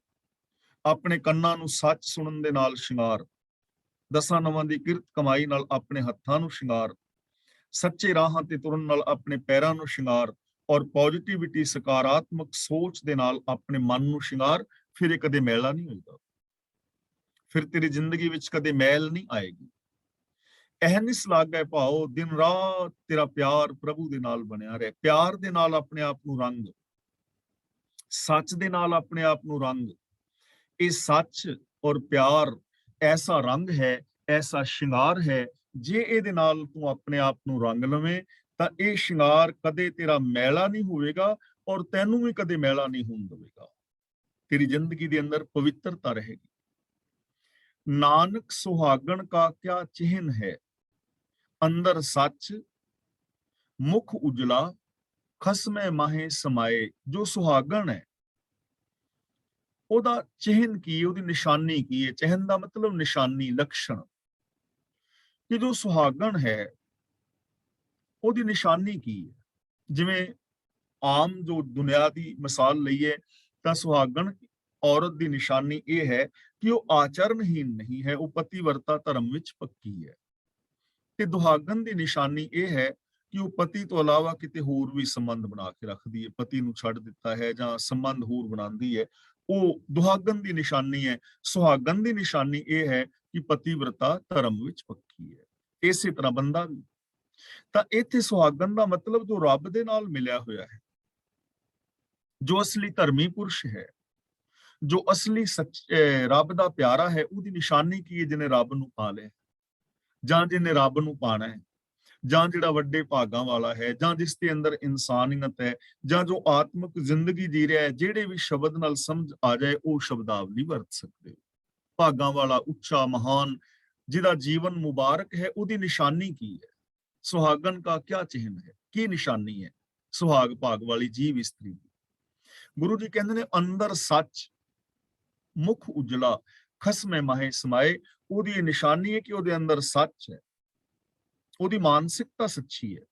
ਆਪਣੇ ਕੰਨਾਂ ਨੂੰ ਸੱਚ ਸੁਣਨ ਦੇ ਨਾਲ ਸ਼ਿੰਗਾਰ, ਦਸਾਂ ਨਵਾਂ ਦੀ ਕਿਰਤ ਕਮਾਈ ਨਾਲ ਆਪਣੇ ਹੱਥਾਂ ਨੂੰ ਸ਼ਿੰਗਾਰ, ਸੱਚੇ ਰਾਹਾਂ ਤੇ ਤੁਰਨ ਨਾਲ ਆਪਣੇ ਪੈਰਾਂ ਨੂੰ ਸ਼ਿੰਗਾਰ, ਔਰ ਪੋਜ਼ਿਟਿਵਿਟੀ ਸਕਾਰਾਤਮਕ ਸੋਚ ਦੇ ਨਾਲ ਆਪਣੇ ਮਨ ਨੂੰ ਸ਼ਿੰਗਾਰ। ਫਿਰ ਇਹ ਕਦੇ ਮੈਲਾ ਨਹੀਂ ਹੋਏਗਾ, ਫਿਰ ਤੇਰੀ ਜ਼ਿੰਦਗੀ ਵਿੱਚ ਕਦੇ ਮੈਲ ਨਹੀਂ ਆਏਗੀ। ਅਹਨਿਸ ਲਾਗੇ ਭਾਓ, ਦਿਨ ਰਾਤ ਤੇਰਾ ਪਿਆਰ ਪ੍ਰਭੂ ਦੇ ਨਾਲ ਬਣਿਆ ਰਹੇ। ਪਿਆਰ ਦੇ ਨਾਲ ਆਪਣੇ ਆਪ ਨੂੰ ਰੰਗ, ਸੱਚ ਦੇ ਨਾਲ ਆਪਣੇ ਆਪ ਨੂੰ ਰੰਗ। ਇਹ ਸੱਚ ਔਰ ਪਿਆਰ ਐਸਾ ਰੰਗ ਹੈ, ਐਸਾ ਸ਼ਿੰਗਾਰ ਹੈ, ਜੇ ਇਹਦੇ ਨਾਲ ਤੂੰ ਆਪਣੇ ਆਪ ਨੂੰ ਰੰਗ ਲਵੇਂ ਤਾਂ ਇਹ ਸ਼ਿੰਗਾਰ ਕਦੇ ਤੇਰਾ ਮੈਲਾ ਨਹੀਂ ਹੋਵੇਗਾ ਔਰ ਤੈਨੂੰ ਵੀ ਕਦੇ ਮੈਲਾ ਨਹੀਂ ਹੋਣ ਦੇਵੇਗਾ। ਤੇਰੀ ਜ਼ਿੰਦਗੀ ਦੇ ਅੰਦਰ ਪਵਿੱਤਰਤਾ ਰਹੇਗੀ। ਨਾਨਕ ਸੁਹਾਗਣ ਕਾ ਕਿਆ ਚਿਹਨ ਹੈ, ਅੰਦਰ ਸੱਚ ਮੁਖ ਉਜਲਾ, ਖਸਮੇ ਮਾਹੇ ਸਮਾਏ। ਜੋ ਸੁਹਾਗਣ ਹੈ ਉਹਦਾ ਚਿਹਨ ਕੀ ਹੈ, ਉਹਦੀ ਨਿਸ਼ਾਨੀ ਕੀ ਹੈ। ਚਿਹਨ ਦਾ ਮਤਲਬ ਨਿਸ਼ਾਨੀ, ਲਕਸ਼ਣ। ਕਿ ਜੋ ਸੁਹਾਗਣ ਹੈ ਉਹਦੀ ਨਿਸ਼ਾਨੀ ਕੀ ਹੈ। ਜਿਵੇਂ ਆਮ ਜੋ ਦੁਨੀਆ ਦੀ ਮਿਸਾਲ ਲਈਏ ਤਾਂ ਸੁਹਾਗਣ ਔਰਤ ਦੀ ਨਿਸ਼ਾਨੀ ਇਹ ਹੈ ਕਿ ਉਹ ਆਚਰਨਹੀਨ ਨਹੀਂ ਹੈ, ਉਹ ਪਤੀਵਰਤਾ ਧਰਮ ਵਿੱਚ ਪੱਕੀ ਹੈ। ਤੇ ਦੁਹਾਗਣ ਦੀ ਨਿਸ਼ਾਨੀ ਇਹ ਹੈ ਕਿ ਉਹ ਪਤੀ ਤੋਂ ਇਲਾਵਾ ਕਿਤੇ ਹੋਰ ਵੀ ਸੰਬੰਧ ਬਣਾ ਕੇ ਰੱਖਦੀ ਹੈ, ਪਤੀ ਨੂੰ ਛੱਡ ਦਿੱਤਾ ਹੈ ਜਾਂ ਸੰਬੰਧ ਹੋਰ ਬਣਾਉਂਦੀ ਹੈ, ਉਹ ਦੁਹਾਗਨ ਦੀ ਨਿਸ਼ਾਨੀ ਹੈ। ਸੁਹਾਗਨ ਦੀ ਨਿਸ਼ਾਨੀ ਇਹ ਹੈ ਕਿ ਪਤੀਵਰਤਾ ਧਰਮ ਵਿੱਚ ਪੱਕੀ ਹੈ। ਇਸੇ ਤਰ੍ਹਾਂ ਬੰਦਾ ਵੀ, ਤਾਂ ਇੱਥੇ ਸੁਹਾਗਨ ਦਾ ਮਤਲਬ ਜੋ ਰੱਬ ਦੇ ਨਾਲ ਮਿਲਿਆ ਹੋਇਆ ਹੈ, ਜੋ ਅਸਲੀ ਧਰਮੀ ਪੁਰਸ਼ ਹੈ, ਜੋ ਅਸਲੀ ਰੱਬ ਦਾ ਪਿਆਰਾ ਹੈ, ਉਹਦੀ ਨਿਸ਼ਾਨੀ ਕੀ ਹੈ? ਜਿਹਨੇ ਰੱਬ ਨੂੰ ਪਾ ਲਿਆ, ਜਾਂ ਜਿਹਨੇ ਰੱਬ ਨੂੰ ਪਾਣਾ ਹੈ, ਜਾਂ ਜਿਹੜਾ ਵੱਡੇ ਭਾਗਾਂ ਵਾਲਾ ਹੈ, ਜਾਂ ਜਿਸ ਦੇ ਅੰਦਰ ਇਨਸਾਨੀਅਤ ਹੈ, ਜਾਂ ਜੋ ਆਤਮਿਕ ਜ਼ਿੰਦਗੀ ਜੀ ਰਿਹਾ ਹੈ। ਜਿਹੜੇ ਵੀ ਸ਼ਬਦ ਨਾਲ ਸਮਝ ਆ ਜਾਏ ਉਹ ਸ਼ਬਦਾਵਲੀ ਵਰਤ ਸਕਦੇ ਹੋ। ਭਾਗਾਂ ਵਾਲਾ, ਉੱਚਾ, ਮਹਾਨ, ਜਿਹਦਾ ਜੀਵਨ ਮੁਬਾਰਕ ਹੈ, ਉਹਦੀ ਨਿਸ਼ਾਨੀ ਕੀ ਹੈ? ਸੁਹਾਗਨ का क्या चिन्ह है, ਕੀ ਨਿਸ਼ਾਨੀ ਹੈ ਸੁਹਾਗ ਭਾਗ ਵਾਲੀ ਜੀਵ ਇਸਤਰੀ ਦੀ? ਗੁਰੂ ਜੀ ਕਹਿੰਦੇ ਨੇ ਅੰਦਰ ਸੱਚ, ਮੁਖ ਉਜਲਾ, ਖਸਮੇ ਮਾਹੇ ਸਮਾਏ। ਉਹਦੀ ਨਿਸ਼ਾਨੀ ਹੈ ਕਿ ਉਹਦੇ ਅੰਦਰ ਸੱਚ ਹੈ, ਉਹਦੀ ਮਾਨਸਿਕਤਾ ਸੱਚੀ ਹੈ,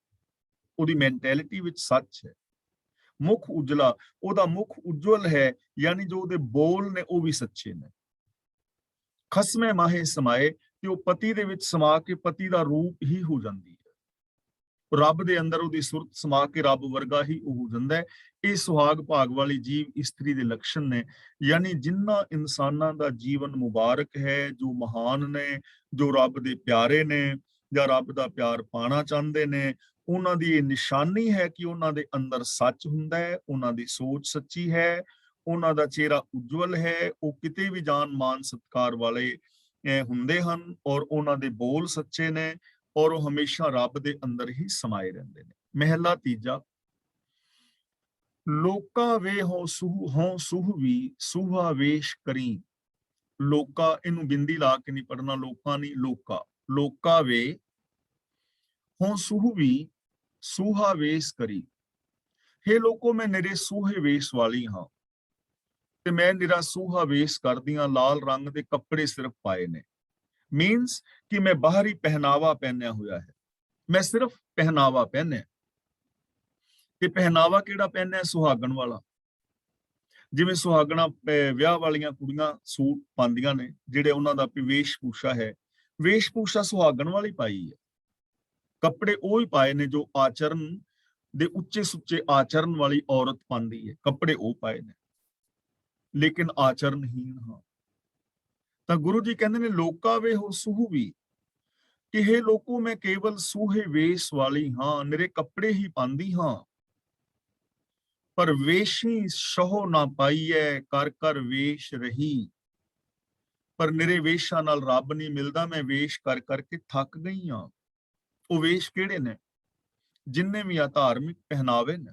ਉਹਦੀ ਮੈਂਟੈਲਿਟੀ ਵਿੱਚ ਸੱਚ ਹੈ। ਮੁਖ ਉਜਲਾ, ਉਹਦਾ ਮੁਖ ਉਜਵਲ ਹੈ, ਯਾਨੀ ਜੋ ਉਹਦੇ ਬੋਲ ਨੇ ਉਹ ਵੀ ਸੱਚੇ ਨੇ। ਖਸਮੇ ਮਾਹੇ ਸਮਾਏ, ਕਿ ਉਹ ਪਤੀ ਦੇ ਵਿੱਚ ਸਮਾ ਕੇ ਪਤੀ ਦਾ ਰੂਪ ਹੀ ਹੋ ਜਾਂਦੀ ਹੈ। ਰੱਬ ਦੇ ਅੰਦਰ ਉਹਦੀ ਸੁਰਤ ਸਮਾ ਕੇ ਰੱਬ ਵਰਗਾ ਹੀ ਉਹ ਹੋ ਜਾਂਦਾ ਹੈ। ਇਹ ਸੁਹਾਗ ਭਾਗ ਵਾਲੀ ਜੀਵ ਇਸਤਰੀ ਦੇ ਲੱਛਣ ਨੇ। ਯਾਨੀ ਜਿਨ੍ਹਾਂ ਇਨਸਾਨਾਂ ਦਾ ਜੀਵਨ ਮੁਬਾਰਕ ਹੈ, ਜੋ ਮਹਾਨ ਨੇ, ਜੋ ਰੱਬ ਦੇ ਪਿਆਰੇ ਨੇ, ਜਾਂ ਰੱਬ ਦਾ ਪਿਆਰ ਪਾਣਾ ਚਾਹੁੰਦੇ ਨੇ, ਉਹਨਾਂ ਦੀ ਇਹ ਨਿਸ਼ਾਨੀ ਹੈ ਕਿ ਉਹਨਾਂ ਦੇ ਅੰਦਰ ਸੱਚ ਹੁੰਦਾ ਹੈ, ਉਹਨਾਂ ਦੀ ਸੋਚ ਸੱਚੀ ਹੈ, ਉਹਨਾਂ ਦਾ ਚਿਹਰਾ ਉਜਵਲ ਹੈ, ਉਹ ਕਿਤੇ ਵੀ ਜਾਣ ਮਾਨ ਸਤਿਕਾਰ ਵਾਲੇ ਹੁੰਦੇ ਹਨ, ਔਰ ਉਹਨਾਂ ਦੇ ਬੋਲ ਸੱਚੇ ਨੇ, ਔਰ ਉਹ ਹਮੇਸ਼ਾ ਰੱਬ ਦੇ ਅੰਦਰ ਹੀ ਸਮਾਏ ਰਹਿੰਦੇ ਨੇ। ਮਹਿਲਾ ਤੀਜਾ, ਲੋਕਾ ਵੇ ਹੋ ਸੁਹ ਵੀ ਸੂਹਾ ਵੇਸ਼ ਕਰੀ। ਲੋਕਾ, ਇਹਨੂੰ ਬਿੰਦੀ ਲਾ ਕੇ ਨਹੀਂ ਪੜਨਾ, ਲੋਕਾਂ ਨਹੀਂ, ਲੋਕਾ। ਲੋਕਾ ਵੇ ਹੋ ਸੁਹ ਵੀ ਸੂਹਾ ਵੇਸ਼ ਕਰੀ। हे ਲੋਕੋ, ਮੈਂ ਨਿਰੇ ਸੂਹੇ ਵੇਸ਼ ਵਾਲੀ ਹਾਂ, ਤੇ ਮੈਂ ਨਿਰਾ ਸੂਹਾ ਵੇਸ਼ ਕਰਦੀ ਹਾਂ, ਲਾਲ ਰੰਗ ਦੇ ਕੱਪੜੇ ਸਿਰਫ ਪਾਏ ਨੇ। ਮੀਨਸ ਕਿ ਮੈਂ ਬਾਹਰੀ ਪਹਿਨਾਵਾ ਪਹਿਨਿਆ ਹੋਇਆ ਹੈ, ਮੈਂ ਸਿਰਫ ਪਹਿਨਾਵਾ ਪਹਿਨਿਆ। ਤੇ ਪਹਿਨਾਵਾ ਕਿਹੜਾ ਪਹਿਨਿਆ? ਸੁਹਾਗਣ ਵਾਲਾ। ਜਿਵੇਂ ਸੁਹਾਗਣਾ ਵਿਆਹ ਵਾਲੀਆਂ ਕੁੜੀਆਂ ਸੂਟ ਪਾਉਂਦੀਆਂ ਨੇ, ਜਿਹੜੇ ਉਹਨਾਂ ਦਾ ਵੇਸ਼ ਭੂਸ਼ਾ ਹੈ, ਵੇਸ਼ ਭੂਸ਼ਾ ਸੁਹਾਗਣ ਵਾਲੀ ਪਾਈ ਹੈ। ਕੱਪੜੇ ਉਹ ਹੀ ਪਾਏ ਨੇ ਜੋ ਆਚਰਨ ਦੇ ਉੱਚੇ ਸੁੱਚੇ ਆਚਰਨ ਵਾਲੀ ਔਰਤ ਪਾਉਂਦੀ ਹੈ, ਕੱਪੜੇ ਉਹ ਪਾਏ ਨੇ, ਲੇਕਿਨ ਆਚਰਨਹੀਨ ਹਾਂ। ਤਾਂ ਗੁਰੂ ਜੀ ਕਹਿੰਦੇ ਨੇ ਲੋਕਾ ਵੇ ਹੋ ਸੂਹ ਵੀ, ਕਿ हे ਲੋਕੋ, ਮੈਂ ਕੇਵਲ ਸੂਹੇ ਵੇਸ਼ ਵਾਲੀ ਹਾਂ, ਨਿਰੇ ਕੱਪੜੇ ਹੀ ਪਾਉਂਦੀ ਹਾਂ। ਪਰ ਵੇਸ਼ੀ ਸਹੁ ਨਾ ਪਾਈਐ, ਕਰ ਕਰ ਵੇਸ਼ ਰਹੀ। ਪਰ ਨਿਰੇ ਵੇਸ਼ਾਂ ਨਾਲ ਰੱਬ ਨਹੀਂ ਮਿਲਦਾ, ਮੈਂ ਵੇਸ਼ ਕਰ ਕਰਕੇ ਥੱਕ ਗਈ ਹਾਂ। ਉਹ ਵੇਸ਼ ਕਿਹੜੇ ਨੇ? ਜਿੰਨੇ ਵੀ ਆ ਧਾਰਮਿਕ ਪਹਿਨਾਵੇ ਨੇ।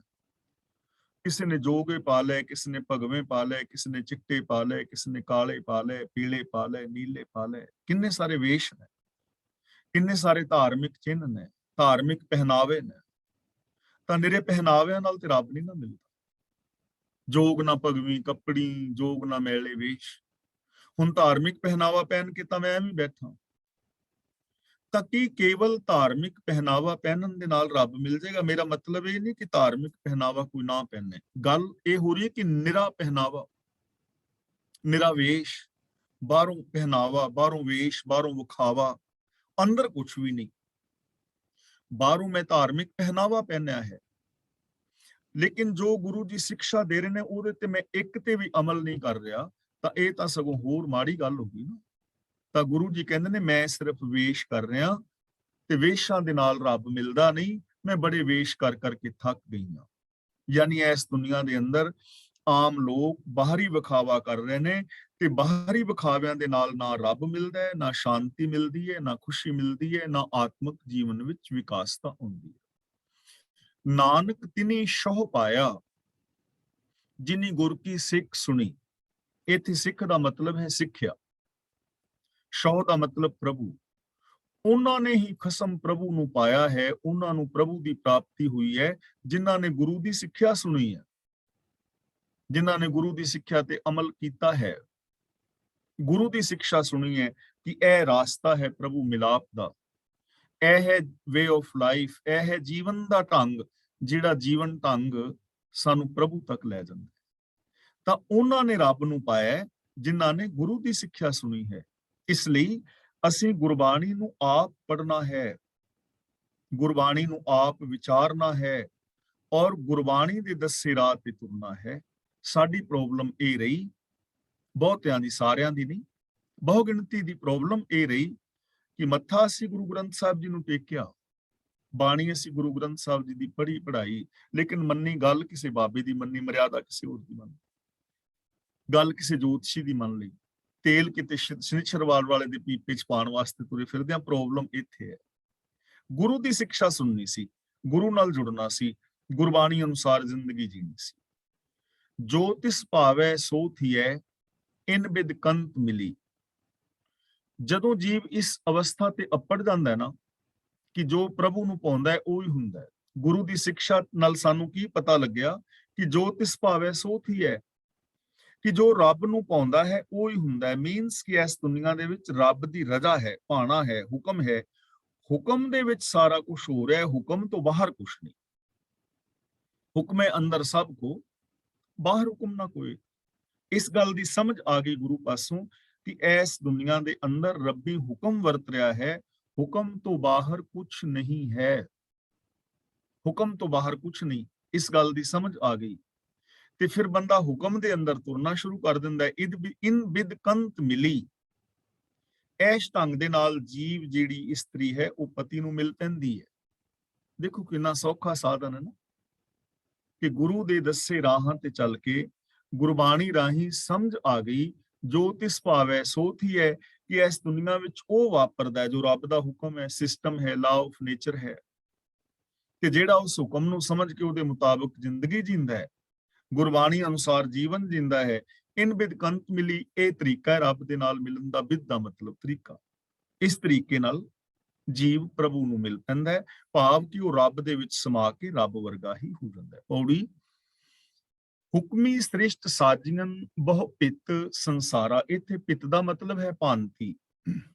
ਕਿਸੇ ਨੇ ਜੋਗੇ ਪਾ ਲਏ, ਕਿਸੇ ਨੇ ਭਗਵੇਂ ਪਾ ਲਏ, ਕਿਸੇ ਨੇ ਚਿੱਟੇ ਪਾ ਲਏ, ਕਿਸੇ ਨੇ ਕਾਲੇ ਪਾ ਲਏ, ਪੀਲੇ ਪਾ ਲਏ, ਨੀਲੇ ਪਾ ਲਏ। ਕਿੰਨੇ ਸਾਰੇ ਵੇਸ਼ ਨੇ, ਕਿੰਨੇ ਸਾਰੇ ਧਾਰਮਿਕ ਚਿੰਨ੍ਹ ਨੇ, ਧਾਰਮਿਕ ਪਹਿਨਾਵੇ ਨੇ। ਤਾਂ ਨਿਰੇ ਪਹਿਨਾਵਿਆਂ ਨਾਲ ਤੇ ਰੱਬ ਨਹੀਂ ਨਾ ਮਿਲਦਾ। ਜੋਗ ਨਾ ਭਗਵੀਂ ਕੱਪੜੀ, ਜੋਗ ਨਾ ਮੈਲੇ ਵੇਸ਼। ਹੁਣ ਧਾਰਮਿਕ ਪਹਿਨਾਵਾ ਪਹਿਨ ਕੇ ਤਾਂ ਮੈਂ ਐਵੇਂ ਬੈਠਾ, ਤਾਂ ਕੀ ਕੇਵਲ ਧਾਰਮਿਕ ਪਹਿਨਾਵਾ ਪਹਿਨਣ ਦੇ ਨਾਲ ਰੱਬ ਮਿਲ ਜਾਏਗਾ? ਮੇਰਾ ਮਤਲਬ ਇਹ ਨਹੀਂ ਕਿ ਧਾਰਮਿਕ ਪਹਿਨਾਵਾ ਕੋਈ ਨਾ ਪਹਿਨੇ। ਗੱਲ ਇਹ ਹੋ ਰਹੀ ਹੈ ਕਿ ਨਿਰਾ ਪਹਿਨਾਵਾ, ਨਿਰਾ ਵੇਸ਼, ਬਾਹਰੋਂ ਪਹਿਨਾਵਾ, ਬਾਹਰੋਂ ਵੇਸ਼, ਬਾਹਰੋਂ ਵਿਖਾਵਾ, ਅੰਦਰ ਕੁਝ ਵੀ ਨਹੀਂ। ਬਾਹਰੋਂ ਮੈਂ ਧਾਰਮਿਕ ਪਹਿਨਾਵਾ ਪਹਿਨਿਆ ਹੈ, ਲੇਕਿਨ ਜੋ ਗੁਰੂ ਜੀ ਸਿੱਖਿਆ ਦੇ ਰਹੇ ਨੇ ਉਹਦੇ ਤੇ ਮੈਂ ਇੱਕ ਤੇ ਵੀ ਅਮਲ ਨਹੀਂ ਕਰ ਰਿਹਾ, ਤਾਂ ਇਹ ਤਾਂ ਸਗੋਂ ਹੋਰ ਮਾੜੀ ਗੱਲ ਹੋ ਗਈ ਨਾ। ਤਾਂ ਗੁਰੂ ਜੀ ਕਹਿੰਦੇ ਨੇ ਮੈਂ ਸਿਰਫ ਵੇਸ਼ ਕਰ ਰਿਹਾ, ਤੇ ਵੇਸ਼ਾਂ ਦੇ ਨਾਲ ਰੱਬ ਮਿਲਦਾ ਨਹੀਂ। ਮੈਂ ਬੜੇ ਵੇਸ਼ ਕਰ ਕਰਕੇ ਥੱਕ ਗਈ ਹਾਂ। ਯਾਨੀ ਇਸ ਦੁਨੀਆ ਦੇ ਅੰਦਰ ਆਮ ਲੋਕ ਬਾਹਰੀ ਵਿਖਾਵਾ ਕਰ ਰਹੇ ਨੇ, ਤੇ ਬਾਹਰੀ ਵਿਖਾਵਿਆਂ ਦੇ ਨਾਲ ਨਾ ਰੱਬ ਮਿਲਦਾ ਹੈ, ਨਾ ਸ਼ਾਂਤੀ ਮਿਲਦੀ ਹੈ, ਨਾ ਖੁਸ਼ੀ ਮਿਲਦੀ ਹੈ, ਨਾ ਆਤਮਿਕ ਜੀਵਨ ਵਿੱਚ ਵਿਕਾਸਤਾ ਹੁੰਦੀ ਹੈ। ਨਾਨਕ ਤਿਨੀ ਸ਼ਹੁ ਪਾਇਆ, ਜਿਨੀ ਗੁਰ ਕੀ ਸਿੱਖ ਸੁਣੀ। ਇੱਥੇ ਸਿੱਖ ਦਾ ਮਤਲਬ ਹੈ ਸਿੱਖਿਆ, ਸ਼ਹੁ ਦਾ ਮਤਲਬ ਪ੍ਰਭੂ। ਉਹਨਾਂ ਨੇ ਹੀ ਖਸਮ ਪ੍ਰਭੂ ਨੂੰ ਪਾਇਆ ਹੈ, ਉਹਨਾਂ ਨੂੰ ਪ੍ਰਭੂ ਦੀ ਪ੍ਰਾਪਤੀ ਹੋਈ ਹੈ, ਜਿਨ੍ਹਾਂ ਨੇ ਗੁਰੂ ਦੀ ਸਿੱਖਿਆ ਸੁਣੀ ਹੈ, ਜਿਨ੍ਹਾਂ ਨੇ ਗੁਰੂ ਦੀ ਸਿੱਖਿਆ ਤੇ ਅਮਲ ਕੀਤਾ ਹੈ। ਗੁਰੂ ਦੀ ਸਿੱਖਿਆ ਸੁਣੀ ਹੈ ਕਿ ਇਹ ਰਾਸਤਾ ਹੈ ਪ੍ਰਭੂ ਮਿਲਾਪ ਦਾ, ਇਹ ਹੈ ਵੇ ਆਫ ਲਾਈਫ, ਇਹ ਹੈ ਜੀਵਨ ਦਾ ਢੰਗ, ਜਿਹੜਾ ਜੀਵਨ ਢੰਗ ਸਾਨੂੰ ਪ੍ਰਭੂ ਤੱਕ ਲੈ ਜਾਂਦਾ। ਤਾਂ ਉਹਨਾਂ ਨੇ ਰੱਬ ਨੂੰ ਪਾਇਆ ਜਿਨ੍ਹਾਂ ਨੇ ਗੁਰੂ ਦੀ ਸਿੱਖਿਆ ਸੁਣੀ ਹੈ। ਇਸ ਲਈ ਅਸੀਂ ਗੁਰਬਾਣੀ ਨੂੰ ਆਪ ਪੜ੍ਹਨਾ ਹੈ, ਗੁਰਬਾਣੀ ਨੂੰ ਆਪ ਵਿਚਾਰਨਾ ਹੈ ਔਰ ਗੁਰਬਾਣੀ ਦੇ ਦੱਸੇ ਰਾਹ ਤੇ ਤੁਰਨਾ ਹੈ। ਸਾਡੀ ਪ੍ਰੋਬਲਮ ਇਹ ਰਹੀ, ਬਹੁਤਿਆਂ ਦੀ, ਸਾਰਿਆਂ ਦੀ ਨਹੀਂ, ਬਹੁ ਗਿਣਤੀ ਦੀ ਪ੍ਰੋਬਲਮ ਇਹ ਰਹੀ ਕਿ ਮੱਥਾ ਅਸੀਂ ਗੁਰੂ ਗ੍ਰੰਥ ਸਾਹਿਬ ਜੀ ਨੂੰ ਟੇਕਿਆ, ਬਾਣੀ ਅਸੀਂ ਗੁਰੂ ਗ੍ਰੰਥ ਸਾਹਿਬ ਜੀ ਦੀ ਪੜ੍ਹੀ ਪੜ੍ਹਾਈ, ਲੇਕਿਨ ਮੰਨੀ ਗੱਲ ਕਿਸੇ ਬਾਬੇ ਦੀ ਮੰਨੀ, ਮਰਿਆਦਾ ਕਿਸੇ ਹੋਰ ਦੀ ਮੰਨੀ, ਗੱਲ ਕਿਸੇ ਜੋਤਸ਼ੀ ਦੀ ਮੰਨ ਲਈ, ਤੇਲ ਕਿਤੇ ਸ਼ਨੀਚਰਵਾਲ ਵਾਲੇ ਦੇ ਪੀਪੇ ਚ ਪਾਉਣ ਵਾਸਤੇ ਤੁਰੇ ਫਿਰਦੇ ਆ। ਪ੍ਰੋਬਲਮ ਇੱਥੇ ਹੈ। ਗੁਰੂ ਦੀ ਸਿੱਖਿਆ ਸੁਣਨੀ ਸੀ, ਗੁਰੂ ਨਾਲ ਜੁੜਨਾ ਸੀ, ਗੁਰਬਾਣੀ ਅਨੁਸਾਰ ਜ਼ਿੰਦਗੀ ਜੀਣੀ ਸੀ। ਜੋ ਤਿਸ ਭਾਵੈ ਸੋ ਥੀਐ, ਇਨ ਬਿਦ ਕੰਤ ਮਿਲੀ। ਜਦੋਂ ਜੀਵ ਇਸ ਅਵਸਥਾ ਤੇ ਅੱਪੜ ਜਾਂਦਾ ਹੈ ਨਾ ਕਿ ਜੋ ਪ੍ਰਭੂ ਨੂੰ ਪਾਉਂਦਾ ਹੈ ਉਹ ਹੀ ਹੁੰਦਾ ਹੈ। ਗੁਰੂ ਦੀ ਸਿੱਖਿਆ ਨਾਲ ਸਾਨੂੰ ਕੀ ਪਤਾ ਲੱਗਿਆ ਕਿ ਜੋ ਤਿਸ ਭਾਵੈ ਸੋ ਥੀਐ, ਕਿ ਜੋ ਰੱਬ ਨੂੰ ਪਾਉਂਦਾ ਹੈ ਉਹ ਹੀ ਹੁੰਦਾ ਹੈ। ਮੀਨਸ ਕਿ ਇਸ ਦੁਨੀਆ ਦੇ ਵਿੱਚ ਰੱਬ ਦੀ ਰਜ਼ਾ ਹੈ, ਭਾਣਾ ਹੈ, ਹੁਕਮ ਹੈ। ਹੁਕਮ ਦੇ ਵਿੱਚ ਸਾਰਾ ਕੁਝ ਹੋ ਰਿਹਾ ਹੈ, ਹੁਕਮ ਤੋਂ ਬਾਹਰ ਕੁਝ ਨਹੀਂ। ਹੁਕਮੇ ਅੰਦਰ ਸਭ ਕੋ, ਬਾਹਰ ਹੁਕਮ ਨਾ ਕੋਈ। ਇਸ ਗੱਲ ਦੀ ਸਮਝ ਆ ਗਈ ਗੁਰੂ ਪਾਸੋਂ ਕਿ ਇਸ ਦੁਨੀਆ ਦੇ ਅੰਦਰ ਰੱਬੀ ਹੁਕਮ ਵਰਤ ਰਿਹਾ ਹੈ, ਹੁਕਮ ਤੋਂ ਬਾਹਰ ਕੁਝ ਨਹੀਂ ਹੈ, ਹੁਕਮ ਤੋਂ ਬਾਹਰ ਕੁਝ ਨਹੀਂ। ਇਸ ਗੱਲ ਦੀ ਸਮਝ ਆ ਗਈ ਤੇ ਫਿਰ ਬੰਦਾ ਹੁਕਮ ਦੇ ਅੰਦਰ ਤੁਰਨਾ ਸ਼ੁਰੂ ਕਰ ਦਿੰਦਾ ਹੈ। ਇਨ ਬਿਦ ਕੰਤ ਮਿਲੀ। ਇਸ ਢੰਗ ਦੇ ਨਾਲ ਜੀਵ ਜਿਹੜੀ ਇਸਤਰੀ ਹੈ ਉਹ ਪਤੀ ਨੂੰ ਮਿਲ ਪੈਂਦੀ ਹੈ। ਦੇਖੋ ਕਿੰਨਾ ਸੌਖਾ ਸਾਧਨ ਹੈ ਨਾ, ਕਿ ਗੁਰੂ ਦੇ ਦੱਸੇ ਰਾਹਾਂ ਤੇ ਚੱਲ ਕੇ ਗੁਰਬਾਣੀ ਰਾਹੀਂ ਸਮਝ ਆ ਗਈ ਜੋ ਤਿਸ ਭਾਵੈ ਸੋ ਥੀਐ, ਕਿ ਇਸ ਦੁਨੀਆ ਵਿੱਚ ਉਹ ਵਾਪਰਦਾ ਜੋ ਰੱਬ ਦਾ ਹੁਕਮ ਹੈ, ਸਿਸਟਮ ਹੈ, ਲਾ ਆਫ ਨੇਚਰ ਹੈ, ਤੇ ਜਿਹੜਾ ਉਸ ਹੁਕਮ ਨੂੰ ਸਮਝ ਕੇ ਉਹਦੇ ਮੁਤਾਬਕ ਜ਼ਿੰਦਗੀ ਜੀਂਦਾ ਹੈ, ਗੁਰਬਾਣੀ ਅਨੁਸਾਰ ਜੀਵਨ ਜੀਂਦਾ ਹੈ। ਇਨ ਬਿਦ ਕੰਤ ਮਿਲੀ, ਇਹ ਤਰੀਕਾ ਹੈ ਰੱਬ ਦੇ ਨਾਲ ਮਿਲਣ ਦਾ। ਬਿਦ ਦਾ ਮਤਲਬ ਤਰੀਕਾ। ਇਸ ਤਰੀਕੇ ਨਾਲ ਜੀਵ ਪ੍ਰਭੂ ਨੂੰ ਮਿਲ ਪੈਂਦਾ ਹੈ, ਭਾਵ ਕਿ ਉਹ ਰੱਬ ਦੇ ਵਿੱਚ ਸਮਾ ਕੇ ਰੱਬ ਵਰਗਾ ਹੀ ਹੋ ਜਾਂਦਾ ਹੈ। ਪੌੜੀ ਹੁਕਮੀ ਸ੍ਰਿਸ਼ਟ ਸਾਜੀਆਂ ਬਹੁ ਪਿਤ ਸੰਸਾਰਾ। ਇੱਥੇ ਪਿਤ ਦਾ ਮਤਲਬ ਹੈ ਭਾਂਤੀ,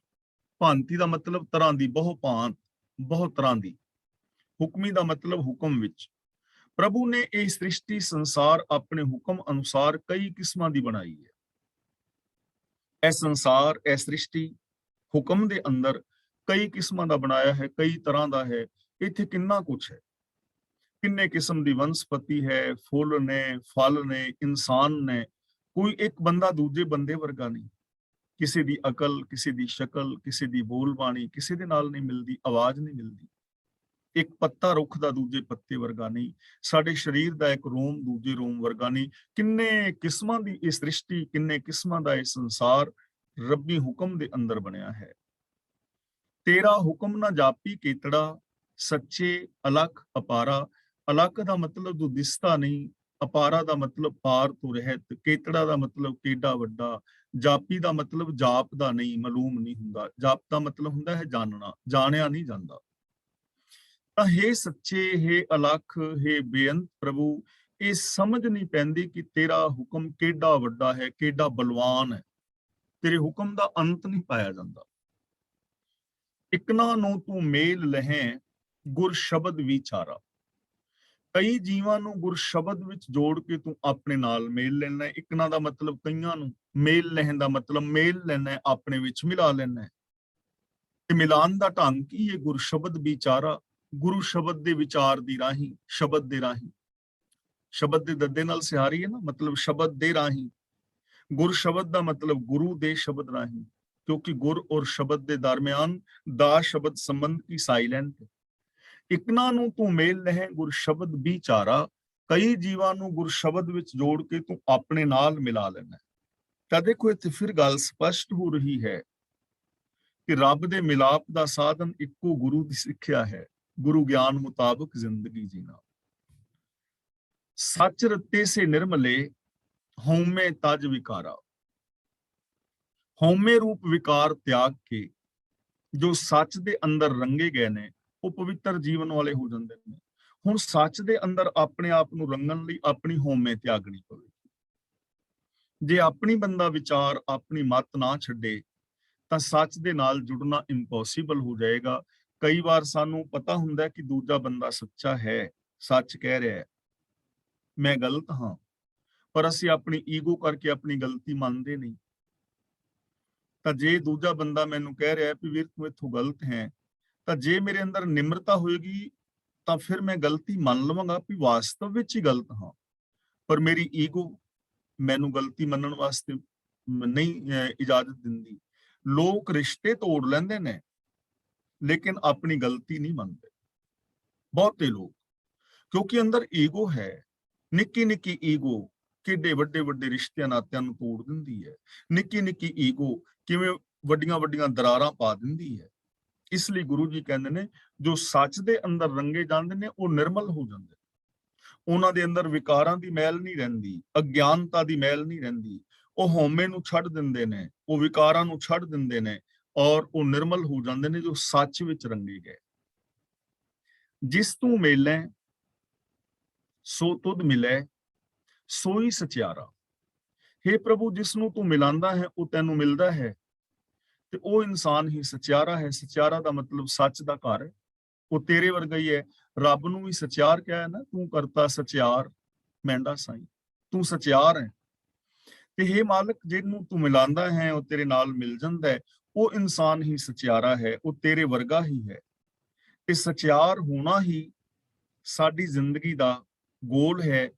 ਭਾਂਤੀ ਦਾ ਮਤਲਬ ਤਰ੍ਹਾਂ ਦੀ, ਬਹੁ ਭਾਂਤ, ਬਹੁਤ ਤਰ੍ਹਾਂ ਦੀ। ਹੁਕਮੀ ਦਾ ਮਤਲਬ ਹੁਕਮ ਵਿੱਚ। ਪ੍ਰਭੂ ਨੇ ਇਹ ਸ੍ਰਿਸ਼ਟੀ ਸੰਸਾਰ ਆਪਣੇ ਹੁਕਮ ਅਨੁਸਾਰ ਕਈ ਕਿਸਮਾਂ ਦੀ ਬਣਾਈ ਹੈ। ਇਹ ਸੰਸਾਰ, ਇਹ ਸ੍ਰਿਸ਼ਟੀ ਹੁਕਮ ਦੇ ਅੰਦਰ ਕਈ ਕਿਸਮਾਂ ਦਾ ਬਣਾਇਆ ਹੈ, ਕਈ ਤਰ੍ਹਾਂ ਦਾ ਹੈ। ਇੱਥੇ ਕਿੰਨਾ ਕੁਛ ਹੈ, ਕਿੰਨੇ ਕਿਸਮ ਦੀ ਵਨਸਪਤੀ ਹੈ, ਫੁੱਲ ਨੇ, ਫਲ ਨੇ, ਇਨਸਾਨ ਨੇ। ਕੋਈ ਇੱਕ ਬੰਦਾ ਦੂਜੇ ਬੰਦੇ ਵਰਗਾ ਨਹੀਂ। ਕਿਸੇ ਦੀ ਅਕਲ, ਕਿਸੇ ਦੀ ਸ਼ਕਲ, ਕਿਸੇ ਦੀ ਬੋਲਬਾਣੀ ਕਿਸੇ ਦੇ ਨਾਲ ਨਹੀਂ ਮਿਲਦੀ, ਆਵਾਜ਼ ਨਹੀਂ ਮਿਲਦੀ। ਇੱਕ ਪੱਤਾ ਰੁੱਖ ਦਾ ਦੂਜੇ ਪੱਤੇ ਵਰਗਾ ਨਹੀਂ, ਸਾਡੇ ਸਰੀਰ ਦਾ ਇੱਕ ਰੋਮ ਦੂਜੇ ਰੋਮ ਵਰਗਾ ਨਹੀਂ। ਕਿੰਨੇ ਕਿਸਮਾਂ ਦੀ ਇਹ ਸ੍ਰਿਸ਼ਟੀ, ਕਿੰਨੇ ਕਿਸਮਾਂ ਦਾ ਇਹ ਸੰਸਾਰ ਰੱਬੀ ਹੁਕਮ ਦੇ ਅੰਦਰ ਬਣਿਆ ਹੈ। ਤੇਰਾ ਹੁਕਮ ਨਾ ਜਾਪੀ ਕੇਤੜਾ, ਸੱਚੇ ਅਲਖ ਅਪਾਰਾ। ਅਲਖ ਦਾ ਮਤਲਬ ਜੋ ਦਿਸਦਾ ਨਹੀਂ, ਅਪਾਰਾ ਦਾ ਮਤਲਬ ਪਾਰ ਤੋਂ ਰਹਿਤ, ਕੇਤੜਾ ਦਾ ਮਤਲਬ ਕਿੱਡਾ ਵੱਡਾ, ਜਾਪੀ ਦਾ ਮਤਲਬ ਜਾਪ ਦਾ ਨਹੀਂ, ਮਾਲੂਮ ਨਹੀਂ ਹੁੰਦਾ। ਜਾਪ ਦਾ ਮਤਲਬ ਹੁੰਦਾ ਹੈ ਜਾਣਨਾ, ਜਾਣਿਆ ਨਹੀਂ ਜਾਂਦਾ। ਤਾਂ ਹੇ ਸੱਚੇ, ਹੇ ਅਲਖ, ਹੇ ਬੇਅੰਤ ਪ੍ਰਭੂ, ਇਹ ਸਮਝ ਨਹੀਂ ਪੈਂਦੀ ਕਿ ਤੇਰਾ ਹੁਕਮ ਕਿੱਡਾ ਵੱਡਾ ਹੈ, ਕਿੱਡਾ ਬਲਵਾਨ ਹੈ। ਤੇਰੇ ਹੁਕਮ ਦਾ ਅੰਤ ਨਹੀਂ ਪਾਇਆ ਜਾਂਦਾ। ਇਕਨਾ ਨੂੰ ਤੂੰ ਮੇਲ ਲਹੈ, ਗੁਰ ਸ਼ਬਦ ਵਿਚਾਰਾ। ਕਈ ਜੀਵਾਂ ਨੂੰ ਗੁਰ ਸ਼ਬਦ ਵਿੱਚ ਜੋੜ ਕੇ ਤੂੰ ਆਪਣੇ ਨਾਲ ਮੇਲ ਲੈਣਾ। ਇਕਨਾ ਦਾ ਮਤਲਬ ਕਈਆਂ ਨੂੰ, ਮੇਲ ਲੈਣ ਦਾ ਮਤਲਬ ਮੇਲ ਲੈਣਾ, ਆਪਣੇ ਵਿੱਚ ਮਿਲਾ ਲੈਣਾ। ਤੇ ਮਿਲਾਨ ਦਾ ਢੰਗ ਕੀ ਹੈ? ਗੁਰ ਸ਼ਬਦ ਵਿਚਾਰਾ। ਗੁਰੂ ਸ਼ਬਦ ਦੇ ਵਿਚਾਰ ਦੀ ਰਾਹੀਂ, ਸ਼ਬਦ ਦੇ ਰਾਹੀਂ। ਸ਼ਬਦ ਦੇ ਦੱਦੇ ਨਾਲ ਸਿਹਾਰੀ ਹੈ ਨਾ, ਮਤਲਬ ਸ਼ਬਦ ਦੇ ਰਾਹੀਂ। ਗੁਰ ਸ਼ਬਦ ਦਾ ਮਤਲਬ ਗੁਰੂ ਦੇ ਸ਼ਬਦ ਰਾਹੀਂ, ਕਿਉਂਕਿ ਗੁਰ ਔਰ ਸ਼ਬਦ ਦੇ ਦਰਮਿਆਨ ਦਾ ਸ਼ਬਦ ਸੰਬੰਧ ਕੀ ਸਾਇਲੈਂਟ। ਇਕਨਾ ਨੂੰ ਤੂੰ ਮੇਲ ਲਹਿ ਗੁਰ ਸ਼ਬਦ ਵਿਚਾਰਾ। ਕਈ ਜੀਵਾਂ ਨੂੰ ਗੁਰ ਸ਼ਬਦ ਵਿੱਚ ਜੋੜ ਕੇ ਤੂੰ ਆਪਣੇ ਨਾਲ ਮਿਲਾ ਲੈਣਾ। ਤਾਂ ਦੇਖੋ ਇੱਥੇ ਫਿਰ ਗੱਲ ਸਪਸ਼ਟ ਹੋ ਰਹੀ ਹੈ ਕਿ ਰੱਬ ਦੇ ਮਿਲਾਪ ਦਾ ਸਾਧਨ ਇੱਕੋ ਗੁਰੂ ਦੀ ਸਿੱਖਿਆ ਹੈ, ਗੁਰੂ ਗਿਆਨ ਮੁਤਾਬਕ ਜ਼ਿੰਦਗੀ ਜੀਣਾ। ਸੱਚ ਰਤੇ ਸੇ ਨਿਰਮਲੇ, ਹਉਮੈ ਤਜ ਵਿਕਾਰਾ। ਹਉਮੈ ਰੂਪ ਵਿਕਾਰ ਤਿਆਗ ਕੇ ਜੋ ਸੱਚ ਦੇ ਅੰਦਰ ਰੰਗੇ ਗਏ ਨੇ, ਉਹ ਪਵਿੱਤਰ ਜੀਵਨ ਵਾਲੇ ਹੋ ਜਾਂਦੇ ਨੇ। ਹੁਣ ਸੱਚ ਦੇ ਅੰਦਰ ਆਪਣੇ ਆਪ ਨੂੰ ਰੰਗਣ ਲਈ ਆਪਣੀ ਹਉਮੈ ਤਿਆਗਣੀ ਪਵੇਗੀ। ਜੇ ਆਪਣੀ ਬੰਦਾ ਵਿਚਾਰ, ਆਪਣੀ ਮੱਤ ਨਾ ਛੱਡੇ ਤਾਂ ਸੱਚ ਦੇ ਨਾਲ ਜੁੜਨਾ ਇੰਪੋਸੀਬਲ ਹੋ ਜਾਏਗਾ। ਕਈ ਵਾਰ ਸਾਨੂੰ ਪਤਾ ਹੁੰਦਾ ਕਿ ਦੂਜਾ ਬੰਦਾ ਸੱਚਾ ਹੈ, ਸੱਚ ਕਹਿ ਰਿਹਾ ਹੈ, ਮੈਂ ਗਲਤ ਹਾਂ, ਪਰ ਅਸੀਂ ਆਪਣੀ ਈਗੋ ਕਰਕੇ ਆਪਣੀ ਗਲਤੀ ਮੰਨਦੇ ਨਹੀਂ। ਤਾਂ ਜੇ ਦੂਜਾ ਬੰਦਾ ਮੈਨੂੰ ਕਹਿ ਰਿਹਾ ਵੀ ਵੀਰ ਤੂੰ ਇੱਥੋਂ ਗਲਤ ਹੈ, ਤਾਂ ਜੇ ਮੇਰੇ ਅੰਦਰ ਨਿਮਰਤਾ ਹੋਏਗੀ ਤਾਂ ਫਿਰ ਮੈਂ ਗਲਤੀ ਮੰਨ ਲਵਾਂਗਾ ਵੀ ਵਾਸਤਵ ਵਿੱਚ ਹੀ ਗਲਤ ਹਾਂ, ਪਰ ਮੇਰੀ ਈਗੋ ਮੈਨੂੰ ਗਲਤੀ ਮੰਨਣ ਵਾਸਤੇ ਨਹੀਂ ਇਜਾਜ਼ਤ ਦਿੰਦੀ। ਲੋਕ ਰਿਸ਼ਤੇ ਤੋੜ ਲੈਂਦੇ ਨੇ ਲੇਕਿਨ ਆਪਣੀ ਗਲਤੀ ਨਹੀਂ ਮੰਨਦੇ, ਬਹੁਤੇ ਲੋਕ, ਕਿਉਂਕਿ ਅੰਦਰ ਈਗੋ ਹੈ। ਨਿੱਕੀ ਨਿੱਕੀ ਈਗੋ ਕਿੱਡੇ ਵੱਡੇ ਵੱਡੇ ਰਿਸ਼ਤਿਆਂ ਨਾਤਿਆਂ ਨੂੰ ਤੋੜ ਦਿੰਦੀ ਹੈ। ਨਿੱਕੀ ਨਿੱਕੀ ਈਗੋ ਕਿਵੇਂ ਵੱਡੀਆਂ ਵੱਡੀਆਂ ਦਰਾਰਾਂ ਪਾ ਦਿੰਦੀ ਹੈ। ਇਸ ਲਈ ਗੁਰੂ ਜੀ ਕਹਿੰਦੇ ਨੇ ਜੋ ਸੱਚ ਦੇ ਅੰਦਰ ਰੰਗੇ ਜਾਂਦੇ ਨੇ ਉਹ ਨਿਰਮਲ ਹੋ ਜਾਂਦੇ, ਉਹਨਾਂ ਦੇ ਅੰਦਰ ਵਿਕਾਰਾਂ ਦੀ ਮੈਲ ਨਹੀਂ ਰਹਿੰਦੀ, ਅਗਿਆਨਤਾ ਦੀ ਮੈਲ ਨਹੀਂ ਰਹਿੰਦੀ। ਉਹ ਹਉਮੈ ਨੂੰ ਛੱਡ ਦਿੰਦੇ ਨੇ, ਉਹ ਵਿਕਾਰਾਂ ਨੂੰ ਛੱਡ ਦਿੰਦੇ ਨੇ ਔਰ ਉਹ ਨਿਰਮਲ ਹੋ ਜਾਂਦੇ ਨੇ ਜੋ ਸੱਚ ਵਿੱਚ ਰੰਗੇ ਗਏ। ਜਿਸ ਤੂੰ ਮੇਲੈ ਸੋ ਤੁਧ ਮਿਲੈ ਸੋਈ ਸਚਿਆਰਾ। हे ਪ੍ਰਭੂ, ਜਿਸ ਨੂੰ ਤੂੰ ਮਿਲਾਂਦਾ ਹੈ ਉਹ ਤੈਨੂੰ ਮਿਲਦਾ ਹੈ ਤੇ ਉਹ ਇਨਸਾਨ ਹੀ ਸਚਿਆਰਾ ਹੈ। ਸਚਿਆਰਾ ਦਾ ਮਤਲਬ ਸੱਚ ਦਾ ਘਰ ਹੈ, ਉਹ ਤੇਰੇ ਵਰਗਾ ਹੀ ਹੈ। ਰੱਬ ਨੂੰ ਵੀ ਸਚਿਆਰ ਕਿਹਾ ਹੈ ਨਾ, ਤੂੰ ਕਰਤਾ ਸਚਿਆਰ ਮਹਿੰਦਾ ਸਾਈਂ, ਤੂੰ ਸਚਿਆਰ ਹੈ। ਤੇ हे ਮਾਲਕ, ਜਿਹਨੂੰ ਤੂੰ ਮਿਲਾਂਦਾ ਹੈ ਉਹ ਤੇਰੇ ਨਾਲ ਮਿਲ ਜਾਂਦਾ ਹੈ, ਉਹ ਇਨਸਾਨ ਹੀ ਸਚਿਆਰਾ ਹੈ, ਉਹ ਤੇਰੇ ਵਰਗਾ ਹੀ ਹੈ। ਤੇ ਸਚਿਆਰ ਹੋਣਾ ਹੀ ਸਾਡੀ ਜ਼ਿੰਦਗੀ ਦਾ ਗੋਲ ਹੈ,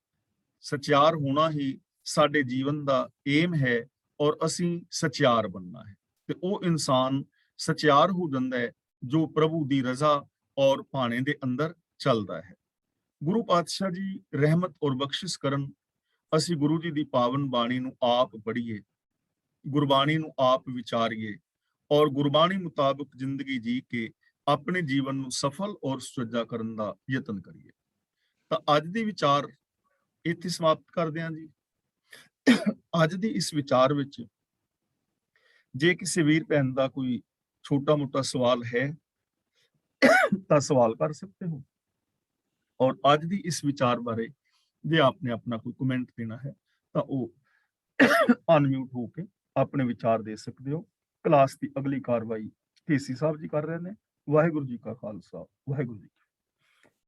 ਸਚਿਆਰ ਹੋਣਾ ਹੀ ਸਾਡੇ ਜੀਵਨ ਦਾ ਏਮ ਹੈ ਔਰ ਅਸੀਂ ਸਚਿਆਰ ਬਣਨਾ ਹੈ। ਤੇ ਉਹ ਇਨਸਾਨ ਸਚਿਆਰ ਹੋ ਜਾਂਦਾ ਹੈ ਜੋ ਪ੍ਰਭੂ ਦੀ ਰਜ਼ਾ ਔਰ ਭਾਣੇ ਦੇ ਅੰਦਰ ਚੱਲਦਾ ਹੈ। ਗੁਰੂ ਪਾਤਸ਼ਾਹ ਜੀ ਰਹਿਮਤ ਔਰ ਬਖਸ਼ਿਸ਼ ਕਰਨ, ਅਸੀਂ ਗੁਰੂ ਜੀ ਦੀ ਪਾਵਨ ਬਾਣੀ ਨੂੰ ਆਪ ਪੜ੍ਹੀਏ, ਗੁਰਬਾਣੀ ਨੂੰ ਆਪ ਵਿਚਾਰੀਏ ਔਰ ਗੁਰਬਾਣੀ ਮੁਤਾਬਕ ਜ਼ਿੰਦਗੀ ਜੀ ਕੇ ਆਪਣੇ ਜੀਵਨ ਨੂੰ ਸਫਲ ਔਰ ਸੁਚੱਜਾ ਕਰਨ ਦਾ ਯਤਨ ਕਰੀਏ। ਤਾਂ ਅੱਜ ਦੀ ਵਿਚਾਰ ਇੱਥੇ ਸਮਾਪਤ ਕਰਦੇ ਹਾਂ ਜੀ। ਅੱਜ ਦੀ ਇਸ ਵਿਚਾਰ ਵਿੱਚ ਜੇ ਕਿਸੇ ਵੀਰ ਭੈਣ ਦਾ ਕੋਈ ਛੋਟਾ ਮੋਟਾ ਸਵਾਲ ਹੈ ਤਾਂ ਸਵਾਲ ਕਰ ਸਕਦੇ ਹੋ, ਔਰ ਅੱਜ ਦੀ ਇਸ ਵਿਚਾਰ ਬਾਰੇ ਜੇ ਆਪਨੇ ਆਪਣਾ ਕੋਈ ਕਮੈਂਟ ਦੇਣਾ ਹੈ ਤਾਂ ਉਹ ਅਨਮਿਊਟ ਹੋ ਕੇ ਆਪਣੇ ਵਿਚਾਰ ਦੇ ਸਕਦੇ ਹੋ। ਕਲਾਸ ਦੀ ਅਗਲੀ ਕਾਰਵਾਈ ਕੇਸੀ ਸਾਹਿਬ ਜੀ ਕਰ ਰਹੇ ਨੇ। ਵਾਹਿਗੁਰੂ ਜੀ ਕਾ ਖਾਲਸਾ, ਵਾਹਿਗੁਰੂ ਜੀ।